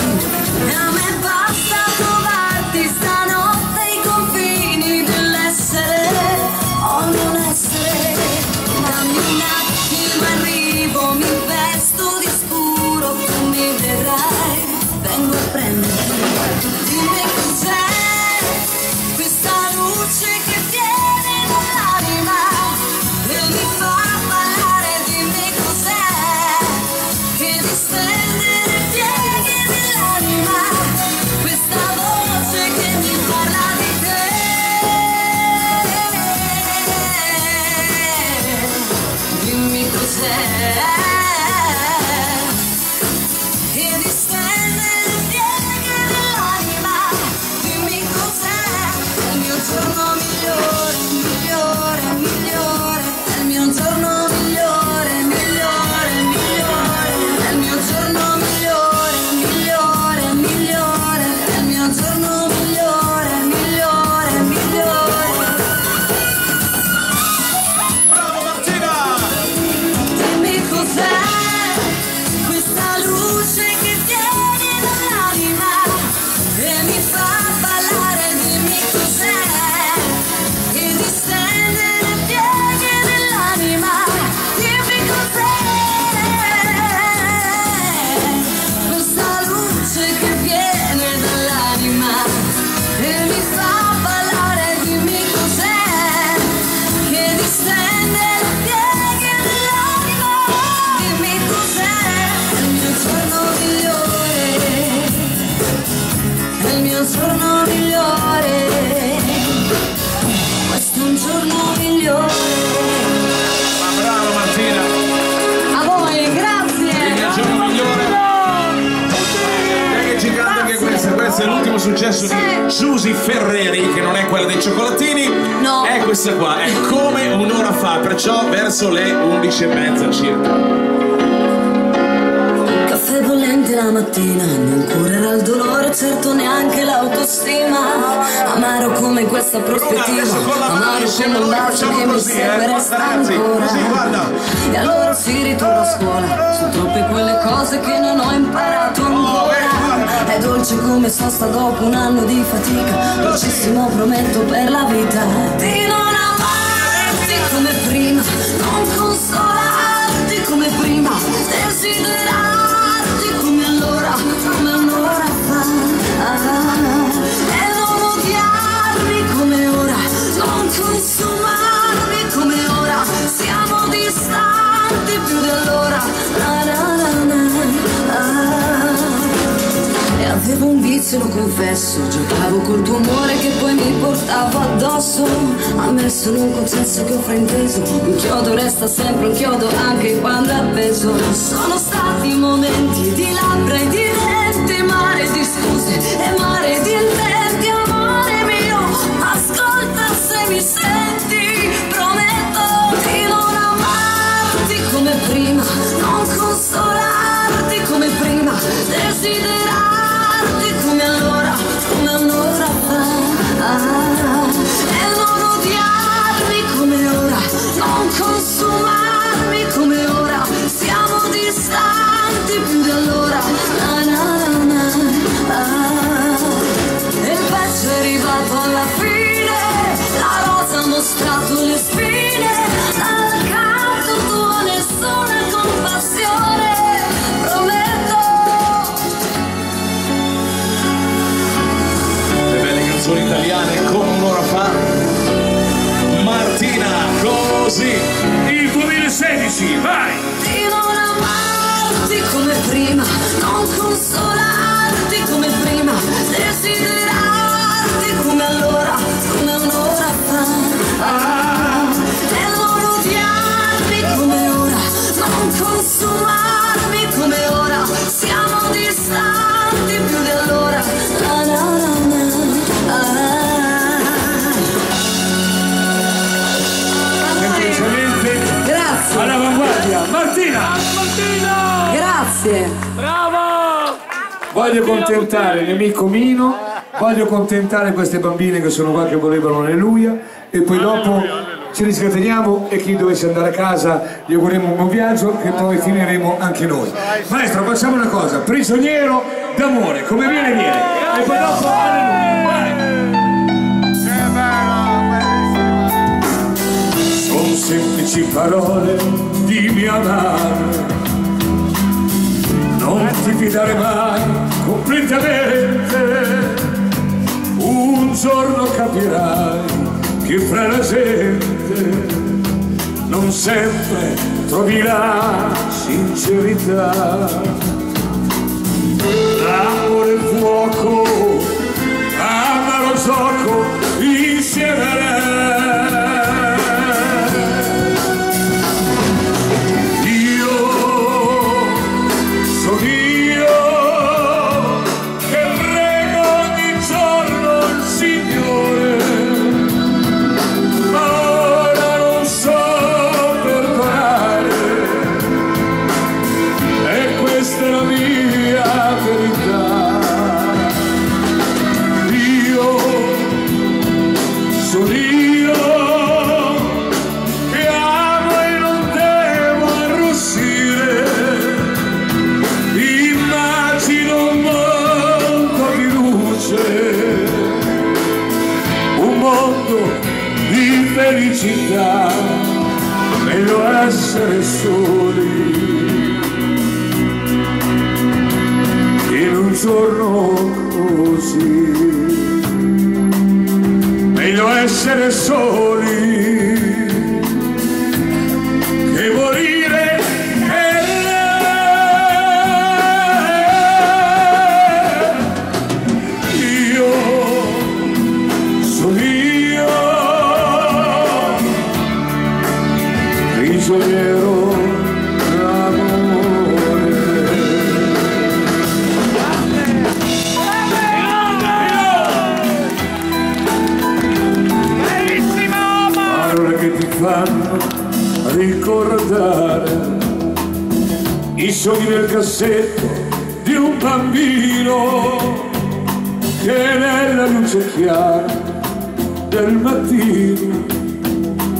E a me basta trovarti stanotte ai confini dell'essere o non essere. Dammi un attimo, arrivo, mi vesto di scuro, tu mi vedrai, vengo a prenderti. Dimmi cos'è questa luce che viene dall'anima e mi fa ballare. Dimmi cos'è che distende le pieghe dell'anima, questa voce che mi parla di te. Dimmi cos'è che distende le pieghe dell'anima. Dimmi cos'è il mio giorno migliore, migliore, migliore. È il mio giorno migliore, migliore, migliore. È il mio giorno migliore, migliore, migliore. È il mio giorno migliore, migliore, migliore. Bravo Martina! Dimmi cos'è questa luce che viene dall'anima e mi fa ballare. Dimmi cos'è che distende le pieghe dell'anima. Dimmi cos'è questa luce che viene dall'anima e mi fa ballare. Dimmi cos'è che distende le pieghe dell'anima. Dimmi cos'è il mio giorno migliore, è il mio giorno migliore. Questo è un giorno migliore. Ma bravo Martina! A voi, grazie! Il mio giorno migliore! E che ci canta anche questa, questo è l'ultimo successo di Giusy Ferreri, che non è quella dei cioccolatini, No. è questa qua, è come un'ora fa, perciò verso le 11:30 circa. Caffè bollente la mattina, non curerà il dolore, certo neanche l'autostima. Amaro come questa prospettiva, Adesso con la mano amaro insieme come un allora bacio facciamo che mi così, segue resta ragazzi, ancora. così, guarda. E allora si ritorna a scuola, sono troppe quelle cose che non ho imparato ancora. È dolce come sosta dopo un anno di fatica, dolcissimo prometto per la vita. Di non amarti come prima, non consolarti come prima, desiderarti come allora, come un'ora fa. E non odiarmi come ora, non consumarmi come ora. Siamo distanti più di allora. E avevo un vizio, lo confesso, giocavo col tuo amore che poi mi portavo addosso. Ammesso in un concesso che ho frainteso, un chiodo resta sempre un chiodo anche quando è appeso. Sono stati momenti di labbra e di denti, mare di scuse e mare di intenti. Amore mio, ascolta se mi senti, prometto di non amarti come prima, non consolarti come prima, desiderarti come allora, come un'ora fa. E non odiarmi come ora, non consumarmi come ora. Siamo distanti più di allora. E il pezzo è arrivato alla fine, la rosa ha mostrato le spine. Dal canto tuo nessuna compassione, prometto. Le belle canzoni italiane come un'ora fa. Martina, così! Il 2016, vai! Di non amarti come prima, non consolarti come prima, desiderarti come allora, come un'ora fa. E non odiarmi come ora, non consumarmi come ora. Siamo distanti più di allora. Semplicemente Grazie, all'avanguardia. Martina! grazie. Voglio contentare l'amico Mino, voglio contentare queste bambine che sono qua che volevano Alleluia e poi dopo ci riscateniamo e chi dovesse andare a casa gli auguriamo un buon viaggio che poi finiremo anche noi. Maestro, facciamo una cosa, prigioniero d'amore, come viene viene, e poi dopo alleluia. Sono semplici parole di mia madre, non ti fidare mai completamente, un giorno capirai che fra la gente non sempre trovi la sincerità. L'amore e il fuoco, amaro gioco insieme a lei. Felicità, meglio essere soli in un giorno così, meglio essere soli che morire per lei. Io sono prigioniero d'amore. Parole che ti fanno ricordare i sogni nel cassetto di un bambino che nella luce chiara del mattino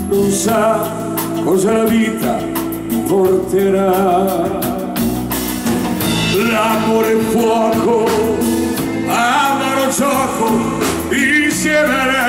non sa cosa la vita porterà. L'amore e il fuoco, amaro gioco insieme a lei.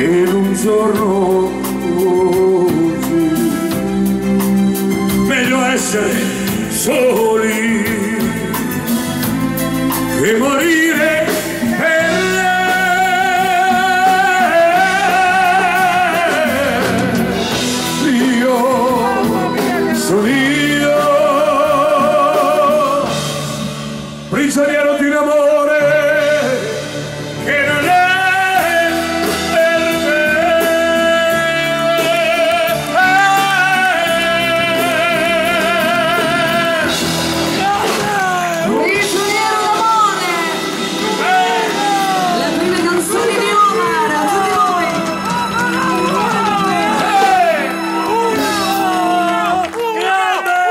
In un giorno così, meglio essere soli che morire per lei. Io sono prigioniero di un amore che non è per me. Prigioniero d'amore, le prime canzoni di Omar, a tutti voi.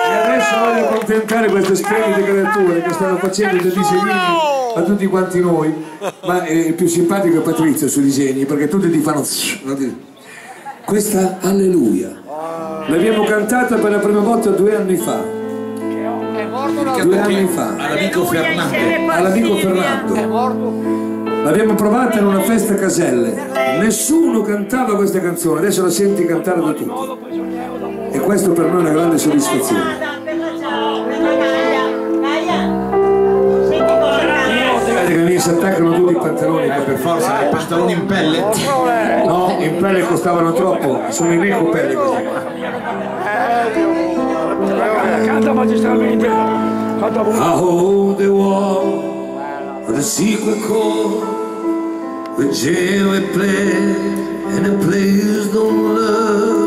E adesso voglio accontentare queste splendide creature che stanno facendo dei disegnini a tutti quanti noi, ma il più simpatico è Patrizio sui disegni, perché tutti ti fanno questa Alleluia l'abbiamo cantata per la prima volta 2 anni fa. 2 anni fa all'amico Fernando l'abbiamo provata in una festa a Caselle, nessuno cantava questa canzone, adesso la senti cantare da tutti e questo per noi è una grande soddisfazione. Che mi si attaccano tutti i pantaloni, per forza, i pantaloni in pelle? No, in pelle costavano troppo, sono in eco pelle così. Canta magistralmente. I hold the wall of the secret chord with Jill we play and the players don't love